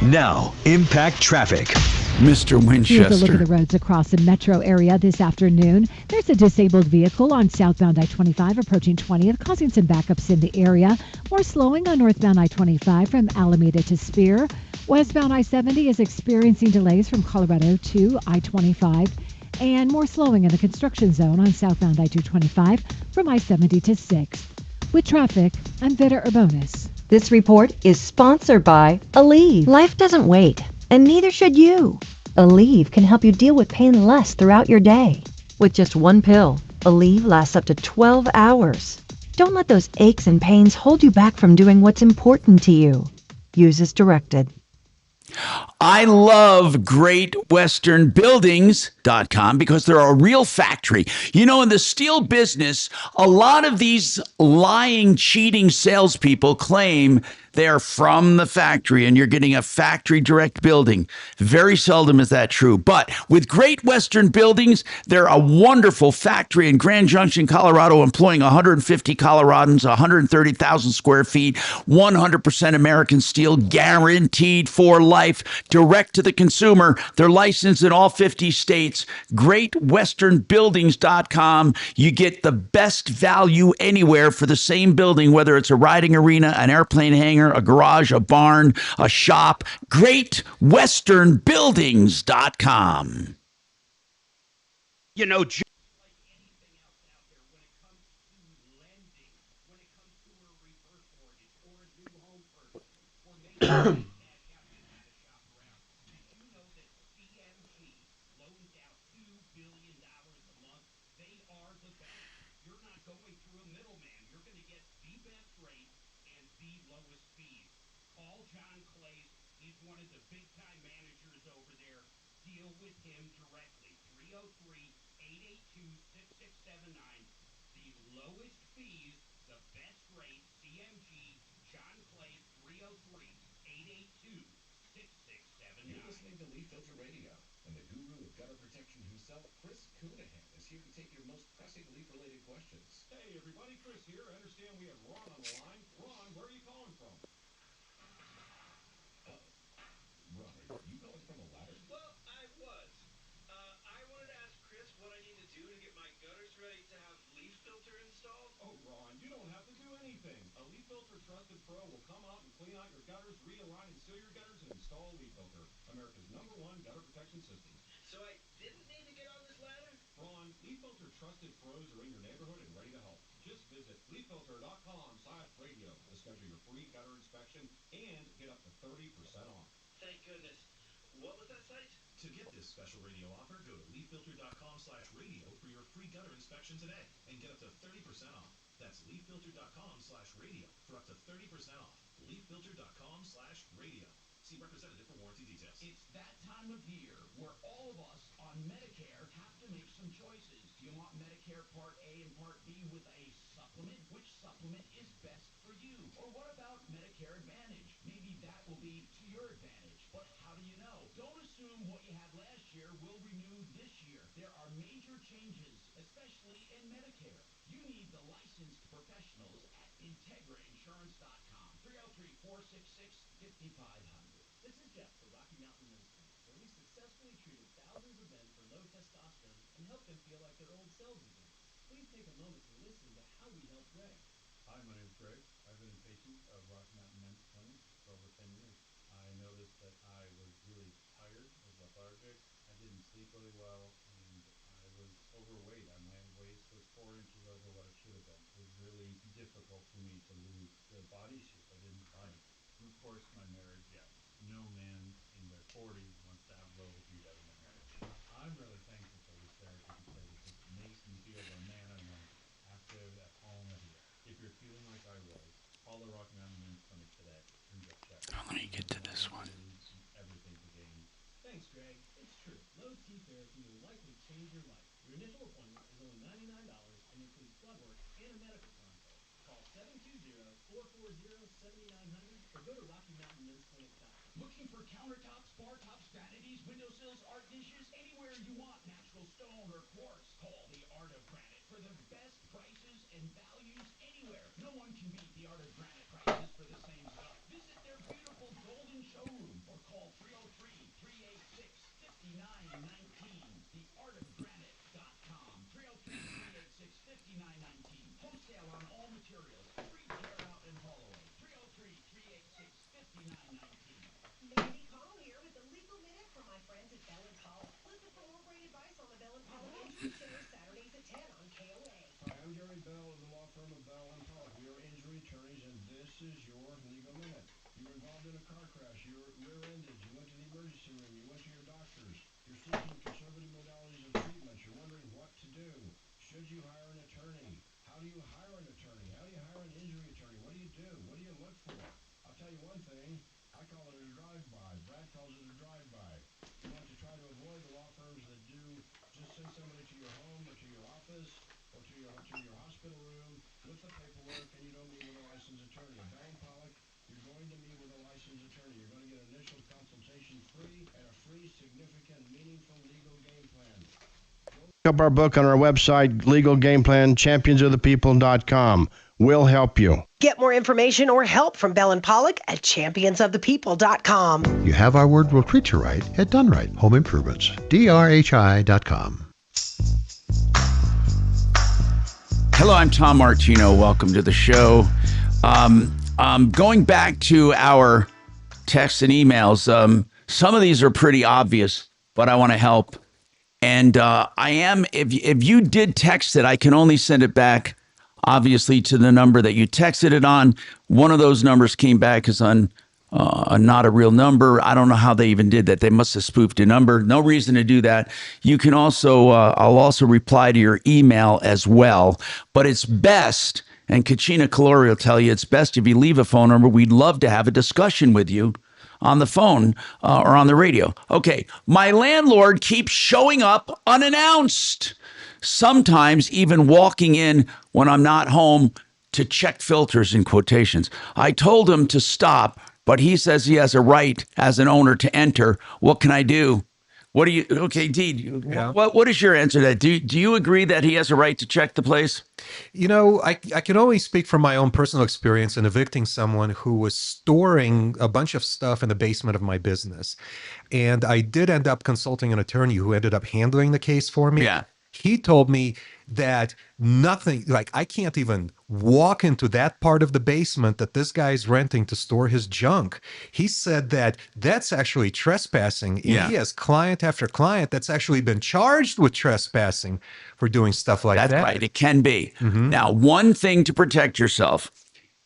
Now, Impact Traffic. Mr. Here's a look Winchester. at the roads across the metro area this afternoon. There's a disabled vehicle on southbound I-25 approaching 20th, causing some backups in the area. More slowing on northbound I-25 from Alameda to Spear. Westbound I-70 is experiencing delays from Colorado to I-25. And more slowing in the construction zone on southbound I-225 from I-70 to 6th. With traffic, I'm Vida Urbonis. This report is sponsored by Aleve. Life doesn't wait, and neither should you. Aleve can help you deal with pain less throughout your day. With just one pill, Aleve lasts up to 12 hours. Don't let those aches and pains hold you back from doing what's important to you. Use as directed. I love GreatWesternBuildings.com because they're a real factory. You know, in the steel business, a lot of these lying, cheating salespeople claim they're from the factory and you're getting a factory direct building. Very seldom is that true. But with Great Western Buildings, they're a wonderful factory in Grand Junction, Colorado, employing 150 Coloradans, 130,000 square feet, 100% American steel, guaranteed for life, direct to the consumer. They're licensed in all 50 states. GreatWesternBuildings.com. You get the best value anywhere for the same building, whether it's a riding arena, an airplane hangar, a garage, a barn, a shop. GreatWesternBuildings.com. You know, You're listening to Leaf Filter Radio, and the guru of gutter protection himself, Chris Coonahan, is here to take your most pressing leaf-related questions. Hey, everybody, Chris here. I understand we have Ron on the line. Ron, where are you calling from? Ron, are you calling from a ladder? Well, I was. I wanted to ask Chris what I need to do to get my gutters ready to have leaf filter installed. Oh, Ron, you don't have to do anything. A Leaf Filter Trusted Pro will come out and clean out your gutters, realign and seal your gutters, and install a Leaf Filter, America's #1 gutter protection system. So I didn't need to get on this ladder? Ron, Leaf Filter Trusted Pros are in your neighborhood and ready to help. Just visit leaffilter.com/radio to schedule your free gutter inspection and get up to 30% off. Thank goodness. What was that site? To get this special radio offer, go to leaffilter.com/radio for your free gutter inspection today and get up to 30% off. That's leaffilter.com/radio for up to 30% off. leaffilter.com/radio. See representative for warranty details. It's that time of year where all of us on Medicare have to make some choices. Do you want Medicare Part A and Part B with a supplement? Which supplement is best for you? Or what about Medicare Advantage? Maybe that will be to your advantage. But how do you know? Don't assume what you had last year will renew this year. There are major changes, especially in Medicare. You need the licensed professionals at IntegraInsurance.com. 303-466-5500. This is Jeff for Rocky Mountain Men's Clinic, where we successfully treated thousands of men for low testosterone and helped them feel like their old selves again. Please take a moment to listen to how we helped Greg. Hi, my name is Greg. I've been a patient of Rocky Mountain Men's Clinic for over 10 years. I noticed that I was really tired, was lethargic, I didn't sleep really well, and I was overweight. My waist was 4 inches over what it should have been. It was really difficult for me to lose the body shape I didn't like. of course, my marriage, yes. No man in their 40s wants to have low libido in their marriage. I'm really thankful for this therapy because it just makes me feel the man I want to be, active, at home, everywhere. If you're feeling like I was, call the Rocky Mountain Men's Clinic today and get checked. Oh, let me get to this one. Everything to gain. Thanks, Greg. It's true. Low T therapy will likely change your life. Your initial appointment is only $99 and includes blood work and a medical consult. Call 720-440-7900 or go to RockyMountainMen'sClinic.com. Looking for countertops, bar tops, vanities, windowsills, art niches, anywhere you want, natural stone or quartz. Call the Art of Granite for the best prices and values anywhere. No one can beat the Art of Granite prices for the same stuff. Visit their beautiful golden showroom or call 303-386-5919. Theartofgranite.com. 303-386-5919. Wholesale on all materials. Free tear out and haul away. 303-386-5919. Mandy Call here with the Legal Minute from my friends at Bell & Pollock. Listen for more great advice on the Bell & Pollock Injury Center Saturdays at 10 on KOA. Hi, I'm Gary Bell of the law firm of Bell & Pollock. We are injury attorneys, and this is your Legal Minute. You were involved in a car crash. You were rear-ended. You went to the emergency room. You went to your doctors. You're seeking conservative modalities of treatment. You're wondering what to do. Should you hire an attorney? How do you hire an attorney? How do you hire an injury attorney? What do you do? What do you look for? I'll tell you one thing. I call it a drive-by. Brad calls it a drive-by. You want to try to avoid the law firms that do just send somebody to your home or to your office or to your hospital room with the paperwork, and you don't meet with a licensed attorney. At Bell & Pollock, you're going to meet with a licensed attorney. You're going to get an initial consultation free and a free, significant, meaningful legal game plan. Up our book on our website, Legal Game Plan, championsofthepeople.com. We'll help you. Get more information or help from Bell & Pollock at championsofthepeople.com. You have our word, we'll treat you right at Done Right Home Improvements, DRHI.com. Hello, I'm Tom Martino. Welcome to the show. Going back to our texts and emails, some of these are pretty obvious, but I want to help. And if you did text it, I can only send it back, obviously, to the number that you texted it on. One of those numbers came back as not a real number. I don't know how they even did that. They must have spoofed a number. No reason to do that. You can also, I'll also reply to your email as well. But it's best, and Kachina Kalori will tell you, it's best if you leave a phone number. We'd love to have a discussion with you on the phone or on the radio. Okay, my landlord keeps showing up unannounced, sometimes even walking in when I'm not home to check filters in quotations. I told him to stop, but he says he has a right as an owner to enter. What can I do? What do you, okay, Dee, Yeah. what is your answer to that? Do you agree that he has a right to check the place? You know, I can only speak from my own personal experience in evicting someone who was storing a bunch of stuff in the basement of my business. And I did end up consulting an attorney who ended up handling the case for me. Yeah. He told me that nothing, like I can't even walk into that part of the basement that this guy's renting to store his junk. He said that that's actually trespassing. And Yeah. he has client after client that's actually been charged with trespassing for doing stuff like That's that. right. It can be. Now, one thing to protect yourself,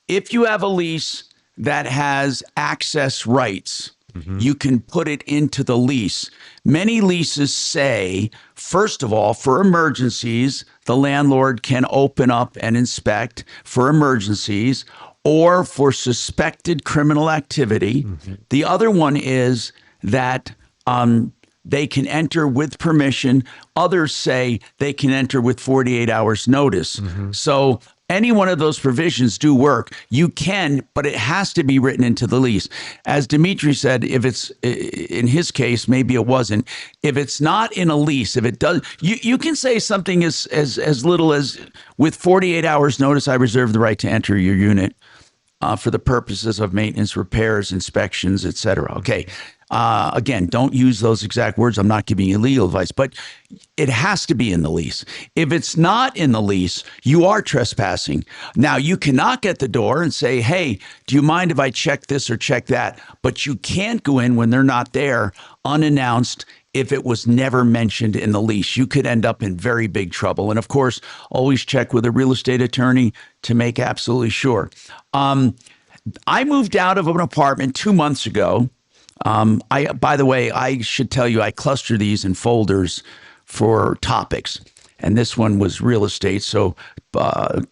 if you have a lease that has access rights, you can put it into the lease. Many leases say, first of all, for emergencies, the landlord can open up and inspect for emergencies or for suspected criminal activity. The other one is that they can enter with permission. Others say they can enter with 48 hours notice. So any one of those provisions do work. You can, but it has to be written into the lease. As Dimitri said, if it's in his case, maybe it wasn't. If it's not in a lease, if it does, you can say something as little as with 48 hours notice, I reserve the right to enter your unit for the purposes of maintenance, repairs, inspections, etc. Okay. Again, don't use those exact words. I'm not giving you legal advice, but it has to be in the lease. If it's not in the lease, you are trespassing. Now, you can knock at the door and say, hey, do you mind if I check this or check that? But you can't go in when they're not there unannounced if it was never mentioned in the lease. You could end up in very big trouble. And of course, always check with a real estate attorney to make absolutely sure. I moved out of an apartment 2 months ago. By the way, I should tell you, I cluster these in folders for topics. And this one was real estate. So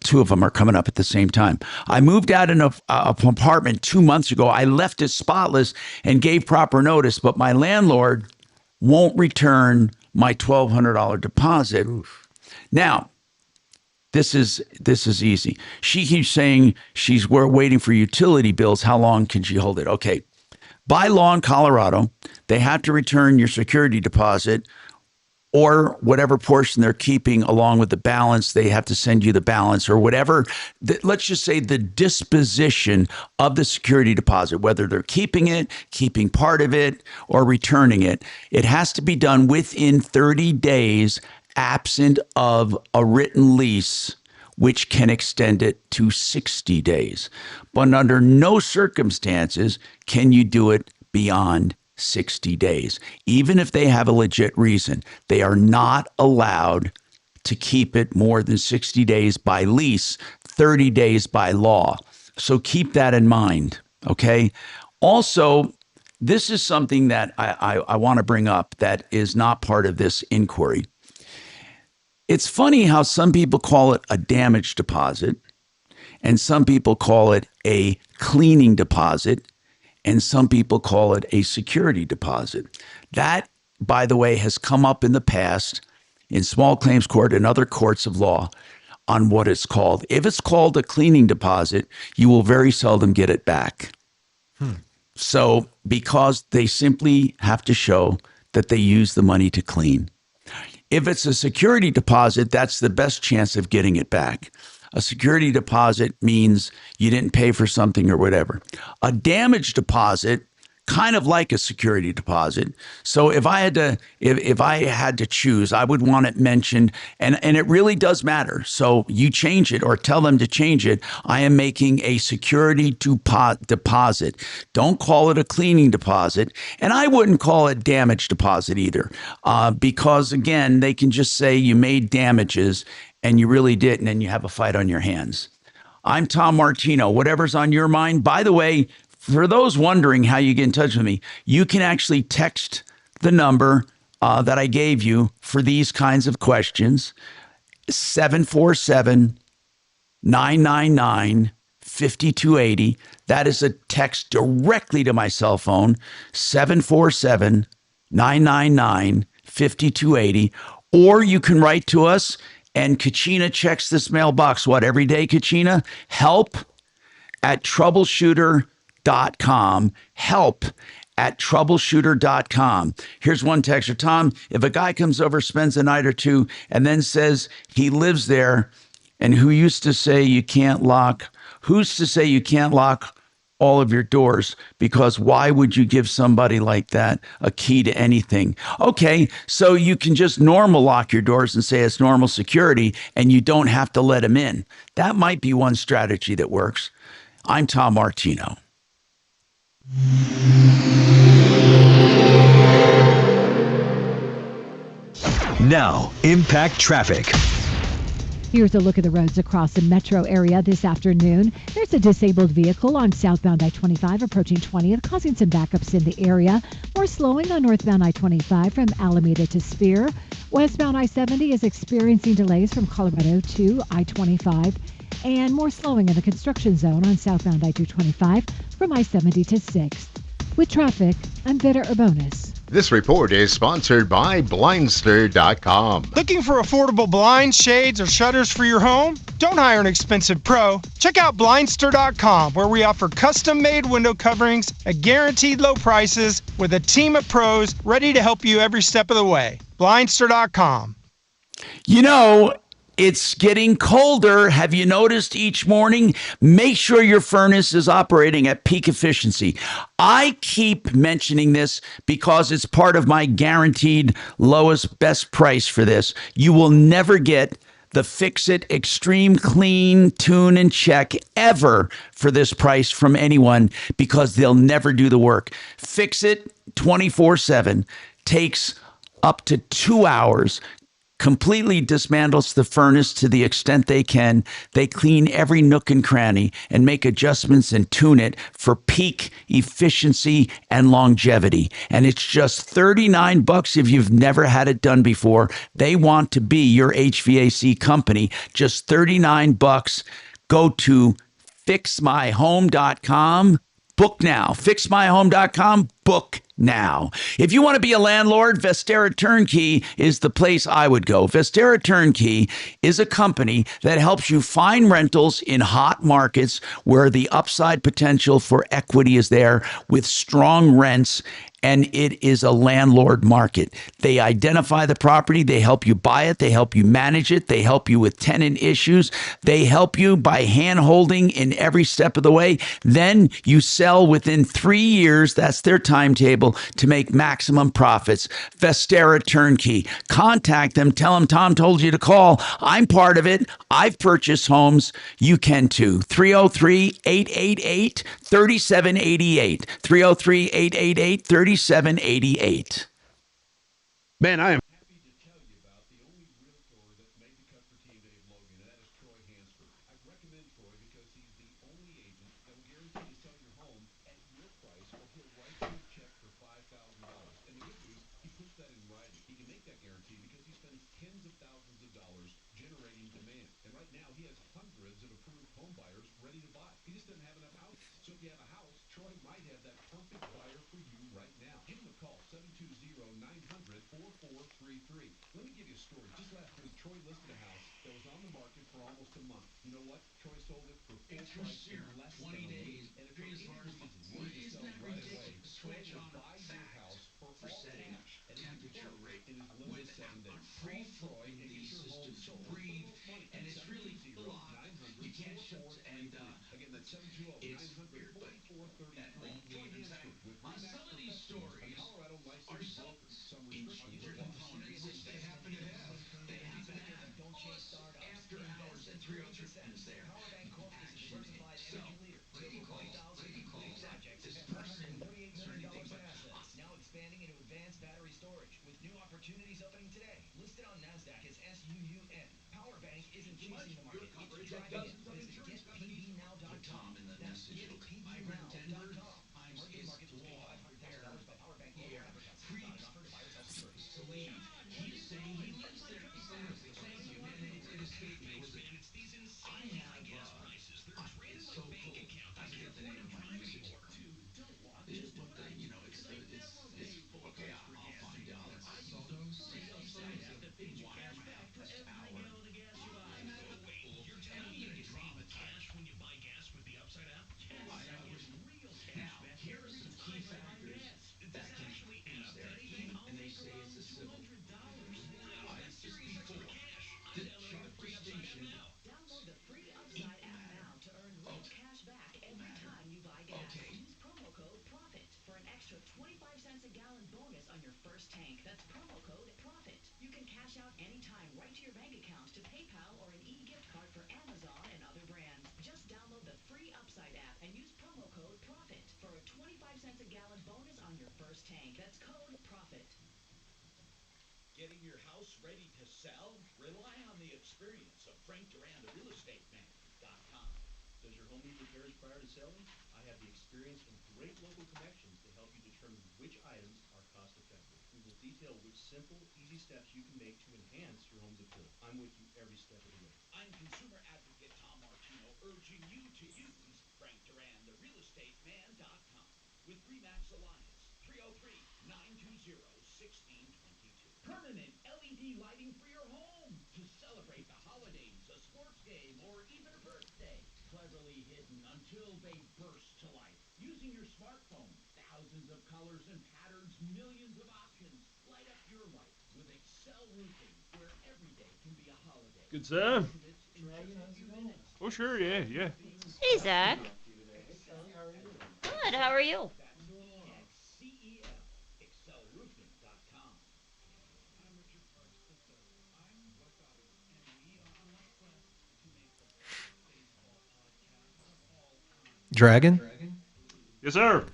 two of them are coming up at the same time. I moved out in an apartment 2 months ago. I left it spotless and gave proper notice, but my landlord won't return my $1,200 deposit. Oof. Now, this is easy. She keeps saying we're waiting for utility bills. How long can she hold it? Okay. By law in Colorado, they have to return your security deposit or whatever portion they're keeping along with the balance. They have to send you the balance or whatever. Let's just say the disposition of the security deposit, whether they're keeping it, keeping part of it, or returning it. It has to be done within 30 days absent of a written lease, which can extend it to 60 days. But under no circumstances can you do it beyond 60 days. Even if they have a legit reason, they are not allowed to keep it more than 60 days by lease, 30 days by law. So keep that in mind, okay? Also, this is something that I want to bring up that is not part of this inquiry. It's funny how some people call it a damage deposit, and some people call it a cleaning deposit, and some people call it a security deposit. That, by the way, has come up in the past in small claims court and other courts of law on what it's called. If it's called a cleaning deposit, you will very seldom get it back. So, because they simply have to show that they use the money to clean. If it's a security deposit, that's the best chance of getting it back. A security deposit means you didn't pay for something or whatever. A damage deposit, kind of like a security deposit. So if I had to choose, I would want it mentioned, and it really does matter. So you change it or tell them to change it. I am making a security deposit. Don't call it a cleaning deposit, and I wouldn't call it damage deposit either, because again, they can just say you made damages and you really didn't, and you have a fight on your hands. I'm Tom Martino. Whatever's on your mind. By the way, for those wondering how you get in touch with me, you can actually text the number that I gave you for these kinds of questions, 747-999-5280. That is a text directly to my cell phone, 747-999-5280. Or you can write to us, and Kachina checks this mailbox, every day, Kachina? Help at Troubleshooter.com. Help at Troubleshooter.com. Here's one texter. Tom, if a guy comes over, spends a night or two, and then says he lives there, and who's to say you can't lock all of your doors? Because why would you give somebody like that a key to anything? Okay, so you can just normal lock your doors and say it's normal security, and you don't have to let him in. That might be one strategy that works. I'm Tom Martino. Now, Impact Traffic. Here's a look at the roads across the metro area this afternoon. There's a disabled vehicle on southbound I-25 approaching 20th, causing some backups in the area. More slowing on northbound I-25 from Alameda to Spear. Westbound I-70 is experiencing delays from Colorado to I-25. And more slowing in the construction zone on southbound I-225 from I-70 to 6th. With traffic, I'm Vida Urbonis. This report is sponsored by Blindster.com. Looking for affordable blinds, shades, or shutters for your home? Don't hire an expensive pro. Check out Blindster.com, where we offer custom-made window coverings at guaranteed low prices with a team of pros ready to help you every step of the way. Blindster.com. You know, it's getting colder. Have you noticed each morning? Make sure your furnace is operating at peak efficiency. I keep mentioning this because it's part of my guaranteed lowest best price for this. You will never get the Fix-It Extreme Clean, Tune, and Check ever for this price from anyone because they'll never do the work. Fix-It 24/7 takes up to 2 hours. completely dismantles the furnace to the extent they can. They clean every nook and cranny and make adjustments and tune it for peak efficiency and longevity. And it's just $39 if you've never had it done before. They want to be your HVAC company. Just $39. Go to fixmyhome.com. Book now. Fixmyhome.com. Book now. If you want to be a landlord, Vestera Turnkey is the place I would go. Vestera Turnkey is a company that helps you find rentals in hot markets where the upside potential for equity is there with strong rents, and it is a landlord market. They identify the property, they help you buy it, they help you manage it, they help you with tenant issues, they help you by hand-holding in every step of the way. Then you sell within 3 years, that's their timetable, to make maximum profits. Vestera Turnkey. Contact them, tell them Tom told you to call. I'm part of it. I've purchased homes. You can too. 303-888-3788. 303-888-3788. Man, I am happy to tell you about the only realtor that made the cut for Team Dave Logan, and that is Troy Hansford. I recommend Troy because he's the only agent that will guarantee to sell your home at your price, or he'll write you a check for $5,000. And the good news, he puts that in writing. He can make that guarantee because he spends tens of thousands of dollars generating demand. And right now, he has hundreds of approved home buyers ready to buy. He just doesn't have enough houses. So if you have a house, Troy might have that perfect buyer for you right now. Give him a call, 720-900-4433. Let me give you a story. Just last week, Troy listed a house that was on the market for almost a month. You know what? Troy sold it for full price in less than a week. And if for any reason you wanted to sell right away, Troy will buy your house for all cash, and it can close in as little as 7 days. Call Troy and get your home sold for the most money. And it's really Again, that's 720-900-4433. Troy Hansford with Remax Professionals, a Colorado licensed broker. Some restrictions apply. Serious Don't chase startups. After hours at 303 is there. Power Bank Corp is a diversified energy leader with over 1,000 complete projects and $138 million in assets. Now expanding into advanced battery storage with new opportunities opening today. Listed on NASDAQ as SUUN. Power Bank isn't chasing the market, it's driving it. Visit getpbnow.com. That's getpbnow.com. Emerging markets was paid $500,000 by Power Bank local advertising. Not an offer to buy or sell securities. He's saying he lives there. Thank you, man. It escaped me. It's these insanely high gas prices. They're draining my bank account. I can't afford to drive anymore. Dude, don't watch it. What thing? You know, it's okay. I'll find out. I use the free upside app that pays you cash back for every gallon of gas you buy. Wait, you're telling me you can save cash when you buy gas with the upside app? Yes, I get real cash back. Here are some key factors that can actually add up to anything. I'll make around $200. Wow, that's serious extra cash. I'm downloading the free upside app now. Download the free Upside app now to earn real cash back every time you buy gas. Use promo code PROFIT for an extra 25 cents a gallon bonus on your first tank. That's promo code PROFIT. You can cash out anytime right to your bank account, to PayPal, or an e-gift card for Amazon and other brands. Just download the free Upside app and use promo code PROFIT for a 25 cents a gallon bonus on your first tank. That's code PROFIT. Getting your house ready to sell? Rely on the experience of Frank Duran, the real estate man.com. Does your home need repairs prior to selling? I have the experience and great local connections to help you determine which items are cost effective. We will detail which simple, easy steps you can make to enhance your home's appeal. I'm with you every step of the way. I'm consumer advocate Tom Martino, urging you to use Frank Duran, the real estate man.com with Remax Alliance, 303-920-1622. Permanent LED lighting for your home to celebrate the holidays, a sports game, or even a birthday. Cleverly hidden until they burst to life. Using your smartphone, thousands of colors and patterns, millions of options. Light up your life with Excel Roofing, where every day can be a holiday. Good stuff. Oh, sure, yeah. Hey, Zach. Good, how are you? EXCEL, excelroofing.com. I'm Richard Parks III. I'm Wes Otter, and we are on a quest to make the best baseball podcast of all time. Dragon? Yes, sir.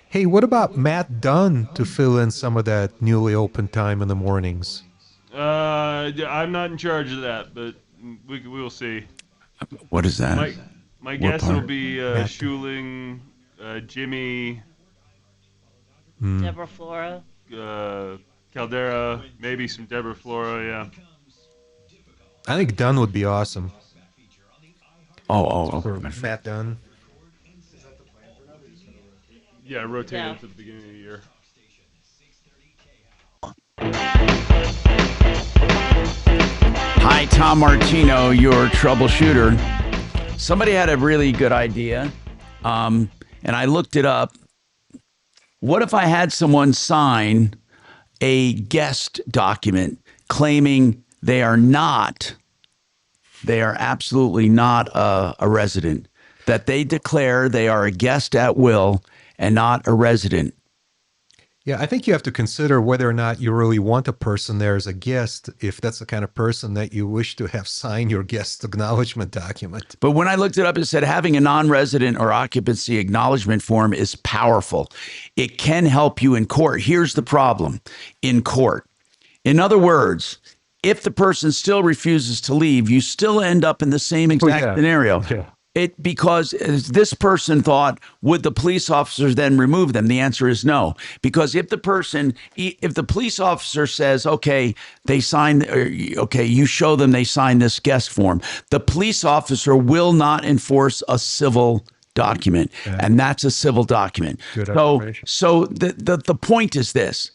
Hey, what about Matt Dunn to fill in some of that newly open time in the mornings? I'm not in charge of that, but we'll see. What is that? My What guess part? will be Schuling, Jimmy, Deborah Flora. Caldera, maybe some Deborah Flora, yeah. I think Dunn would be awesome. Oh. For Matt Dunn. Yeah, rotate into the beginning of the year. Hi, Tom Martino, your troubleshooter. Somebody had a really good idea, and I looked it up. What if I had someone sign a guest document claiming they are absolutely not a resident, that they declare they are a guest at will and not a resident? Yeah, I think you have to consider whether or not you really want a person there as a guest, if that's the kind of person that you wish to have sign your guest acknowledgement document. But when I looked it up, it said having a non-resident or occupancy acknowledgement form is powerful. It can help you in court. Here's the problem in court. In other words, if the person still refuses to leave, you still end up in the same exact scenario. Yeah. Because this person thought, would the police officers then remove them? The answer is no. Because if the police officer says, okay, they signed, okay, you show them they signed this guest form, the police officer will not enforce a civil document. And that's a civil document. So the point is this.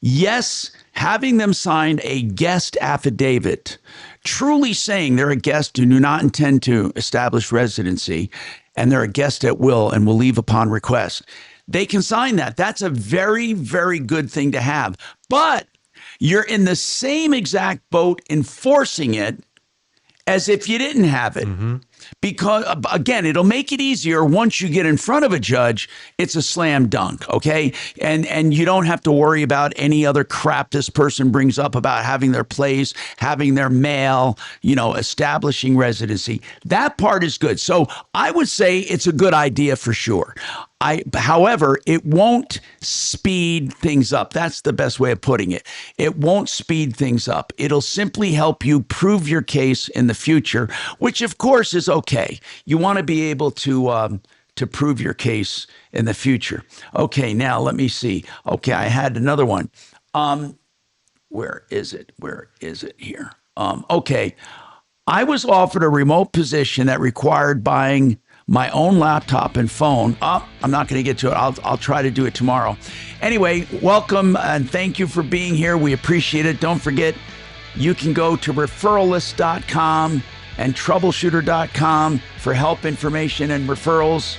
Yes, having them sign a guest affidavit, truly saying they're a guest who do not intend to establish residency, and they're a guest at will and will leave upon request, they can sign that. That's a very, very good thing to have. But you're in the same exact boat enforcing it as if you didn't have it. Because, again, it'll make it easier once you get in front of a judge. It's a slam dunk, okay? And you don't have to worry about any other crap this person brings up about having their place, having their mail, establishing residency. That part is good. So I would say it's a good idea for sure. However, it won't speed things up. That's the best way of putting it. It won't speed things up. It'll simply help you prove your case in the future, which of course is okay. You want to be able to prove your case in the future. Okay, now let me see. Okay, I had another one. Where is it? Where is it here? Okay, I was offered a remote position that required buying my own laptop and phone. I'm not going to get to it. I'll try to do it tomorrow. Anyway, welcome and thank you for being here. We appreciate it. Don't forget, you can go to referralist.com and troubleshooter.com for help, information, and referrals.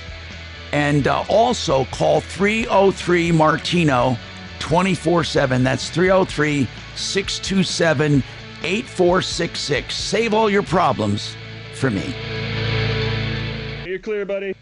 And also call 303-MARTINO 24/7. That's 303-627-8466. Save all your problems for me. You're clear, buddy.